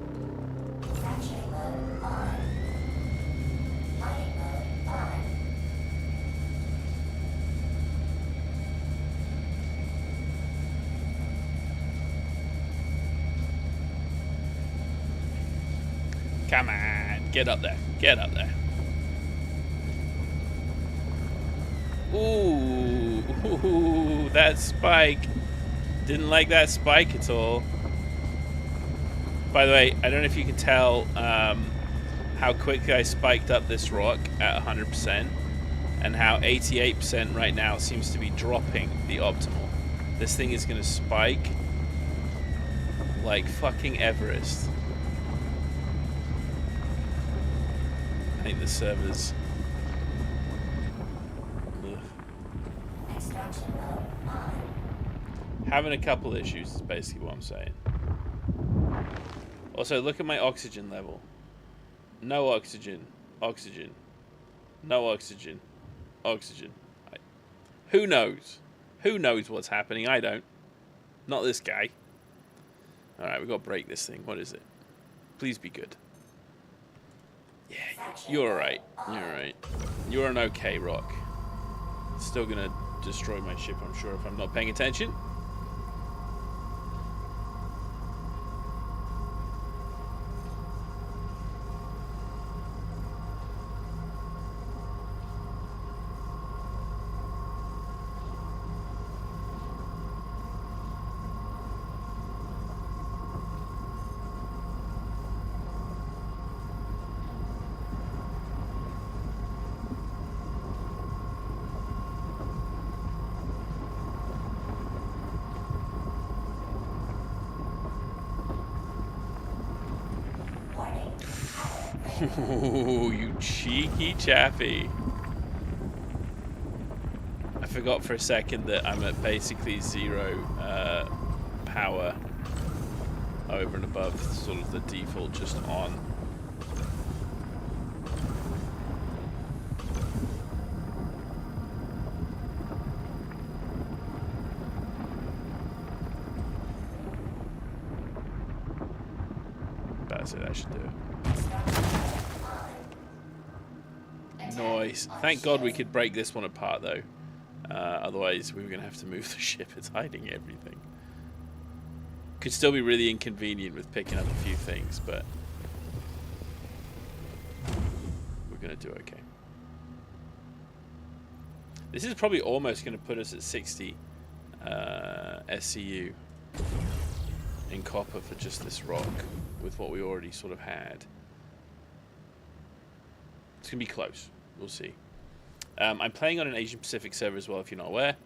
Come on, get up there, get up there. Ooh, that spike. Didn't like that spike at all. By the way, I don't know if you can tell how quickly I spiked up this rock at 100% and how 88% right now seems to be dropping the optimal. This thing is going to spike like fucking Everest. I think the servers... Having a couple issues is basically what I'm saying. Also, look at my oxygen level. No oxygen. Oxygen. No oxygen. Oxygen. Who knows? Who knows what's happening? I don't. Not this guy. Alright, we've got to break this thing. What is it? Please be good. Yeah, you're alright. You're alright. You're an okay rock. Still gonna destroy my ship, I'm sure, if I'm not paying attention. Ooh, you cheeky chappy. I forgot for a second that I'm at basically 0 power over and above sort of the default just on. That's it, I should do it. Nice. Thank God we could break this one apart, though. Otherwise, we were going to have to move the ship. It's hiding everything. Could still be really inconvenient with picking up a few things, but we're going to do okay. This is probably almost going to put us at 60 SCU in copper for just this rock with what we already sort of had. It's going to be close. We'll see. I'm playing on an Asian Pacific server as well, if you're not aware.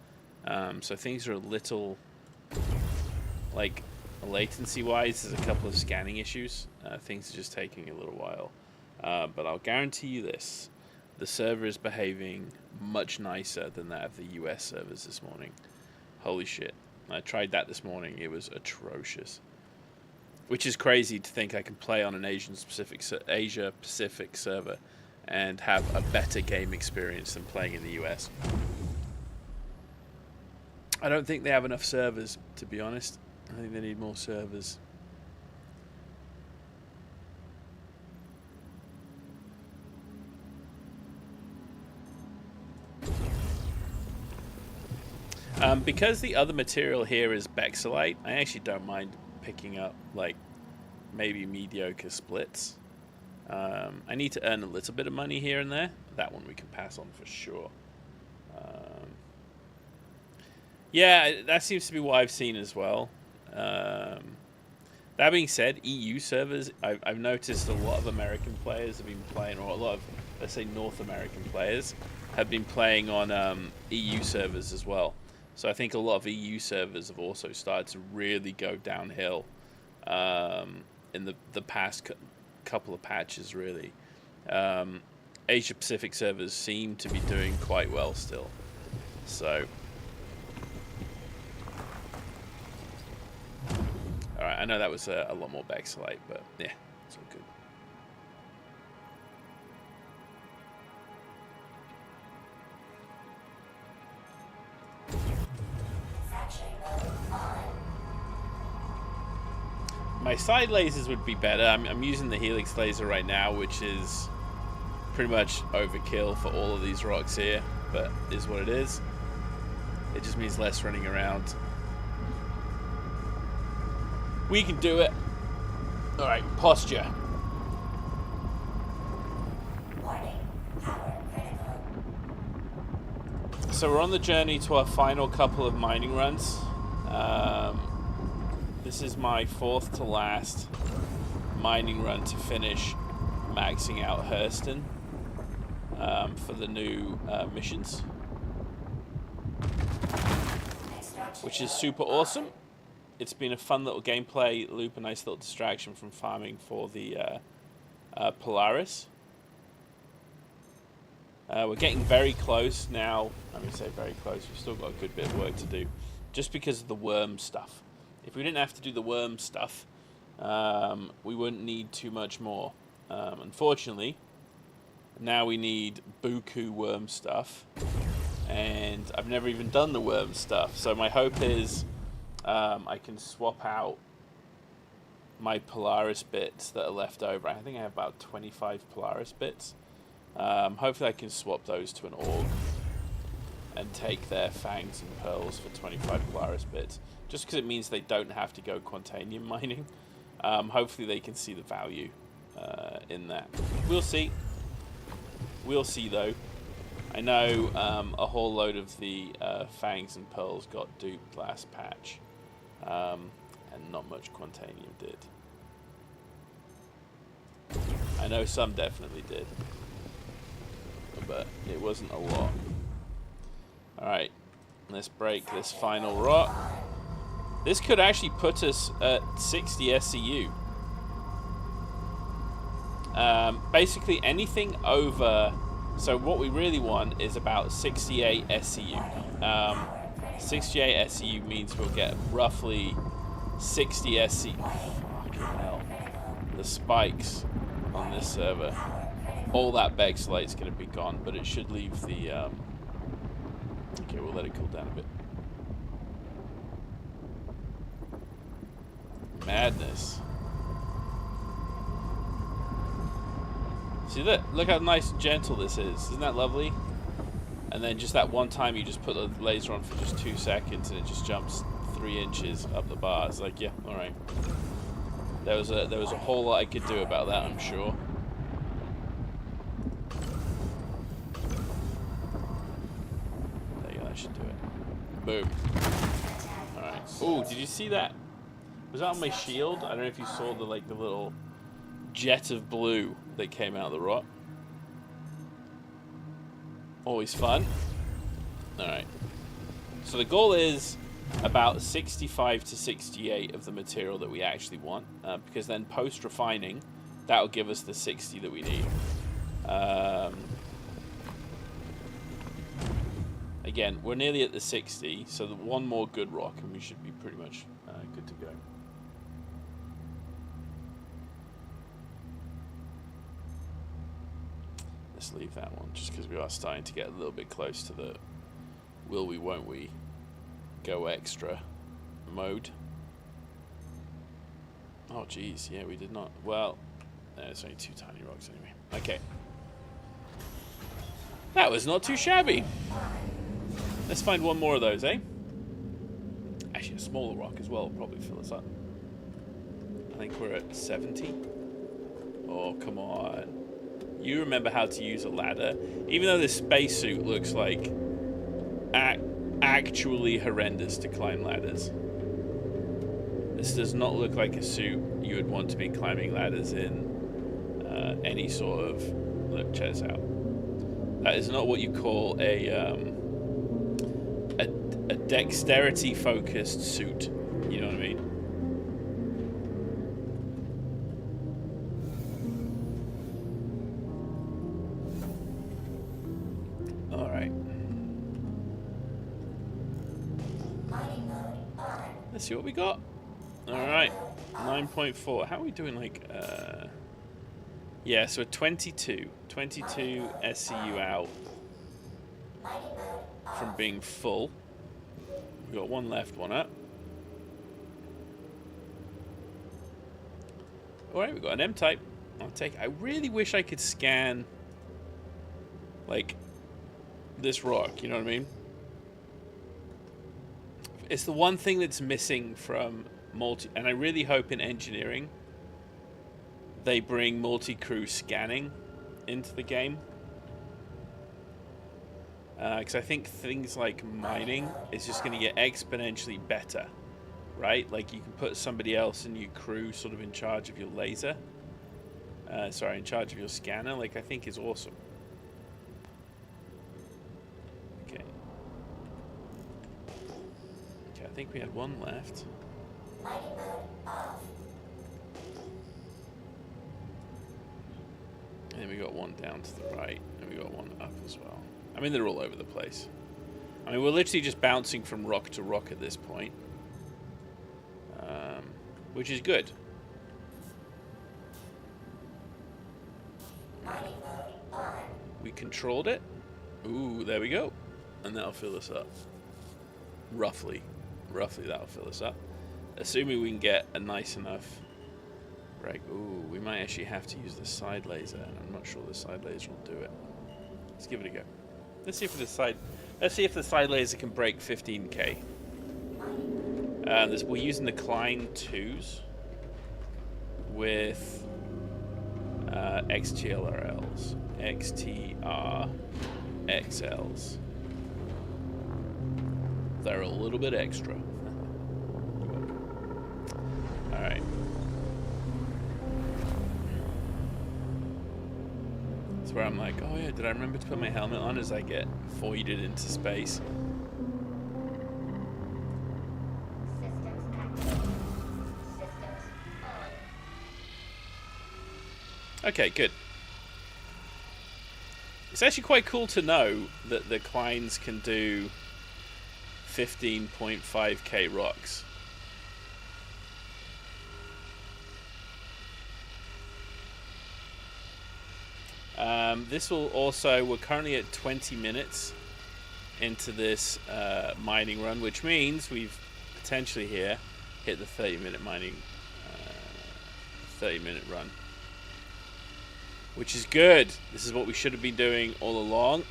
So things are a little, like, latency-wise, there's a couple of scanning issues. Things are just taking a little while. But I'll guarantee you this. The server is behaving much nicer than that of the US servers this morning. Holy shit. I tried that this morning. It was atrocious. Which is crazy to think I can play on an Asia Pacific server and have a better game experience than playing in the US. I don't think they have enough servers, to be honest. I think they need more servers. Because the other material here is Bexolite, I actually don't mind picking up, like, maybe mediocre splits. I need to earn a little bit of money here and there. That one we can pass on for sure. Yeah, that seems to be what I've seen as well. That being said, EU servers, I've noticed a lot of American players have been playing, or a lot of, let's say, North American players have been playing on EU servers as well. So I think a lot of EU servers have also started to really go downhill in the past couple of patches, really. Asia Pacific servers seem to be doing quite well still. So, alright, I know that was a lot more Bexolite, but yeah, it's all good. My side lasers would be better. I'm using the Helix laser right now, which is pretty much overkill for all of these rocks here, but is what it is. It just means less running around. We can do it. Alright, posture. Warning. Power critical. So we're on the journey to our final couple of mining runs. This is my 4th to last mining run to finish maxing out Hurston for the new missions, which is super awesome. It's been a fun little gameplay loop, a nice little distraction from farming for the Polaris. We're getting very close now. I'm going to say very close. We've still got a good bit of work to do, just because of the worm stuff. If we didn't have to do the worm stuff, we wouldn't need too much more. Unfortunately, now we need buku worm stuff, and I've never even done the worm stuff. So my hope is I can swap out my Polaris bits that are left over. I think I have about 25 Polaris bits. Hopefully I can swap those to an org and take their fangs and pearls for 25 Polaris bits, just because it means they don't have to go Quantanium mining. Hopefully they can see the value in that. We'll see. We'll see, though. I know a whole load of the fangs and pearls got duped last patch, and not much Quantanium did. I know some definitely did, but it wasn't a lot. Alright, let's break this final rock. This could actually put us at 60 SCU. Basically anything over... So what we really want is about 68 SCU. 68 SCU means we'll get roughly 60 SCU. Fucking hell. The spikes on this server. All that Bexolite's going to be gone, but it should leave the... Okay, we'll let it cool down a bit. Madness. See that? Look how nice and gentle this is. Isn't that lovely? And then just that one time you just put the laser on for just 2 seconds and it just jumps 3 inches up the bar. It's like, yeah, alright. There was a whole lot I could do about that, I'm sure. should do it. Boom. Alright. Oh, did you see that? Was that on my shield? I don't know if you saw the little jet of blue that came out of the rock. Always fun. Alright. So the goal is about 65 to 68 of the material that we actually want, because then post-refining, that'll give us the 60 that we need. Again, we're nearly at the 60, so the one more good rock and we should be pretty much good to go. Let's leave that one, just because we are starting to get a little bit close to the will we, won't we go extra mode. Oh, geez, yeah, we did not. Well, it's only 2 tiny rocks anyway. Okay. That was not too shabby. Let's find one more of those, eh? Actually, a smaller rock as well will probably fill us up. I think we're at 70. Oh, come on. You remember how to use a ladder. Even though this spacesuit looks like actually horrendous to climb ladders. This does not look like a suit you would want to be climbing ladders in any sort of... Look, check this out. That is not what you call a dexterity-focused suit. You know what I mean? All right. Let's see what we got. All right, 9.4. How are we doing? Yeah, so 22 SCU out from being full. We've got one left, one up. All right, we've got an M-type. I'll take it. I really wish I could scan, this rock, you know what I mean? It's the one thing that's missing from and I really hope in engineering they bring multi-crew scanning into the game. Because I think things like mining is just going to get exponentially better, right? Like you can put somebody else in your crew sort of in charge of your laser. In charge of your scanner. I think is awesome. Okay. Okay, I think we had one left. And then we got one down to the right, and we got one up as well. I mean, they're all over the place. I mean, we're literally just bouncing from rock to rock at this point, which is good. We controlled it. Ooh, there we go. And that'll fill us up. Roughly that'll fill us up. Assuming we can get a nice enough... Right, ooh, we might actually have to use the side laser, and I'm not sure the side laser will do it. Let's give it a go. Let's see if the side laser can break 15k. We're using the Klein 2s with XTRLs, XTR-XLs. They're a little bit extra. Alright. That's where I'm like, oh yeah, did I remember to put my helmet on as I get voided into space? Okay, good. It's actually quite cool to know that the Kleins can do 15.5k rocks. This will also, we're currently at 20 minutes into this mining run, which means we've potentially here hit the 30-minute mining, 30-minute run, which is good. This is what we should have been doing all along.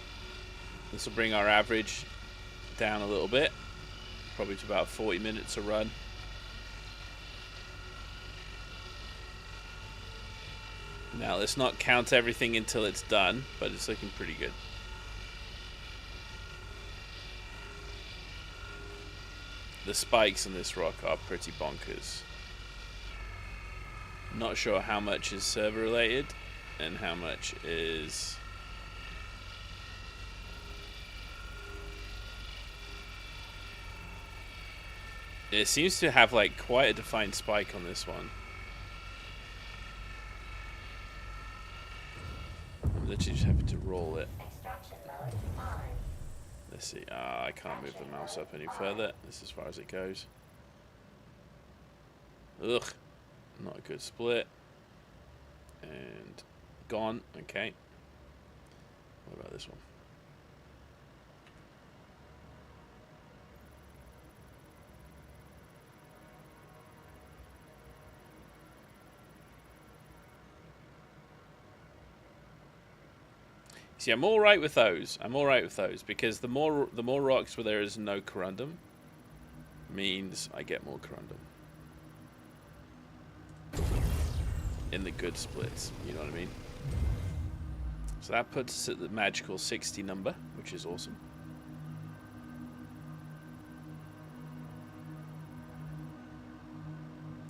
This will bring our average down a little bit, probably to about 40 minutes a run. Now let's not count everything until it's done, but it's looking pretty good. the spikes on this rock are pretty bonkers. Not sure how much is server related and how much is it seems to have like quite a defined spike on this one. I'm literally just having to roll it. Extraction mode on. Let's see. I can't move the mouse up any further. This is as far as it goes. Ugh. Not a good split. And gone. Okay. What about this one? See, I'm all right with those. I'm all right with those because the more rocks where there is no corundum means I get more corundum in the good splits. You know what I mean? So that puts us at the magical 60 number, which is awesome.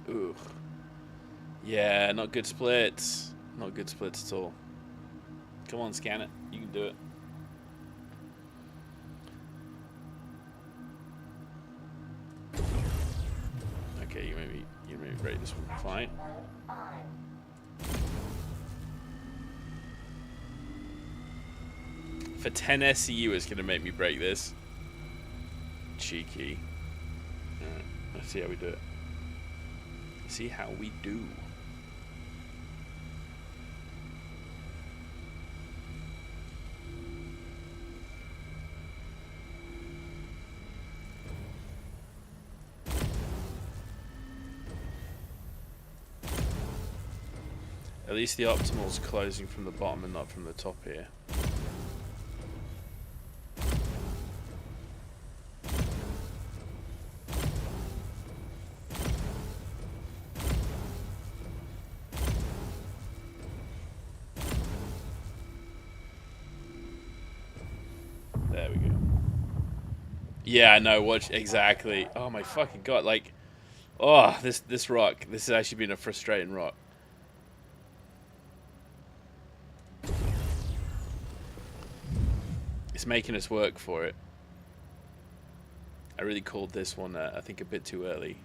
Ooh, yeah, not good splits. Not good splits at all. Come on, scan it. You can do it. Okay, you maybe break this one. Fine. For 10 SCU, it's gonna make me break this. Cheeky. Alright, let's see how we do it. See how we do. At least the optimal's closing from the bottom and not from the top here. There we go. Yeah, I know. Watch exactly. Oh my fucking god! Like, oh, this rock. This has actually been a frustrating rock. It's making us work for it. I really called this one, I think, a bit too early.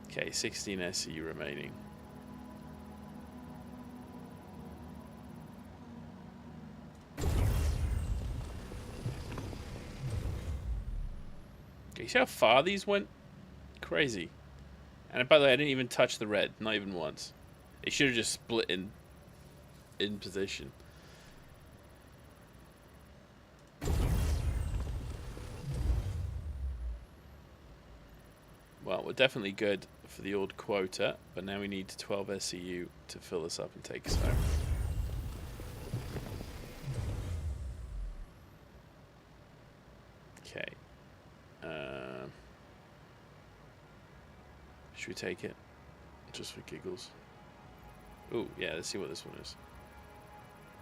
Okay, 16 SCU remaining. Okay, see how far these went? Crazy. And by the way, I didn't even touch the red, not even once. It should have just split in position. Well, we're definitely good for the old quota, but now we need 12 SCU to fill this up and take us home. Okay. Should we take it? Just for giggles. Oh, yeah, let's see what this one is.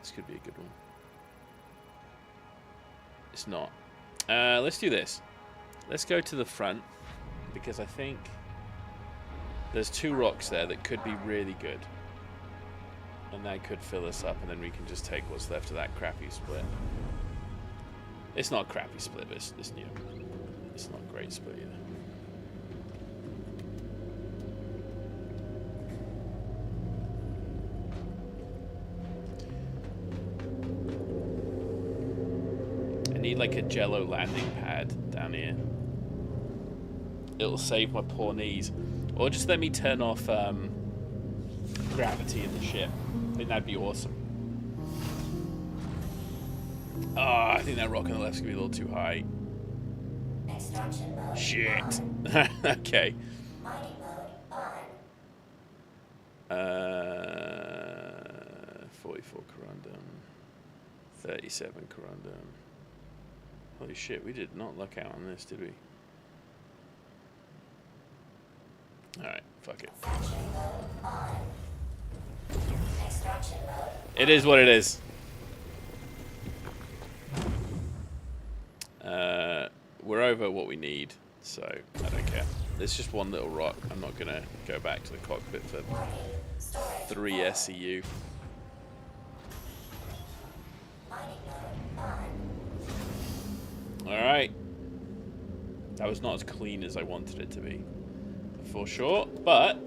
This could be a good one. It's not. Let's do this. Let's go to the front, because I think there's two rocks there that could be really good. And that could fill us up, and then we can just take what's left of that crappy split. It's not a crappy split, but it's you know, it's not a great split either. I need like a jello landing pad down here. It'll save my poor knees. Or just let me turn off gravity in the ship. I think that'd be awesome. Oh, I think that rock on the left's gonna be a little too high. Extraction mode Shit. on. Okay. Mining mode on. 44 corundum. 37 corundum. Holy shit, we did not luck out on this, did we? Alright, fuck it. Extraction mode on. Extraction mode. It is what it is. we're over what we need, so I don't care. It's just one little rock. I'm not gonna go back to the cockpit for 3 SCU. Alright. That was not as clean as I wanted it to be, for sure, but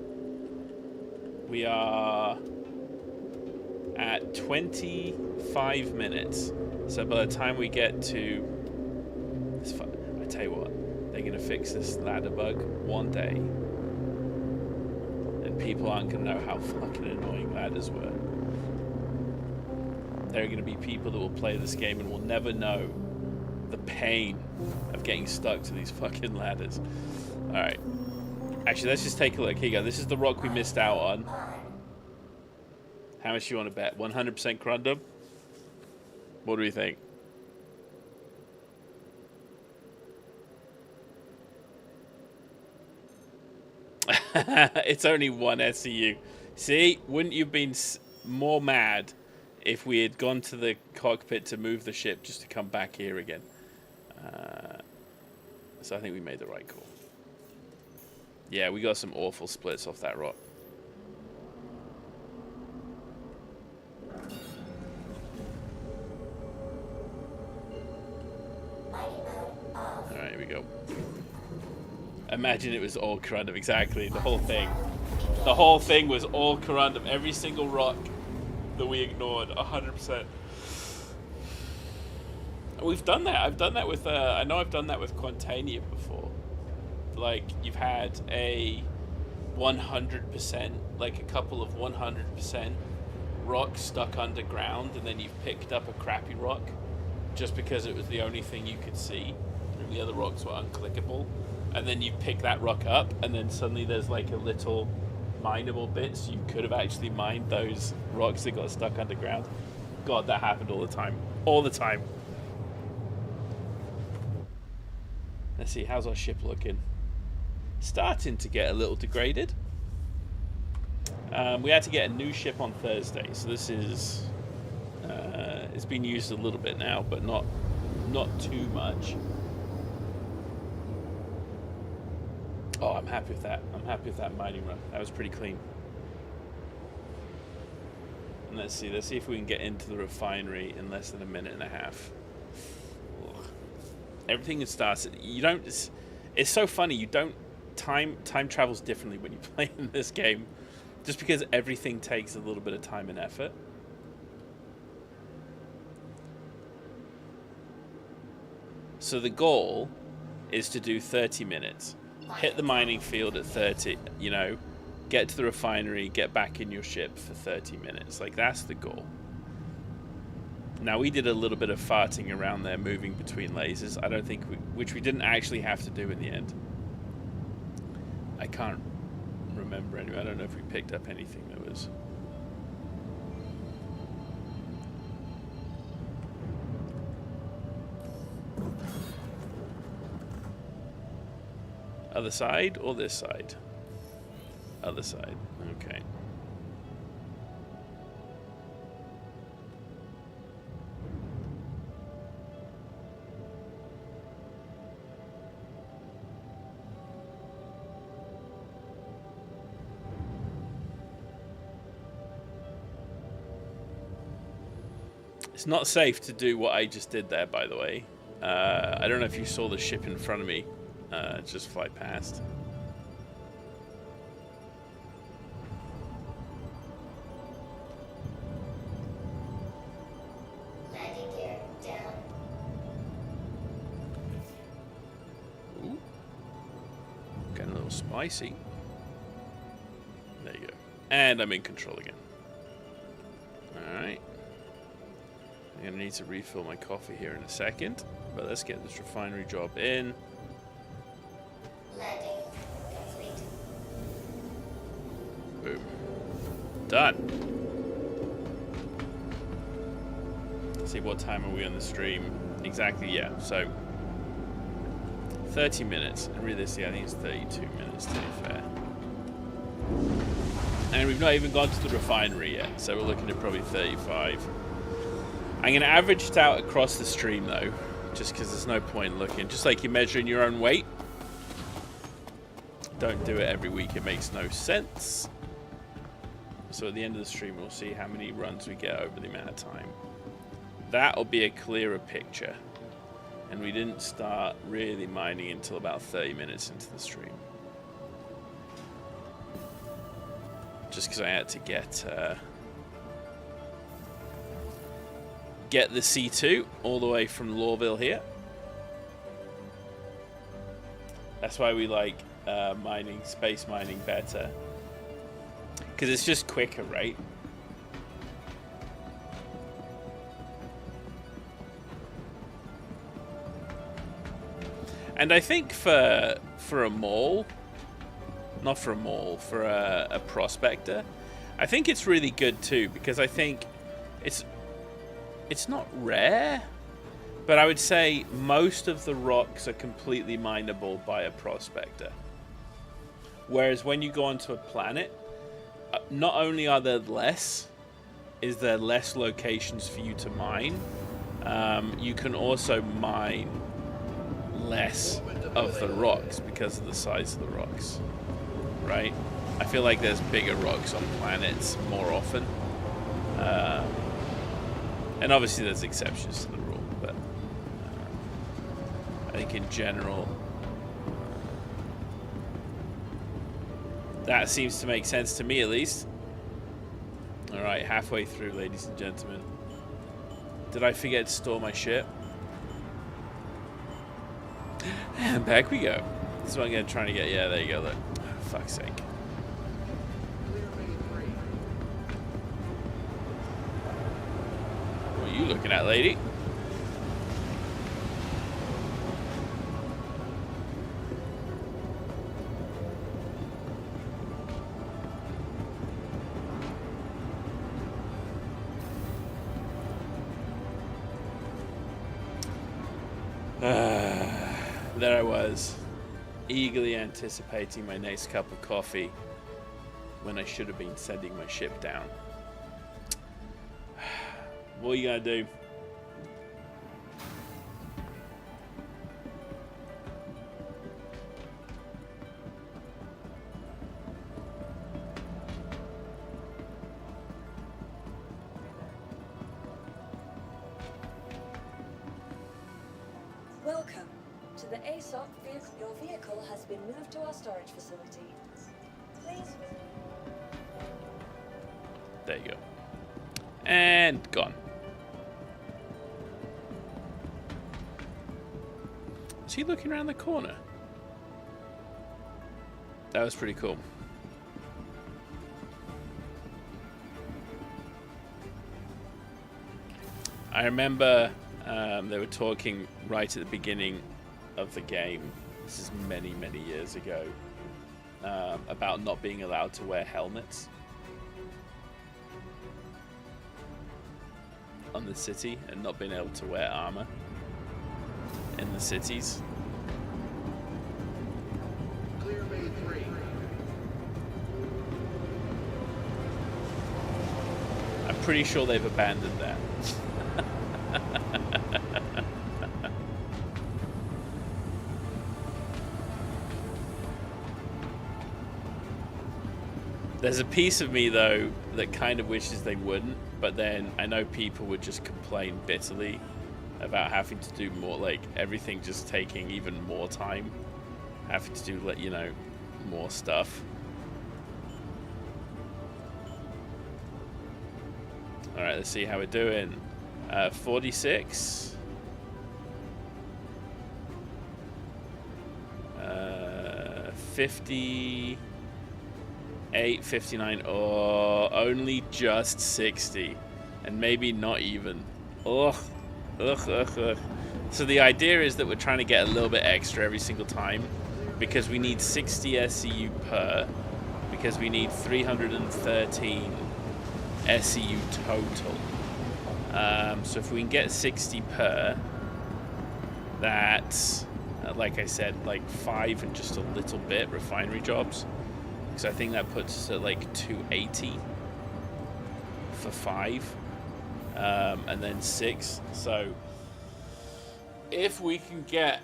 we are at 25 minutes. So by the time we get to this, I tell you what, they're gonna fix this ladder bug one day, and people aren't gonna know how fucking annoying ladders were. There are gonna be people that will play this game and will never know the pain of getting stuck to these fucking ladders. Alright. Actually, let's just take a look. Here you go. This is the rock we missed out on. How much do you want to bet? 100% Crundum? What do we think? It's only 1 SCU. See? Wouldn't you have been more mad if we had gone to the cockpit to move the ship just to come back here again? So I think we made the right call. Yeah, we got some awful splits off that rock. Alright, here we go. Imagine it was all Corundum. Exactly, the whole thing. The whole thing was all Corundum. Every single rock that we ignored, 100%. We've done that. I've done that with, I know I've done that with Quantania before. Like, you've had a 100%, like a couple of 100% rocks stuck underground, and then you've picked up a crappy rock just because it was the only thing you could see, and the other rocks were unclickable. And then you pick that rock up, and then suddenly there's like a little mineable bit, so you could have actually mined those rocks that got stuck underground. God, that happened all the time. All the time. Let's see, how's our ship looking? Starting to get a little degraded. We had to get a new ship on Thursday, so this is it's been used a little bit now, but not too much. Oh, I'm happy with that. I'm happy with that mining run. That was pretty clean. And let's see if we can get into the refinery in less than a minute and a half. Ugh. Everything starts. You don't. It's so funny. You don't. Time travels differently when you play in this game, just because everything takes a little bit of time and effort. So the goal is to do 30 minutes. Hit the mining field at 30, you know, get to the refinery, get back in your ship for 30 minutes. Like, that's the goal. Now, we did a little bit of farting around there, moving between lasers. I don't think which we didn't actually have to do in the end. I can't remember anyway. I don't know if we picked up anything that was... Other side or this side? Other side. Okay. It's not safe to do what I just did there, by the way. I don't know if you saw the ship in front of me. Just fly past. Landing gear down. Ooh. Getting a little spicy. There you go. And I'm in control again. Alright. I'm going to need to refill my coffee here in a second. But let's get this refinery job in. Landing complete. Boom. Done. Let's see, what time are we on the stream? Exactly, yeah. So, 30 minutes. And realistically, I think it's 32 minutes, to be fair. And we've not even gone to the refinery yet, so we're looking at probably 35. I'm going to average it out across the stream, though, just because there's no point looking. Just like you're measuring your own weight. Don't do it every week. It makes no sense. So at the end of the stream, we'll see how many runs we get over the amount of time. That'll be a clearer picture. And we didn't start really mining until about 30 minutes into the stream. Just because I had to get the C2 all the way from Lawville here. That's why we like space mining better. Because it's just quicker, right? And I think for a mall, not for a mall, for a prospector, I think it's really good too, because I think it's not rare, but I would say most of the rocks are completely mineable by a prospector. Whereas when you go onto a planet, not only are there less locations for you to mine, you can also mine less of the rocks because of the size of the rocks, right? I feel like there's bigger rocks on planets more often. And obviously there's exceptions to the rule, but I think in general, that seems to make sense to me, at least. All right, halfway through, ladies and gentlemen. Did I forget to store my ship? And back we go. This is what I'm going to try to get. Yeah, there you go, look. Oh, fuck's sake. What are you looking at, lady? There I was, eagerly anticipating my next cup of coffee when I should have been sending my ship down. What are you gonna do? Welcome to the ASOC vehicle. Your vehicle has been moved to our storage facility. Please. There you go. And gone. Is he looking around the corner? That was pretty cool. I remember they were talking right at the beginning of the game, this is many, many years ago, about not being allowed to wear helmets on the city and not being able to wear armor in the cities. Clear Bay 3. I'm pretty sure they've abandoned that. There's a piece of me, though, that kind of wishes they wouldn't, but then I know people would just complain bitterly about having to do more, like, everything just taking even more time, having to do, you know, more stuff. Alright, let's see how we're doing. 46. 50. 8:59, or only just 60, and maybe not even. Ugh. So the idea is that we're trying to get a little bit extra every single time, because we need 60 SCU per, because we need 313 SCU total. So if we can get 60 per, that's, like I said, like 5 and just a little bit refinery jobs. So I think that puts us at like 280 for 5, and then 6. So if we can get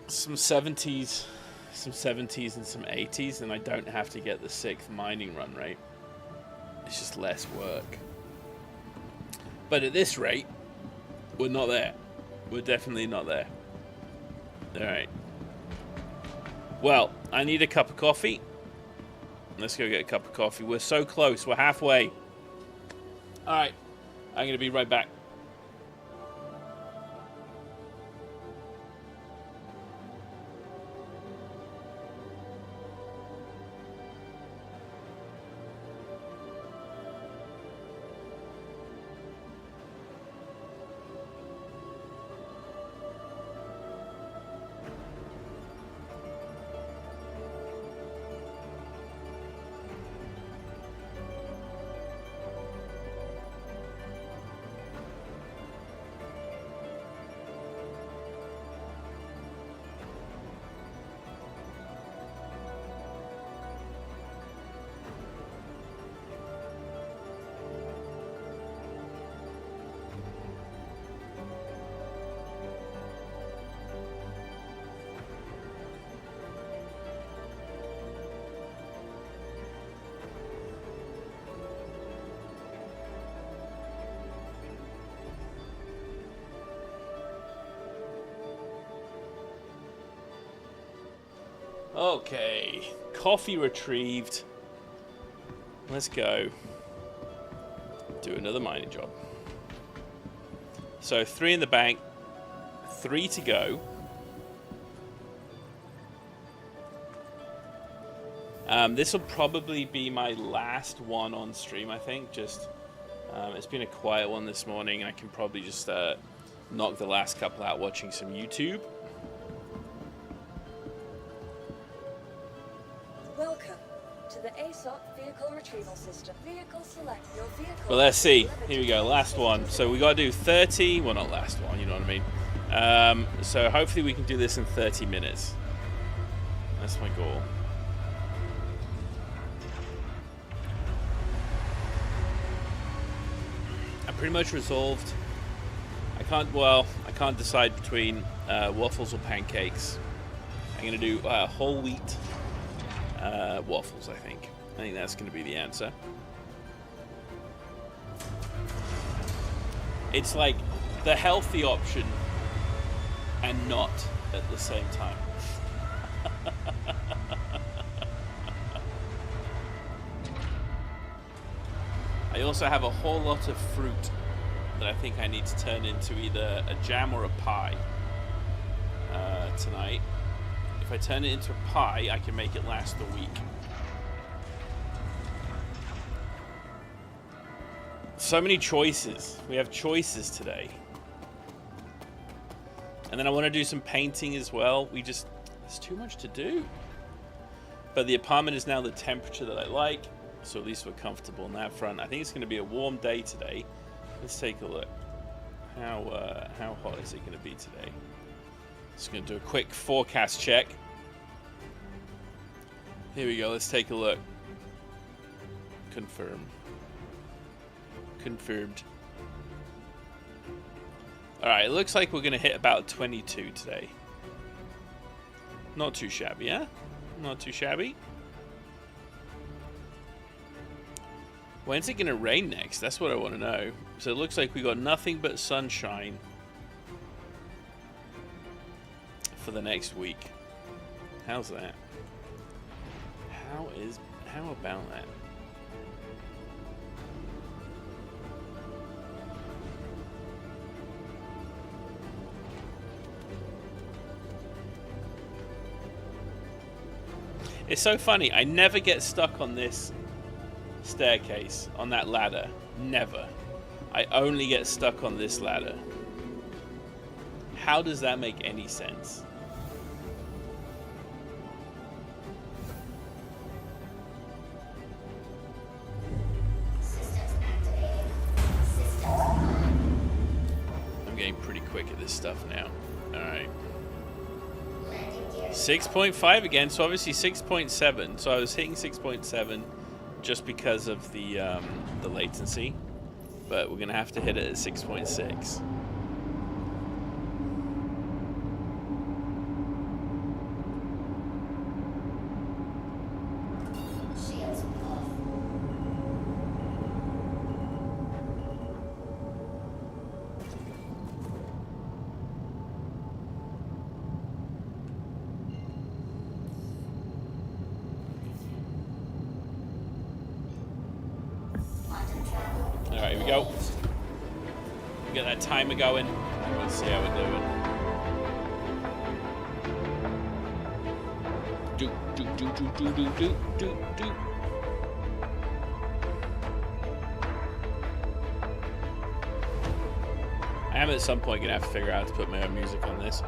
some 70s and some 80s, then I don't have to get the 6th mining run rate. It's just less work. But at this rate, we're not there. We're definitely not there. Alright. Well, I need a cup of coffee. Let's go get a cup of coffee. We're so close. We're halfway. Alright. I'm going to be right back. Okay, coffee retrieved. Let's go do another mining job. So 3 in the bank, 3 to go. This will probably be my last one on stream, I think. Just it's been a quiet one this morning. I can probably just knock the last couple out watching some YouTube. Welcome to the ASOP vehicle retrieval system. Vehicle select your vehicle. Well, let's see. Here we go. Last one. So we got to do 30. Well, not last one. You know what I mean. So hopefully we can do this in 30 minutes. That's my goal. I'm pretty much resolved. I can't decide between waffles or pancakes. I'm gonna do whole wheat waffles. I think that's gonna be the answer. It's like the healthy option and not at the same time. I also have a whole lot of fruit that I think I need to turn into either a jam or a pie tonight. If I turn it into a pie, I can make it last a week. So many choices. We have choices today. And then I want to do some painting as well. There's too much to do. But the apartment is now the temperature that I like. So at least we're comfortable on that front. I think it's going to be a warm day today. Let's take a look. How hot is it going to be today? Just going to do a quick forecast check. Here we go. Let's take a look. Confirm. Confirmed. Alright, it looks like we're going to hit about 22 today. Not too shabby, huh? Not too shabby. When's it going to rain next? That's what I want to know. So it looks like we got nothing but sunshine for the next week. How's that? How about that? It's so funny. I never get stuck on this staircase, on that ladder. Never. I only get stuck on this ladder. How does that make any sense? Systems activated. Systems on. I'm getting pretty quick at this stuff now. Alright. Landing gear. 6.5 again, so obviously 6.7. So I was hitting 6.7 just because of the latency. But we're going to have to hit it at 6.6. Get that timer going. We'll see how we're doing. Do. I am at some point gonna have to figure out how to put my own music on this,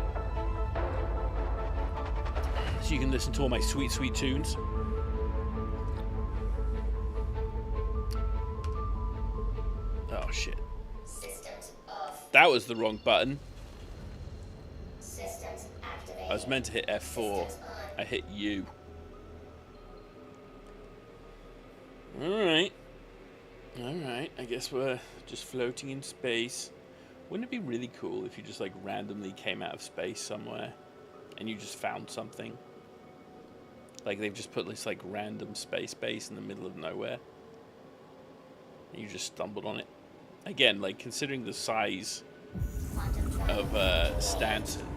so you can listen to all my sweet, sweet tunes. Oh shit! Systems off. That was the wrong button. Systems activated. I was meant to hit F4. Systems on. I hit U. Alright. Alright, I guess we're just floating in space. Wouldn't it be really cool if you just like randomly came out of space somewhere and you just found something? Like they've just put this like random space base in the middle of nowhere. And you just stumbled on it. Again, like considering the size of Stanton,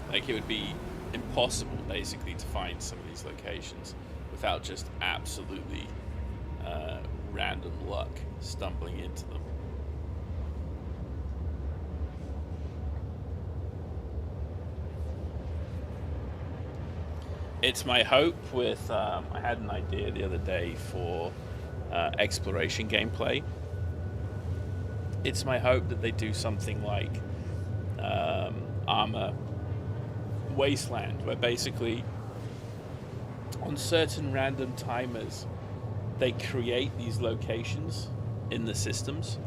like it would be impossible basically to find some of these locations without just absolutely random luck stumbling into them. It's my hope with I had an idea the other day for exploration gameplay. It's my hope that they do something like Armor Wasteland, where basically on certain random timers they create these locations in the systems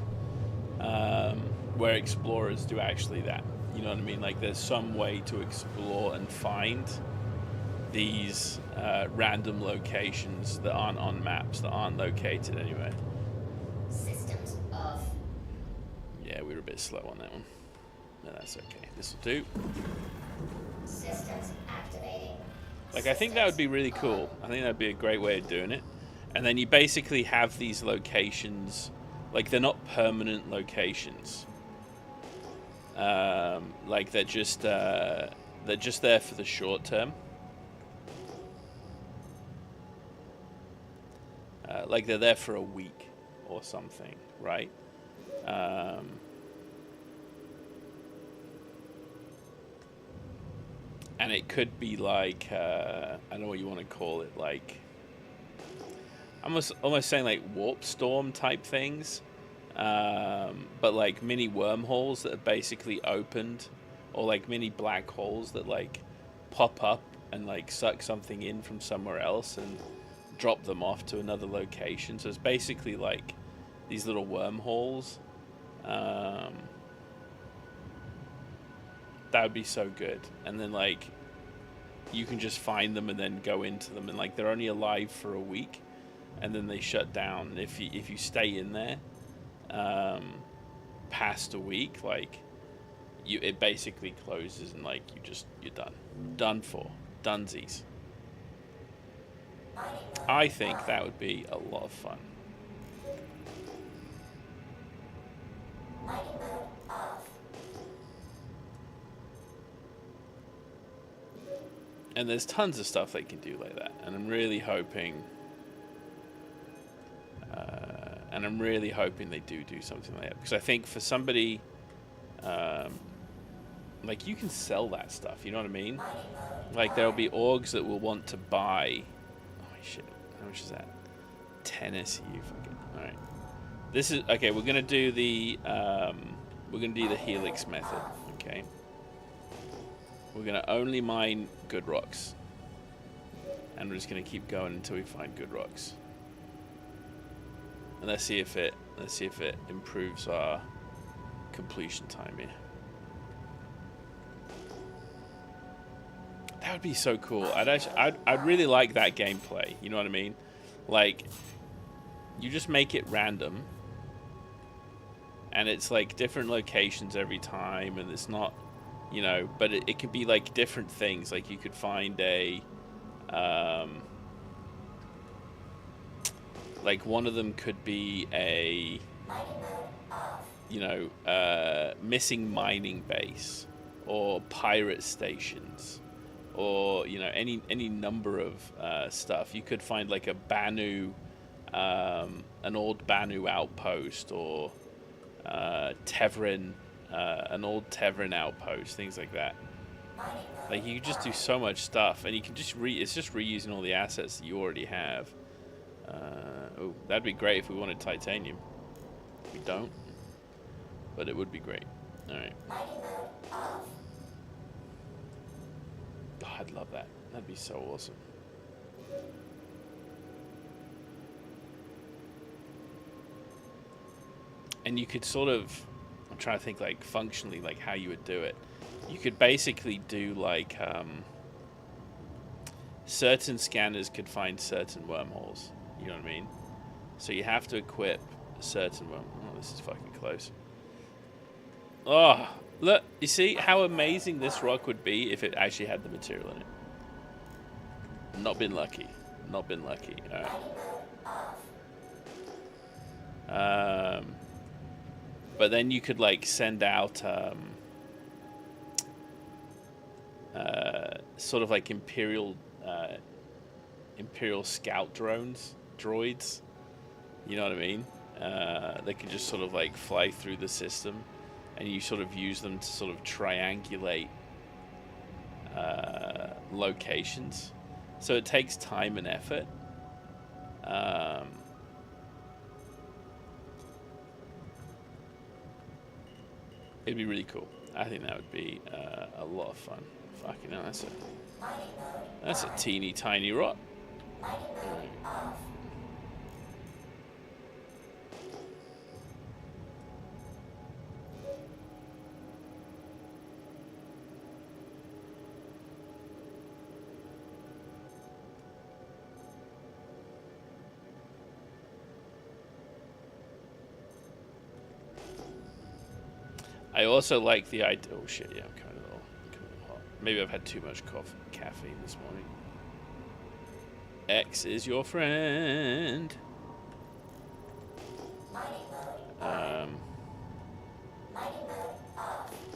where explorers do actually that. You know what I mean? Like there's some way to explore and find these random locations that aren't on maps, that aren't located anywhere. Systems off. Yeah, we were a bit slow on that one. No, that's okay. This will do. Systems activating. Like, I think that would be really cool. I think that would be a great way of doing it. And then you basically have these locations, like they're not permanent locations. Like they're just there for the short term. Like they're there for a week or something, right? And it could be like, I don't know what you want to call it, like, almost saying like warp storm type things, but like mini wormholes that are basically opened, or like mini black holes that like pop up and like suck something in from somewhere else and drop them off to another location. So it's basically like these little wormholes. That would be so good. And then like you can just find them and then go into them, and like they're only alive for a week and then they shut down. And if you stay in there past a week, like it basically closes, and like you're done for dunsies. I think that would be a lot of fun. And there's tons of stuff they can do like that, and I'm really hoping they do something like that, because I think for somebody like you can sell that stuff, you know what I mean? Like there'll be orgs that will want to buy. Oh shit! How much is that? 10 SU. Fucking all right. This is okay. We're gonna do the helix method. Okay. We're gonna only mine good rocks, and we're just gonna keep going until we find good rocks. And let's see if it improves our completion time here. That would be so cool. I'd really like that gameplay. You know what I mean? Like, you just make it random, and it's like different locations every time, and it's not, you know, but it could be like different things. Like you could find a, like one of them could be a, you know, missing mining base, or pirate stations, or, you know, any number of stuff. You could find like a Banu, an old Banu outpost, or Tevrin, an old Tevrin outpost, things like that. Like, you can just do so much stuff, and you can just it's just reusing all the assets that you already have. Oh, that'd be great if we wanted titanium. We don't, but it would be great. All right. Oh, I'd love that. That'd be so awesome. And you could sort of, I'm trying to think like functionally like how you would do it. You could basically do like certain scanners could find certain wormholes. You know what I mean? So you have to equip certain wormholes. Oh, this is fucking close. Oh, look, you see how amazing this rock would be if it actually had the material in it. Not been lucky. Not been lucky. Alright. But then you could like send out sort of like Imperial scout droids. You know what I mean? They could just sort of like fly through the system, and you sort of use them to sort of triangulate locations. So it takes time and effort. It'd be really cool. I think that would be a lot of fun. Fucking hell, that's a teeny tiny rock. I also like the idea. Oh shit! Yeah, I'm kind of hot. Maybe I've had too much caffeine this morning. X is your friend.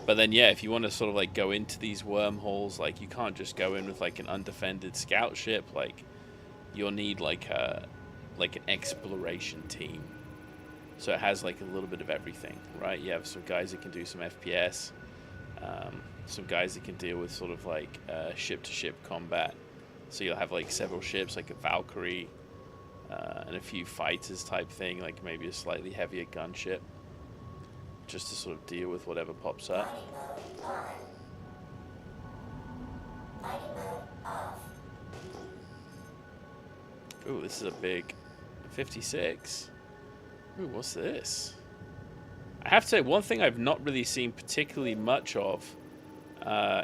But then, yeah, if you want to sort of like go into these wormholes, like you can't just go in with like an undefended scout ship. Like you'll need like an exploration team. So it has like a little bit of everything, right? You have some guys that can do some FPS, some guys that can deal with sort of like ship-to-ship combat. So you'll have like several ships, like a Valkyrie, and a few fighters type thing, like maybe a slightly heavier gunship, just to sort of deal with whatever pops up. Ooh, this is a big 56. Ooh, what's this? I have to say, one thing I've not really seen particularly much of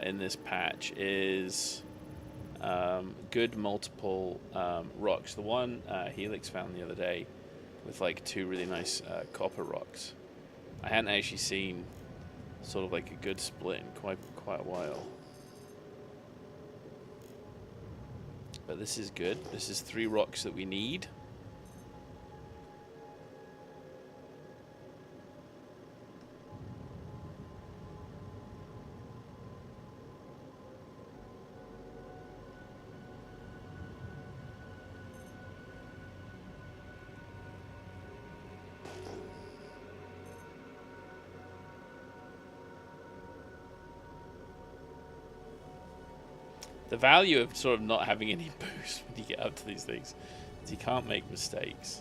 in this patch is good multiple rocks. The one Helix found the other day with like two really nice copper rocks. I hadn't actually seen sort of like a good split in quite a while. But this is good. This is 3 rocks that we need. The value of sort of not having any boost when you get up to these things is you can't make mistakes.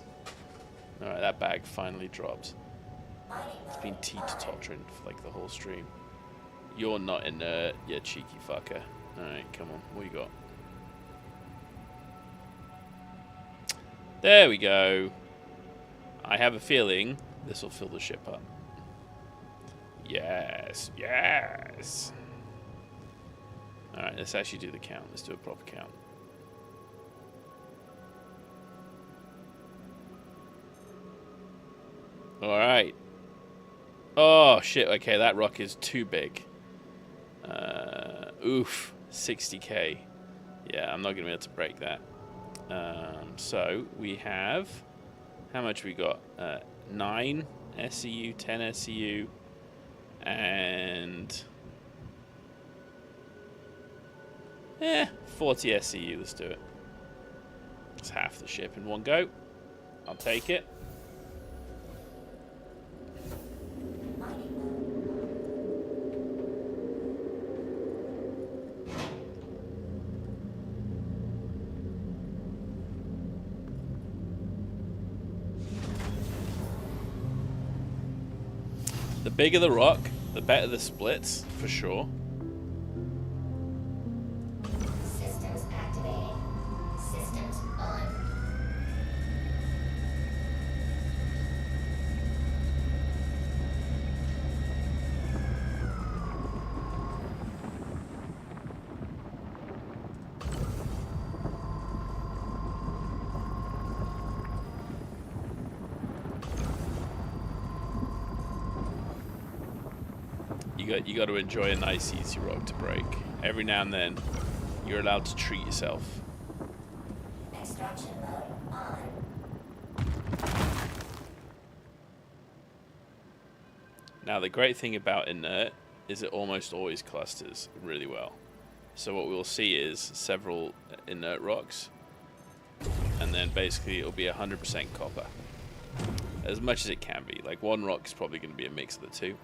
Alright, that bag finally dropped. It's been teeter-tottering for like the whole stream. You're not inert, you cheeky fucker. Alright, come on, what you got? There we go. I have a feeling this will fill the ship up. Yes, yes. Alright, let's actually do the count. Let's do a proper count. Alright. Oh, shit. Okay, that rock is too big. Oof. 60k. Yeah, I'm not going to be able to break that. So, we have... How much we got? 9 SCU, 10 SCU, and... 40 SCU, let's do it. It's half the ship in one go. I'll take it. bigger the rock, the better the splits, for sure. Systems activating. Systems on. You got to enjoy a nice easy rock to break. Every now and then, you're allowed to treat yourself. Extraction mode on. Now, the great thing about inert is it almost always clusters really well. So what we'll see is several inert rocks, and then basically it'll be 100% copper. As much as it can be. Like, one rock is probably going to be a mix of the two.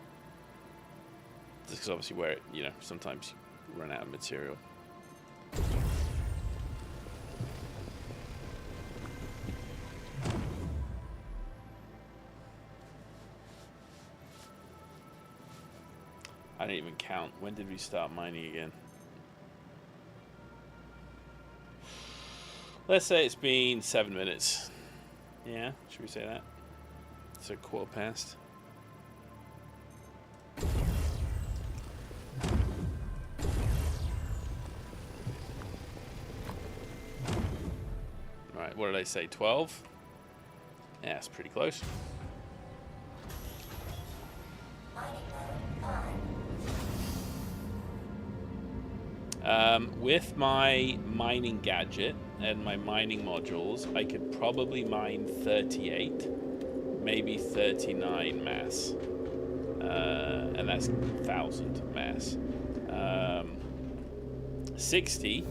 Because obviously where it, you know, sometimes you run out of material. I didn't even count. When did we start mining again? Let's say it's been 7 minutes. Yeah, should we say that? It's a quarter past. Alright, what did I say? 12? Yeah, it's pretty close. With my mining gadget and my mining modules, I could probably mine 38, maybe 39 mass. And that's 1,000 mass. 60,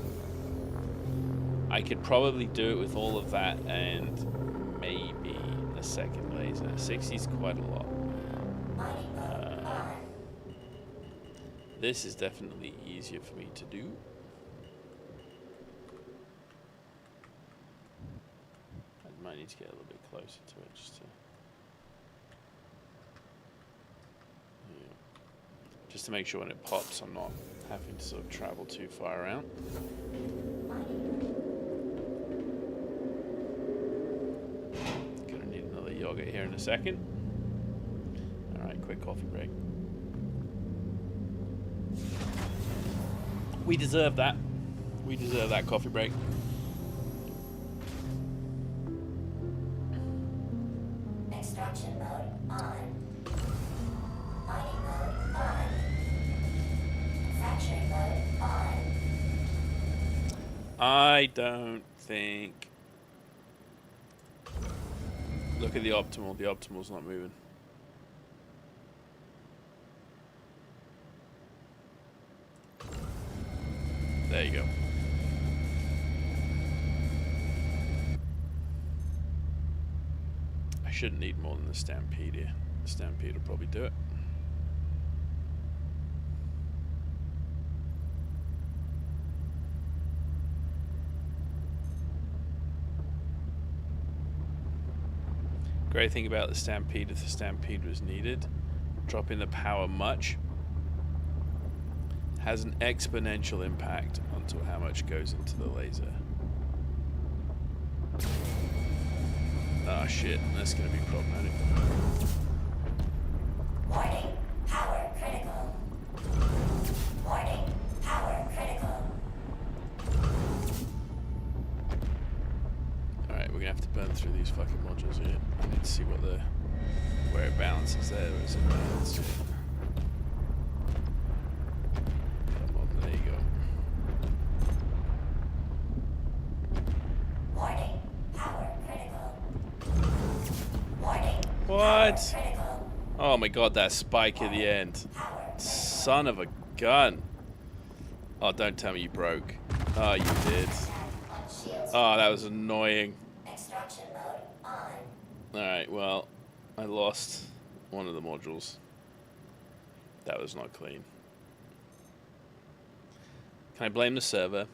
I could probably do it with all of that and maybe a second laser. 60 is quite a lot. This is definitely easier for me to do. I might need to get a little bit closer to it just to... Yeah. Just to make sure when it pops I'm not having to sort of travel too far around. Gonna need another yogurt here in a second. Alright, quick coffee break. We deserve that. We deserve that coffee break. Extraction mode on. Mining mode on. Fracturing mode on. I don't think... Look at the optimal. The optimal's not moving. There you go. I shouldn't need more than the Stampede here. The Stampede will probably do it. Great thing about the Stampede, if the Stampede was needed, dropping the power much has an exponential impact onto how much goes into the laser. Ah, shit, that's gonna be problematic. Warning, power critical. Warning, power critical. Alright, we're gonna have to burn through these fucking modules here. I need to see what where it balances there. Where is it balanced? There you go. Warning, power critical. Warning. What? Critical. Oh my god, that spike at the end. Son of a gun. Oh, don't tell me you broke. Oh, you did. Oh, that was annoying. Extraction mode on. Alright, well, I lost one of the modules. That was not clean. Can I blame the server?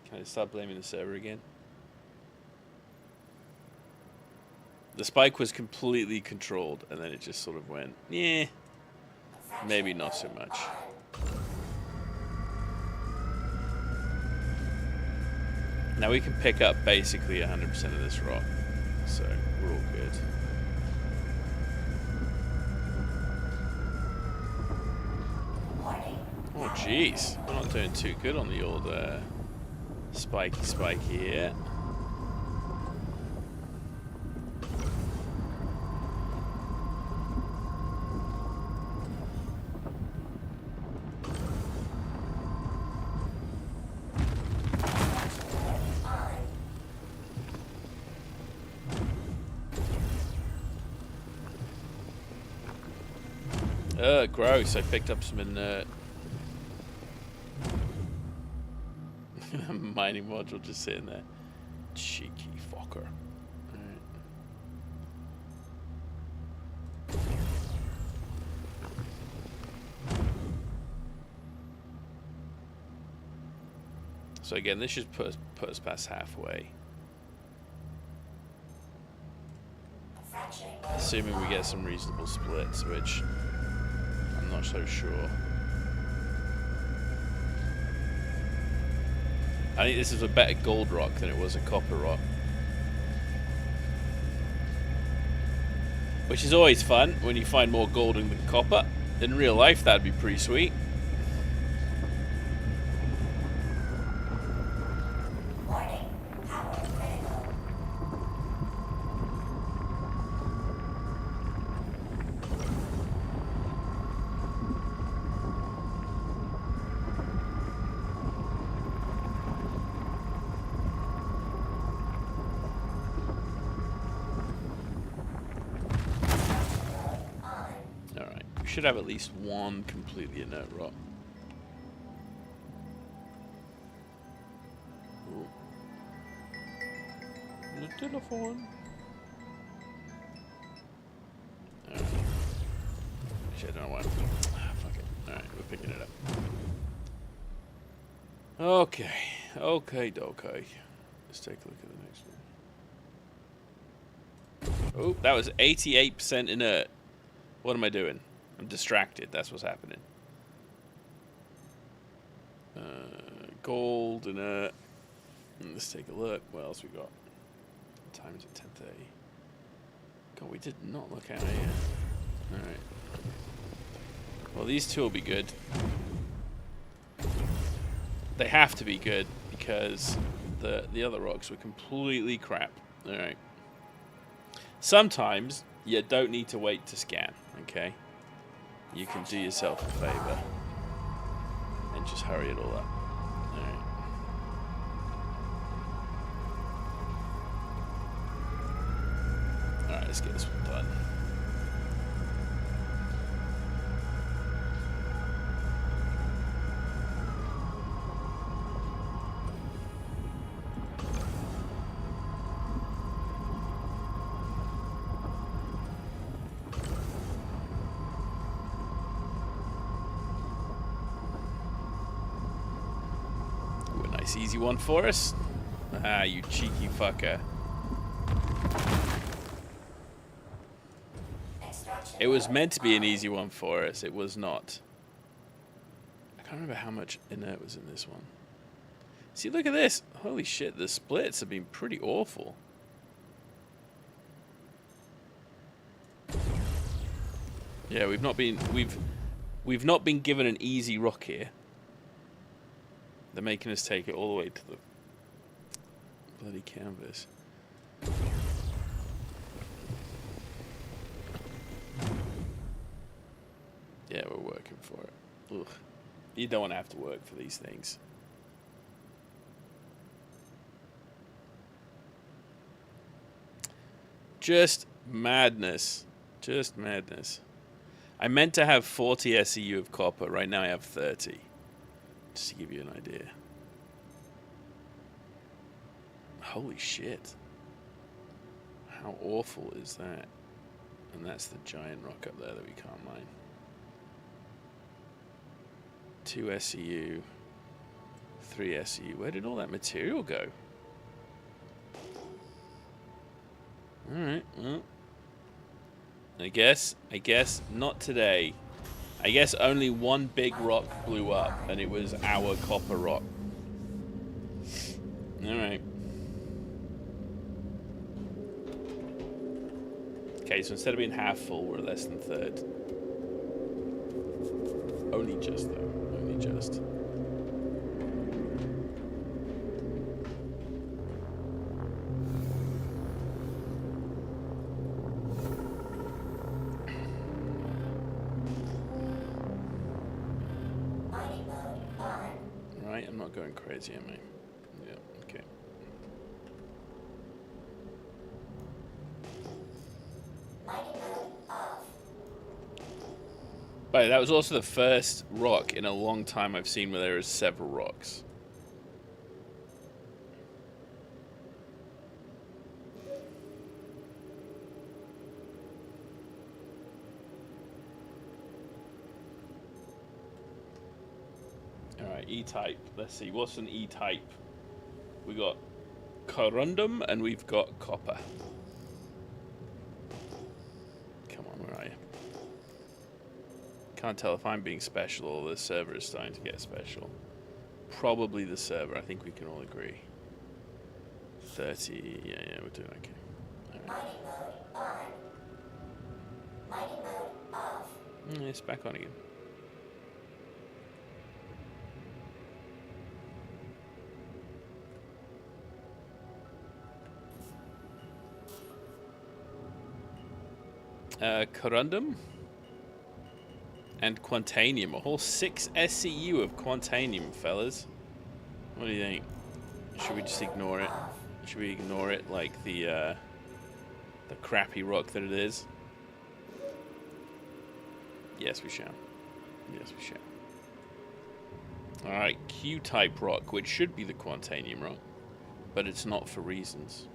Can I start blaming the server again? The spike was completely controlled, and then it just sort of went, yeah. Maybe not so much. Now we can pick up basically 100% of this rock, so we're all good. Oh jeez, we're not doing too good on the old spiky here. Gross, I picked up some inert. Mining module just sitting there. Cheeky fucker. Alright. So again, this should put us past halfway. Assuming we get some reasonable splits, which I'm not so sure. I think this is a better gold rock than it was a copper rock. Which is always fun when you find more gold than copper. In real life, that'd be pretty sweet. Should have at least one completely inert rock. Ooh. The telephone. Alright. Actually, I don't know why. Fuck it. Alright, we're picking it up. Okay. Okay, okay. Let's take a look at the next one. Oh, that was 88% inert. What am I doing? I'm distracted. That's what's happening. Gold and let's take a look. What else we got? What time is it? 10:30. God, we did not look out here. All right. Well, these two will be good. They have to be good because the other rocks were completely crap. All right. Sometimes you don't need to wait to scan. Okay. You can do yourself a favor and just hurry it all up. Alright. Alright, let's get this one done. Easy one for us. Ah, you cheeky fucker. It was meant to be an easy one for us. It was not. I can't remember how much inert was in this one. See, look at this. Holy shit, the splits have been pretty awful. Yeah, we've not been given an easy rock here. They're making us take it all the way to the bloody canvas. Yeah, we're working for it. Ugh. You don't want to have to work for these things. Just madness. Just madness. I meant to have 40 SEU of copper. Right now I have 30. Just to give you an idea. Holy shit. How awful is that? And that's the giant rock up there that we can't mine. 2 SEU. 3 SEU. Where did all that material go? Alright, well. I guess not today. I guess only one big rock blew up, and it was our copper rock. Alright. Okay, so instead of being half full, we're less than third. Only just, though. Only just. Right, I'm not going crazy, am I? Yeah, okay. But that was also the first rock in a long time I've seen where there are several rocks. Alright, E-type. Let's see, what's an E-type? We got corundum and we've got copper. Come on, where are you? Can't tell if I'm being special or the server is starting to get special. Probably the server, I think we can all agree. 30, yeah, we're doing okay. Alright. It's back on again. Corundum and Quantanium, a whole 6 SCU of Quantanium, fellas. What do you think? Should we just ignore it? Should we ignore it like the crappy rock that it is? Yes, we shall. Yes, we shall. Alright, Q-type rock, which should be the Quantanium rock, but it's not for reasons.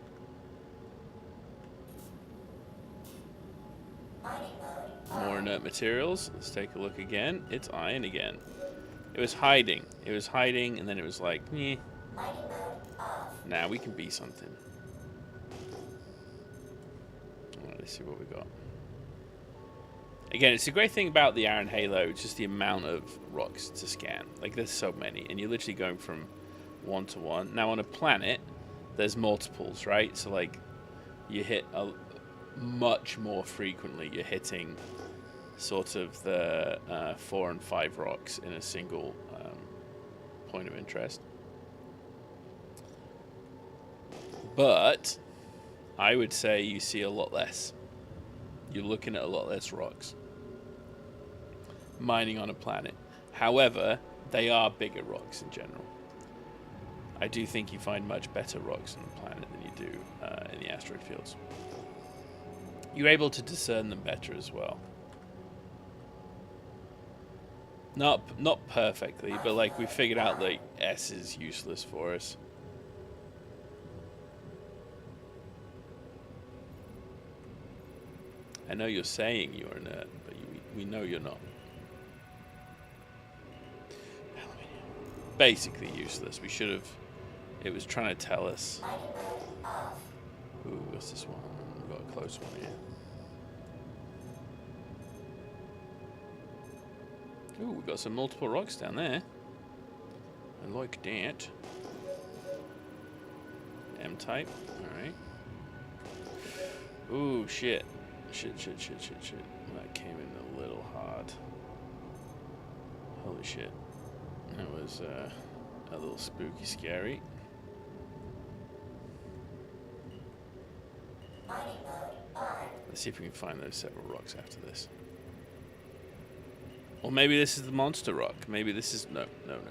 More inert materials. Let's take a look again. It's iron again. It was hiding. It was hiding, and then it was like, eh. Now we can be something. Alright, let's see what we got. Again, it's a great thing about the Iron Halo, it's just the amount of rocks to scan. Like, there's so many, and you're literally going from one to one. Now, on a planet, there's multiples, right? So, like, you hit much more frequently. You're hitting sort of the 4 and 5 rocks in a single point of interest. But I would say you see a lot less. You're looking at a lot less rocks mining on a planet. However, they are bigger rocks in general. I do think you find much better rocks on the planet than you do in the asteroid fields. You're able to discern them better as well. Not perfectly, but like we figured out that S is useless for us. I know you're saying you're a nerd, but we know you're not. Basically useless. We should have... It was trying to tell us... Ooh, what's this one? We've got a close one here. Ooh, we've got some multiple rocks down there. I like that. M-type. Alright. Ooh, shit. Shit. That came in a little hard. Holy shit. That was a little spooky scary. Let's see if we can find those several rocks after this. Or maybe this is the monster rock. Maybe this is... No. Okay.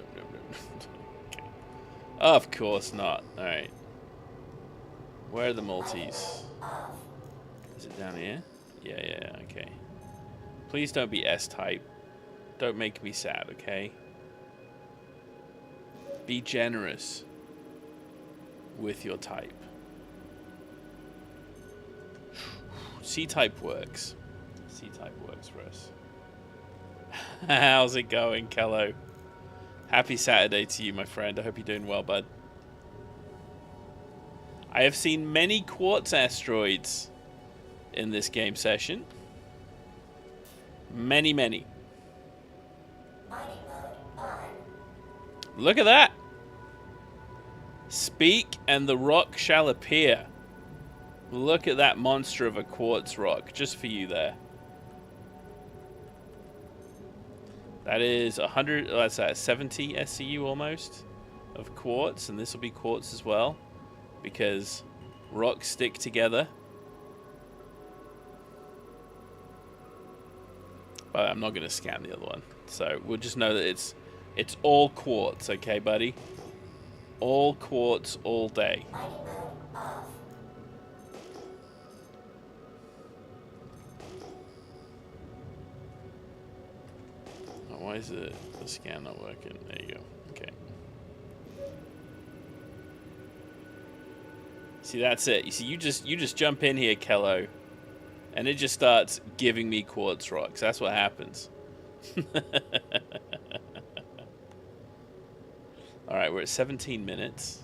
Of course not. Alright. Where are the multis? Is it down here? Yeah, okay. Please don't be S-type. Don't make me sad, okay? Be generous with your type. C-type works. C-type works for us. How's it going, Kello? Happy Saturday to you, my friend. I hope you're doing well, bud. I have seen many quartz asteroids in this game session. Many. Mining mode on. Look at that. Speak and the rock shall appear. Look at that monster of a quartz rock, just for you there. That is 100, that's 70 SCU almost of quartz, and this will be quartz as well, because rocks stick together. But I'm not going to scan the other one, so we'll just know that it's all quartz, okay, buddy? All quartz all day. Mining mode off. Oh, why is the scan not working? There you go. Okay. See, that's it. You see, you just jump in here, Kello, and it just starts giving me quartz rocks. That's what happens. All right, we're at 17 minutes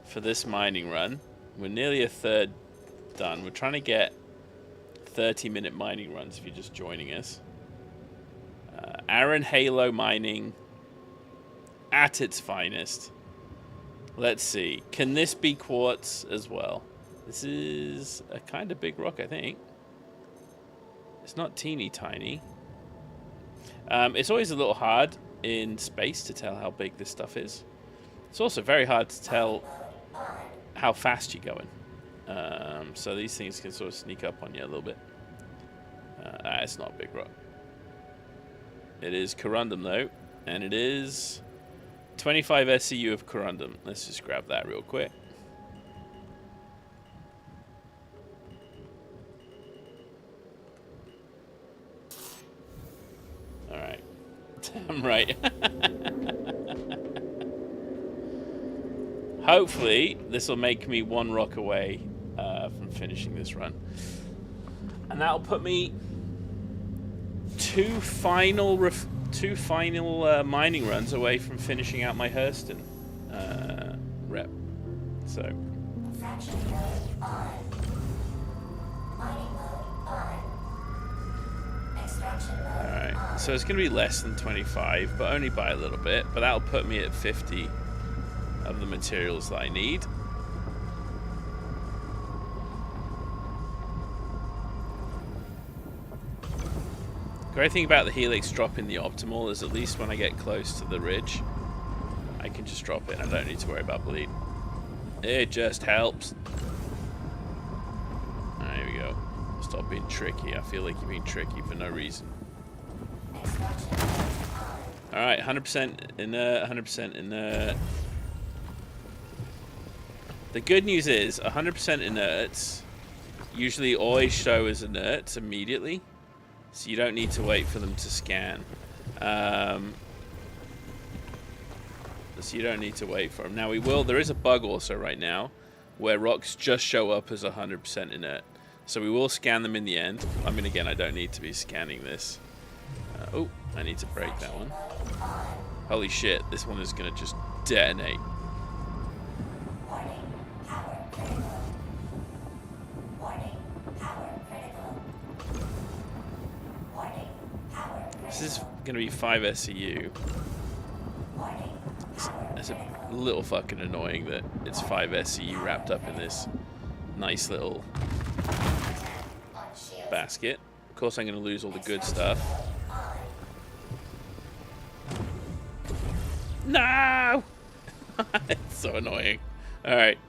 for this mining run. We're nearly a third done. We're trying to get 30-minute mining runs if you're just joining us. Aaron Halo mining at its finest. Let's see. Can this be quartz as well? This is a kind of big rock, I think. It's not teeny tiny. It's always a little hard in space to tell how big this stuff is. It's also very hard to tell how fast you're going. So these things can sort of sneak up on you a little bit. It's not a big rock. It is corundum though, and it is 25 SCU of corundum. Let's just grab that real quick. All right. Damn right. Hopefully, this will make me one rock away from finishing this run. And that'll put me two final mining runs away from finishing out my Hurston rep. So. Fraction mode on. Mining mode on. Extraction mode on. Alright, so it's going to be less than 25, but only by a little bit. But that'll put me at 50 of the materials that I need. The great thing about the Helix dropping the optimal is at least when I get close to the ridge, I can just drop it and I don't need to worry about bleed. It just helps. There we go. Stop being tricky. I feel like you're being tricky for no reason. Alright, 100% inert, 100% inert. The good news is 100% inerts usually always show as inerts immediately. So you don't need to wait for them to scan. So you don't need to wait for them. Now there is a bug also right now where rocks just show up as 100% inert. So we will scan them in the end. I mean, again, I don't need to be scanning this. Oh, I need to break that one. Holy shit, this one is gonna just detonate. Warning, power critical. Warning, power critical. Warning, power critical. This is gonna be 5 SCU. Warning, It's a little fucking annoying that it's 5 SCU wrapped up in this nice little on shield. basket. Of course, I'm gonna lose all the good stuff. No! It's so annoying. Alright.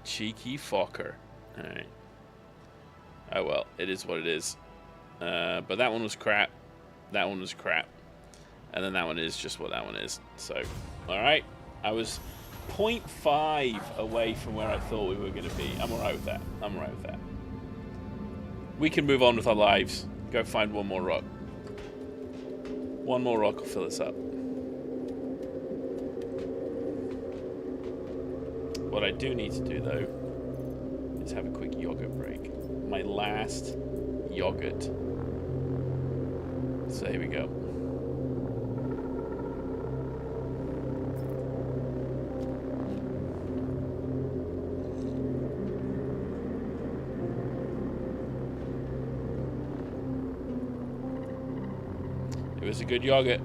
Cheeky fucker. Alright. Oh well, it is what it is. But that one was crap. That one was crap. And then that one is just what that one is. So, alright. I was 0.5 away from where I thought we were going to be. I'm alright with that. I'm alright with that. We can move on with our lives. Go find one more rock. One more rock will fill us up. What I do need to do, though, is have a quick yogurt break. My last yogurt. So here we go. It was a good yogurt.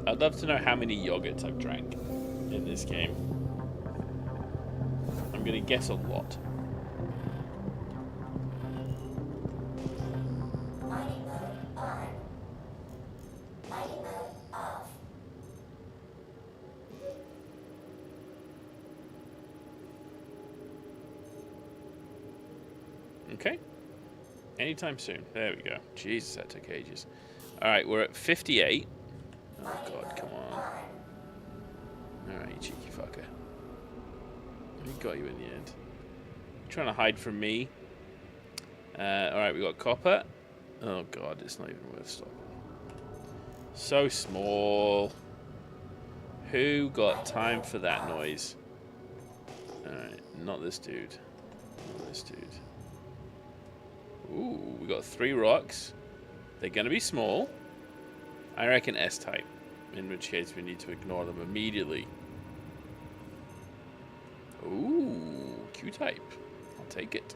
I'd love to know how many yogurts I've drank in this game. I'm gonna guess a lot. Mining mode on. Mining mode off. Okay. Anytime soon. There we go. Jesus, that took ages. Alright, we're at 58. Oh god, come on. Alright, you cheeky fucker. We got you in the end. You're trying to hide from me. Alright, we got copper. Oh god, it's not even worth stopping. So small. Who got time for that noise? Alright, not this dude. Not this dude. Ooh, we got 3 rocks. They're going to be small. I reckon S-type. In which case we need to ignore them immediately. Ooh, Q-type. I'll take it.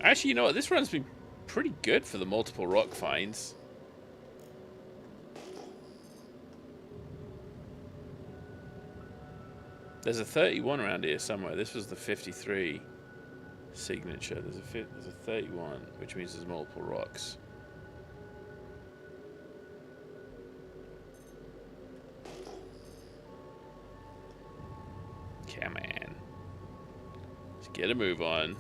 Actually, you know what? This run's been pretty good for the multiple rock finds. There's a 31 around here somewhere. This was the 53 signature. There's a 31, which means there's multiple rocks. Come on. Let's get a move on.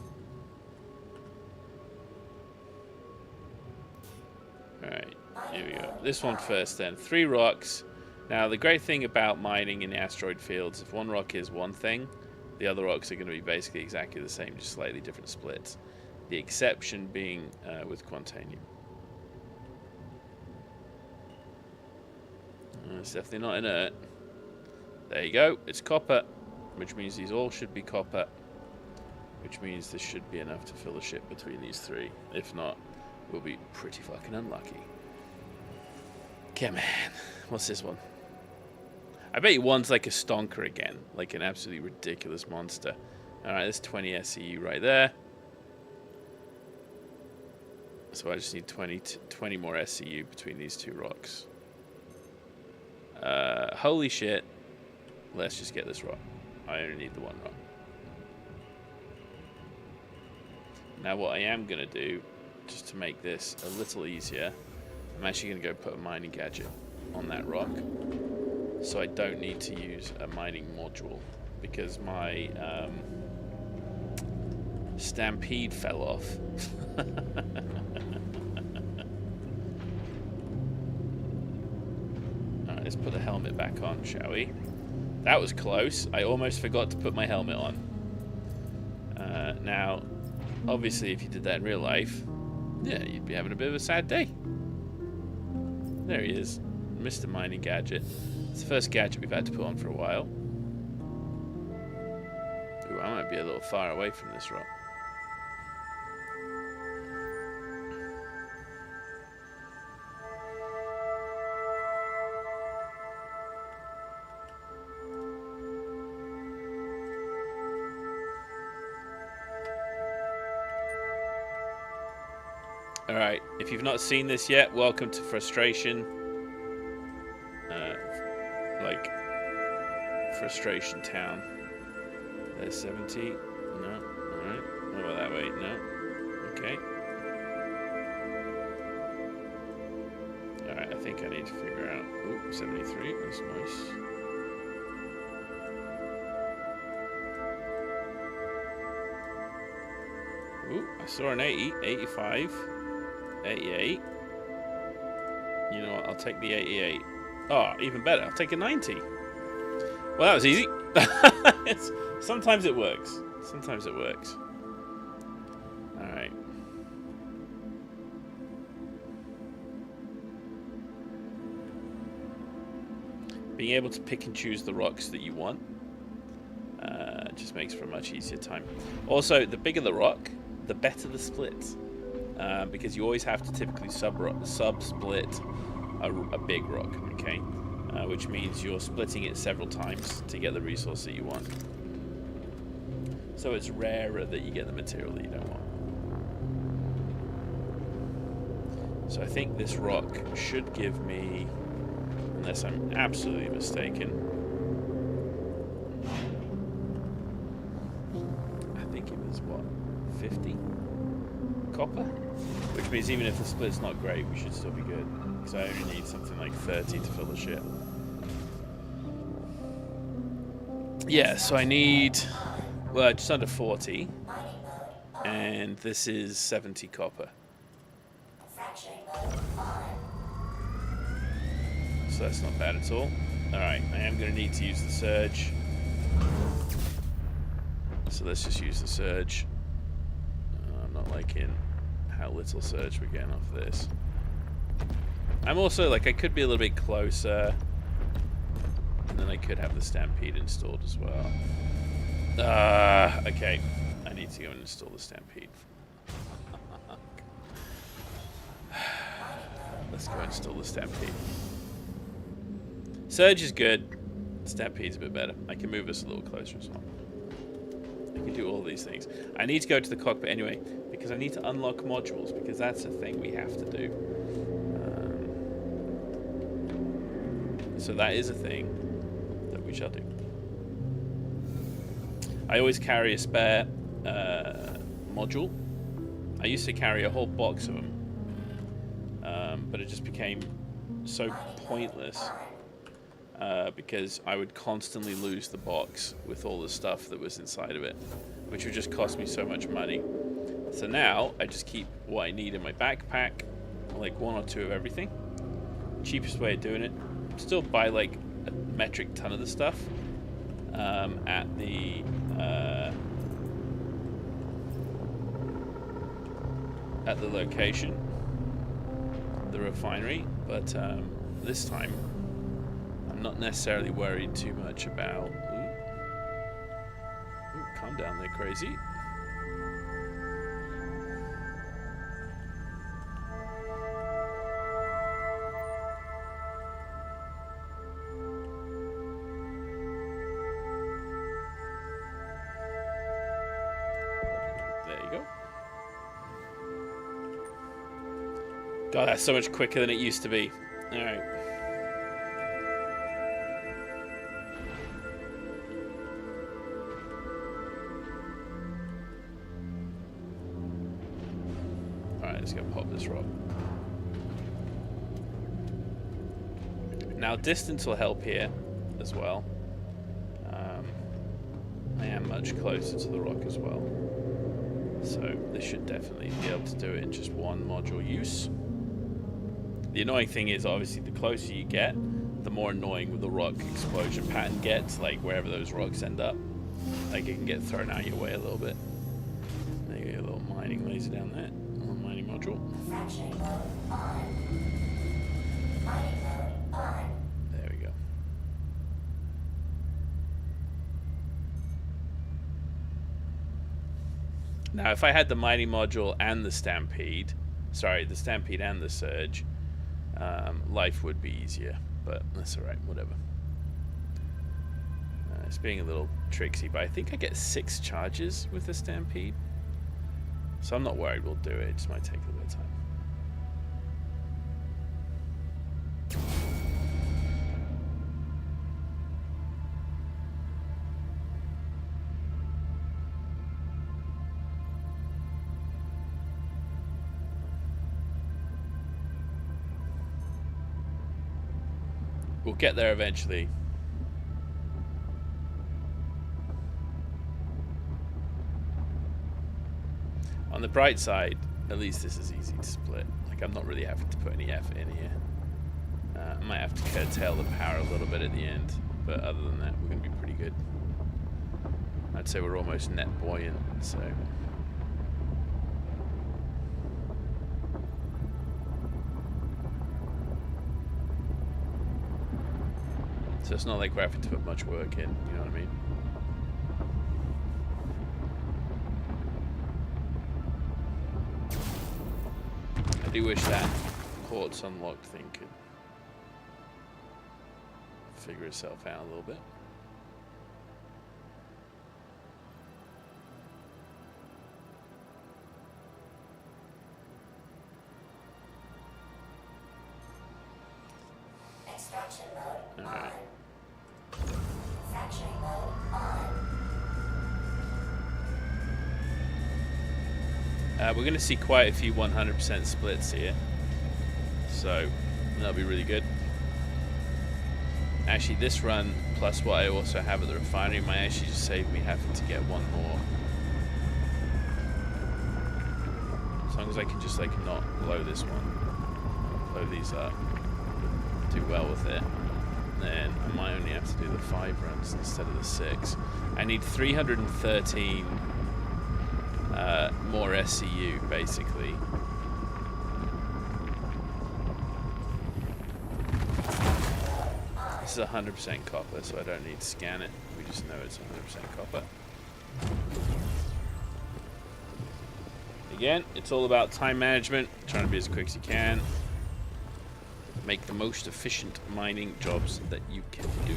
Alright, here we go. This one first then. 3 rocks. Now, the great thing about mining in the asteroid fields, if one rock is one thing, the other rocks are going to be basically exactly the same, just slightly different splits. The exception being with Quantanium. It's definitely not inert. There you go. It's copper, which means these all should be copper, which means this should be enough to fill a ship between these 3. If not, we'll be pretty fucking unlucky. Come on. What's this one? I bet you one's like a stonker again, like an absolutely ridiculous monster. Alright, there's 20 SCU right there. So I just need 20 more SCU between these 2 rocks. Holy shit. Let's just get this rock. I only need the 1 rock. Now what I am going to do, just to make this a little easier, I'm actually going to go put a mining gadget on that rock. So I don't need to use a mining module, because my stampede fell off. Alright, let's put the helmet back on, shall we? That was close. I almost forgot to put my helmet on. Now, obviously, if you did that in real life, yeah, you'd be having a bit of a sad day. There he is, Mr. Mining Gadget. It's the first gadget we've had to put on for a while. Ooh, I might be a little far away from this rock. Alright, if you've not seen this yet, welcome to Frustration. Frustration Town. There's 70. No, alright. What about that way? No. Okay. Alright, I think I need to figure out. Ooh, 73. That's nice. Ooh, I saw an 80, 85, 88. You know what? I'll take the 88. Oh, even better. I'll take a 90. Well, that was easy. Sometimes it works. Sometimes it works. Alright. Being able to pick and choose the rocks that you want just makes for a much easier time. Also, the bigger the rock, the better the splits. Because you always have to typically sub-split a big rock, okay? Which means you're splitting it several times to get the resource that you want. So it's rarer that you get the material that you don't want. So I think this rock should give me, unless I'm absolutely mistaken, I think it was what, 50 copper? Which means even if the split's not great, we should still be good. Because I only need something like 30 to fill the ship. Yeah, so I need, well, just under 40. And this is 70 copper. So that's not bad at all. Alright, I am going to need to use the surge. So let's just use the surge. I'm not liking how little surge we're getting off of this. I'm also, like, I could be a little bit closer. And then I could have the Stampede installed as well. Okay. I need to go and install the Stampede. Let's go install the Stampede. Surge is good. Stampede's a bit better. I can move us a little closer as well. I can do all these things. I need to go to the cockpit anyway, because I need to unlock modules, because that's a thing we have to do. So that is a thing that we shall do. I always carry a spare module. I used to carry a whole box of them, but it just became so pointless because I would constantly lose the box with all the stuff that was inside of it, which would just cost me so much money. So now I just keep what I need in my backpack, like 1 or 2 of everything. Cheapest way of doing it. Still buy like a metric ton of the stuff at the location, the refinery, but this time I'm not necessarily worried too much about. Ooh, calm down there, crazy. God, that's so much quicker than it used to be. Alright. Alright, let's go pop this rock. Now, distance will help here as well. I am much closer to the rock as well. So this should definitely be able to do it in just one module use. The annoying thing is, obviously, the closer you get, the more annoying the rock explosion pattern gets, like wherever those rocks end up. Like, it can get thrown out your way a little bit. Maybe a little mining laser down there. A little mining module. There we go. Now, if I had the mining module and the Stampede, sorry, the Stampede and the Surge, life would be easier, but that's alright, whatever. It's being a little tricksy, but I think I get 6 charges with the Stampede, so I'm not worried we'll do it. It just might take a little bit of time. We'll get there eventually. On the bright side, at least this is easy to split. Like, I'm not really having to put any effort in here. I might have to curtail the power a little bit at the end, but other than that, we're going to be pretty good. I'd say we're almost net buoyant, so... So it's not like we're having to put much work in, you know what I mean? I do wish that quartz unlocked thing could figure itself out a little bit. Extraction mode All right. on. Fracturing mode on. We're going to see quite a few 100% splits here, so that'll be really good. Actually, this run plus what I also have at the refinery might actually just save me having to get one more. As long as I can just like not blow this one, blow these up, do well with it, then I might only have to do the 5 runs instead of the 6. I need 313 more SCU basically. This is 100% copper, so I don't need to scan it. We just know it's 100% copper. Again, it's all about time management, trying to be as quick as you can. Make the most efficient mining jobs that you can do.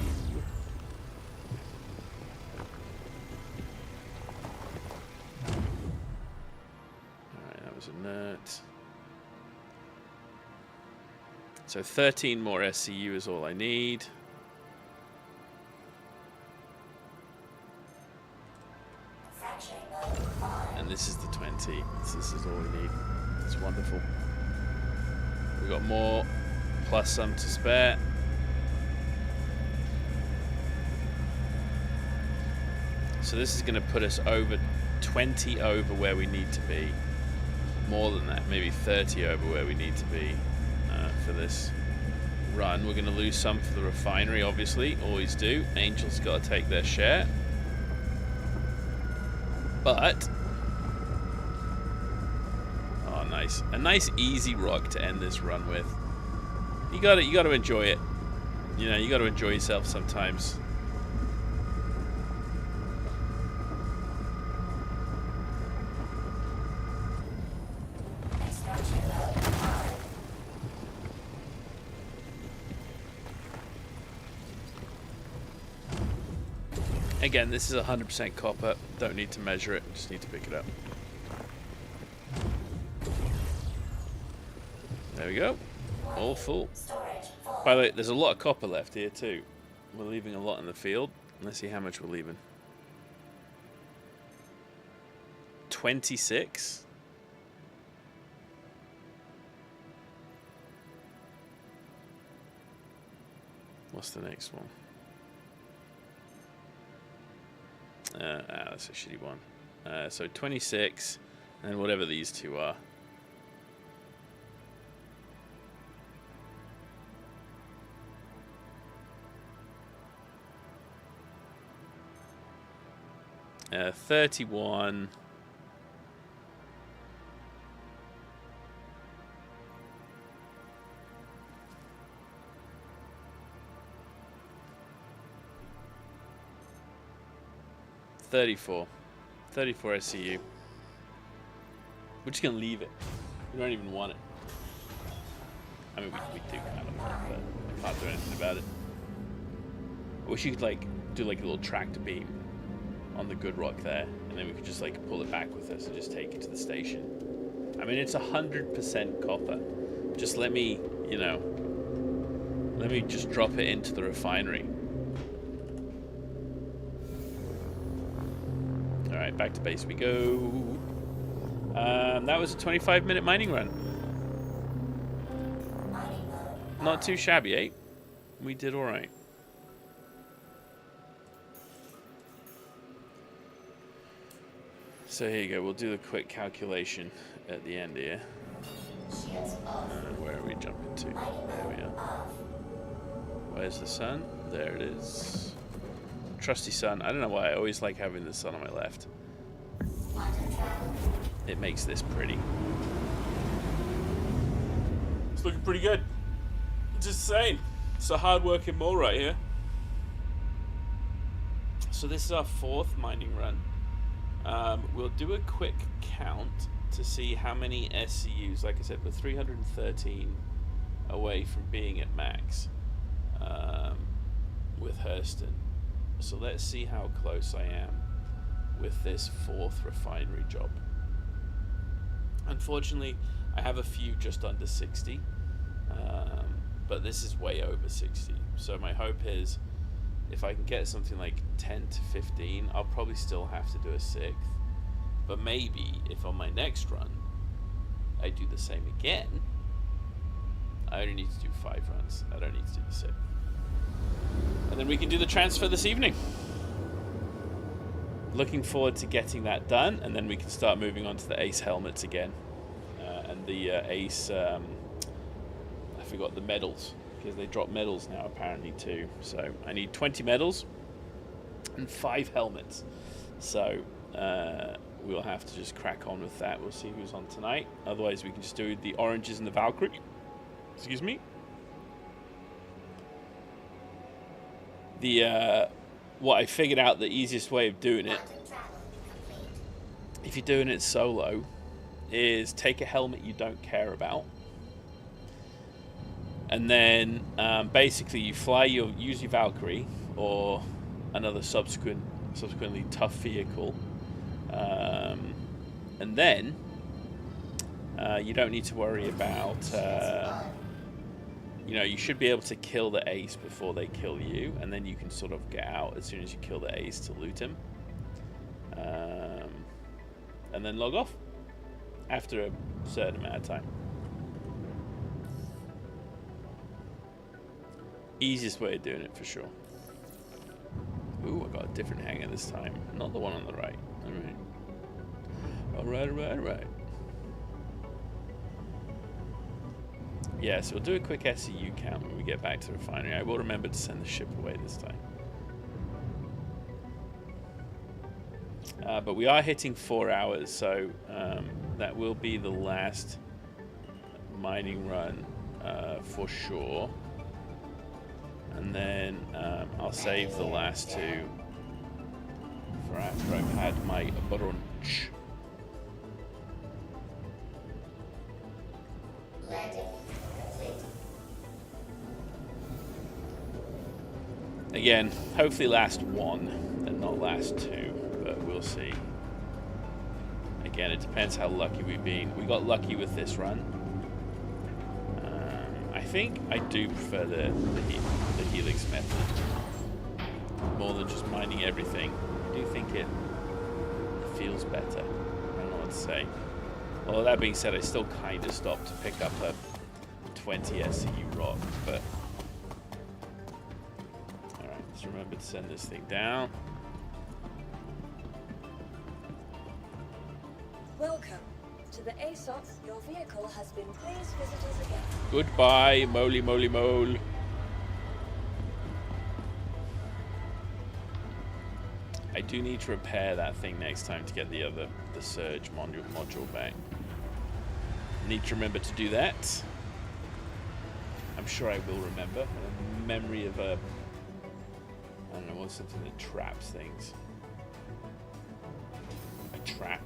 Alright, that was inert. So 13 more SCU is all I need. And this is the 20. So this is all we need. It's wonderful. We've got more, plus some to spare. So this is going to put us over 20 over where we need to be. More than that, maybe 30 over where we need to be for this run. We're going to lose some for the refinery, obviously. Always do. Angel's got to take their share. But oh, nice. A nice easy rock to end this run with. You got to enjoy it. You know, you got to enjoy yourself sometimes. Again, this is 100% copper. Don't need to measure it, just need to pick it up. There we go. All full. By the way, there's a lot of copper left here too. We're leaving a lot in the field. Let's see how much we're leaving. 26. What's the next one? That's a shitty one. So 26, and whatever these two are. Uh, 31. $34 SCU. We're just gonna leave it. We don't even want it. I mean, we do kind of want it, but I can't do anything about it. I wish you could like do like a little tractor beam on the good rock there, and then we could just like pull it back with us and just take it to the station. I mean, it's 100% copper. Just let me, you know, let me just drop it into the refinery. Alright, back to base we go. That was a 25-minute mining run. Not too shabby, eh? We did alright. So here you go, we'll do the quick calculation at the end here. Where are we jumping to? There we are. Where's the sun? There it is. Trusty sun. I don't know why I always like having the sun on my left. It makes this pretty. It's looking pretty good. Just saying. It's a hard-working mole right here. So this is our 4th mining run. We'll do a quick count to see how many SCUs. Like I said, we're 313 away from being at max with Hurston. So let's see how close I am with this 4th refinery job. Unfortunately, I have a few just under 60. but this is way over 60. So my hope is, if I can get something like 10 to 15, I'll probably still have to do a 6th. But maybe if on my next run I do the same again, I only need to do 5 runs. I don't need to do the 6th. And then we can do the transfer this evening. Looking forward to getting that done, and then we can start moving on to the Ace helmets again. And the Ace, I forgot the medals, because they drop medals now apparently too. So I need 20 medals and 5 helmets. So we'll have to just crack on with that. We'll see who's on tonight. Otherwise we can just do the oranges and the Valkyrie. Excuse me. What I figured out, the easiest way of doing it, if you're doing it solo, is take a helmet you don't care about, and then basically you use your Valkyrie or another subsequently tough vehicle, and then you don't need to worry about you should be able to kill the Ace before they kill you, and then you can sort of get out as soon as you kill the Ace to loot him, and then log off after a certain amount of time. Easiest way of doing it for sure. Ooh, I got a different hanger this time, not the one on the right. All right. Yeah, so we'll do a quick SCU count when we get back to the refinery. I will remember to send the ship away this time. But we are hitting 4 hours, so that will be the last mining run for sure. And then I'll save the last 2 for after I've had my brunch. Again, hopefully last 1 and not last 2, but we'll see. Again, it depends how lucky we've been. We got lucky with this run. I think I do prefer the Helix method more than just mining everything. I do think it feels better. I don't know what to say. Although that being said, I still kind of stopped to pick up a 20 SCU rock, but let's remember to send this thing down. Welcome to the ASOP. Your vehicle has been. Please visit us again. Goodbye, moly moly mole. I do need to repair that thing next time to get the surge module back. Need to remember to do that. I'm sure I will remember. A memory of a, I don't know, what's something that traps things? A trap?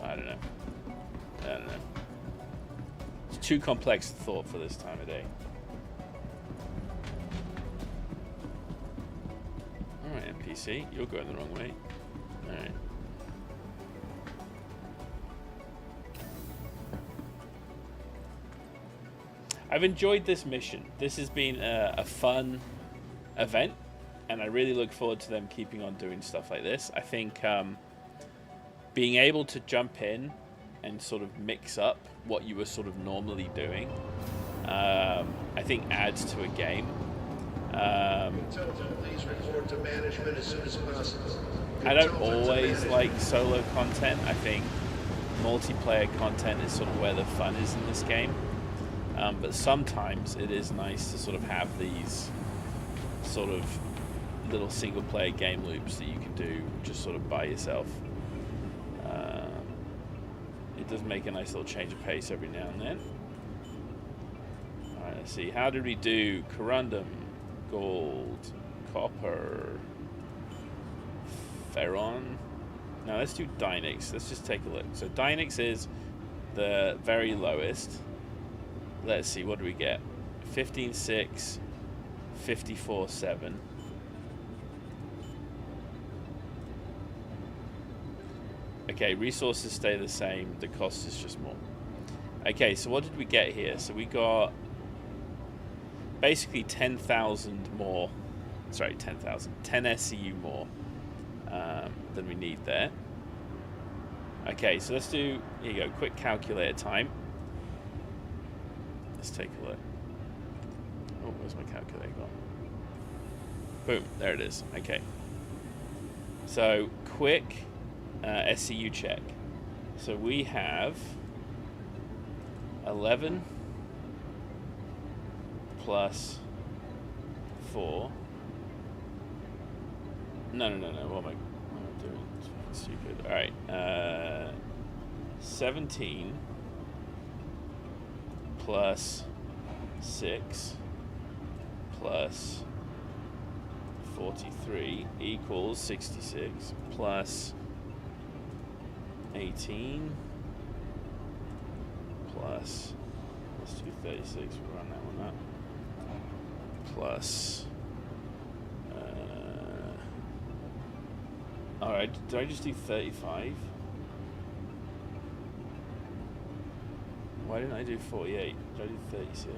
I don't know. It's too complex a thought for this time of day. Alright, NPC, you're going the wrong way. Alright. I've enjoyed this mission. This has been a fun event, and I really look forward to them keeping on doing stuff like this. I think being able to jump in and sort of mix up what you were sort of normally doing, I think adds to a game. Please report to management as soon as possible. I don't always like solo content. I think multiplayer content is sort of where the fun is in this game. But sometimes it is nice to sort of have these sort of little single player game loops that you can do just sort of by yourself. It does make a nice little change of pace every now and then. Alright, let's see. How did we do? Corundum, gold, copper, ferron. Now let's do Dynix. Let's just take a look. So Dynix is the very lowest. Let's see, what do we get? 15.6, 54.7. Okay, resources stay the same, the cost is just more. Okay, so what did we get here? So we got basically 10,000 more. Sorry, 10,000. 10 SCU more than we need there. Okay, so let's do, here you go, quick calculator time. Let's take a look. Oh, where's my calculator gone? Boom, there it is. Okay. So, quick SCU check. So we have 11 plus 4. No. What am I doing? It's stupid. All right. 17 plus 6 plus 43 equals 66 plus 18 plus, let's do 36, we'll run that one up, plus, alright, did I just do 35? Why didn't I do 48? Did I do 36?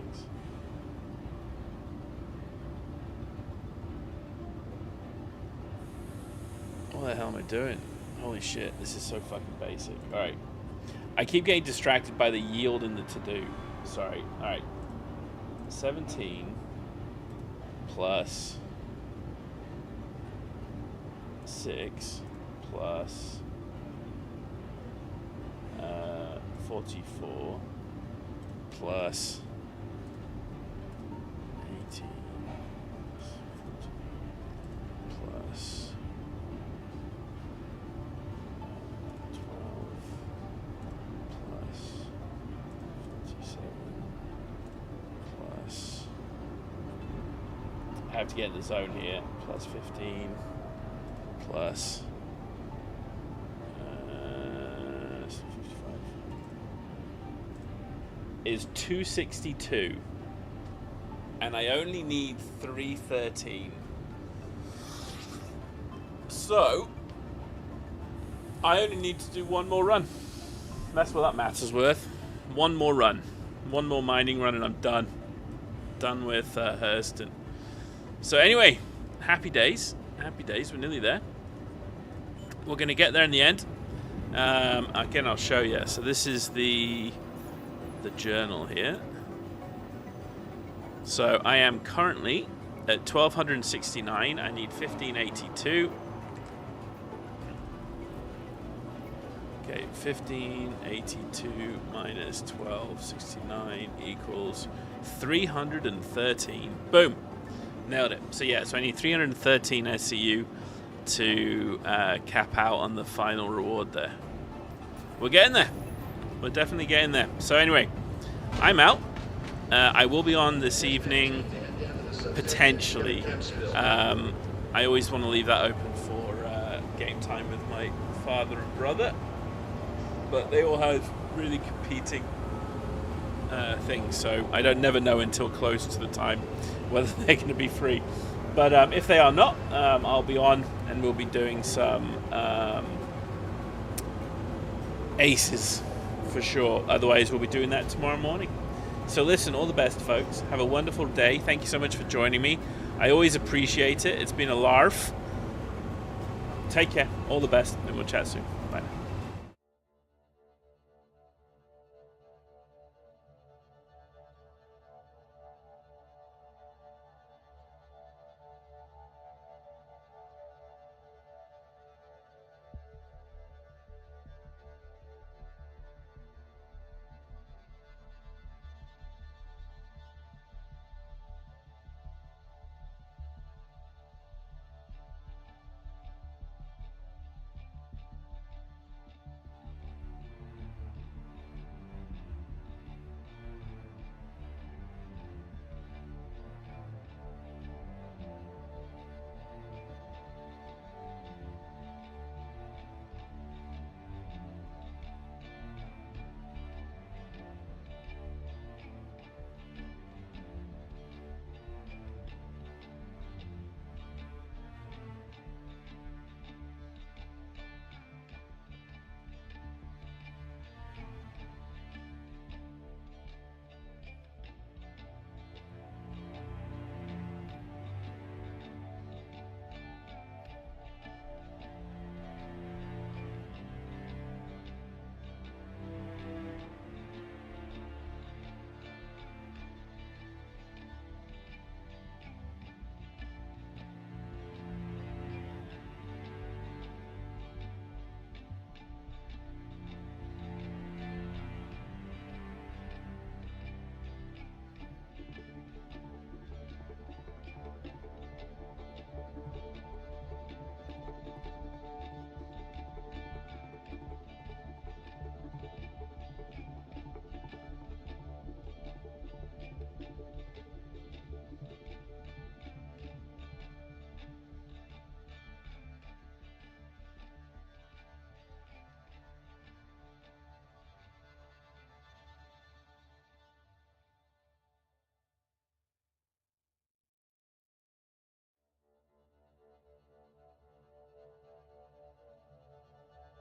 What the hell am I doing? Holy shit, this is so fucking basic. Alright. I keep getting distracted by the yield in the to-do. Sorry. Alright. 17 plus 6 plus 44 plus 18 plus 12 plus 57 plus, I have to get in the zone here, plus 15 plus 55 is 262, and I only need 313. So I only need to do one more run. That's what that maths is worth. One more run, one more mining run, and I'm done. Done with Hurston. So anyway, happy days. Happy days. We're nearly there. We're going to get there in the end. Again, I'll show you. So this is the journal here. So I am currently at 1269. I need 1582. Okay, 1582 minus 1269 equals 313. Boom. Nailed it. So yeah, so I need 313 SCU to cap out on the final reward there. We're getting there. We're definitely getting there. So anyway, I'm out. I will be on this evening, potentially. I always want to leave that open for game time with my father and brother. But they all have really competing things, so I never know until close to the time whether they're going to be free. But if they are not, I'll be on and we'll be doing some aces for sure. Otherwise, we'll be doing that tomorrow morning. So listen, all the best, folks. Have a wonderful day. Thank you so much for joining me. I always appreciate it. It's been a larf. Take care. All the best, and we'll chat soon.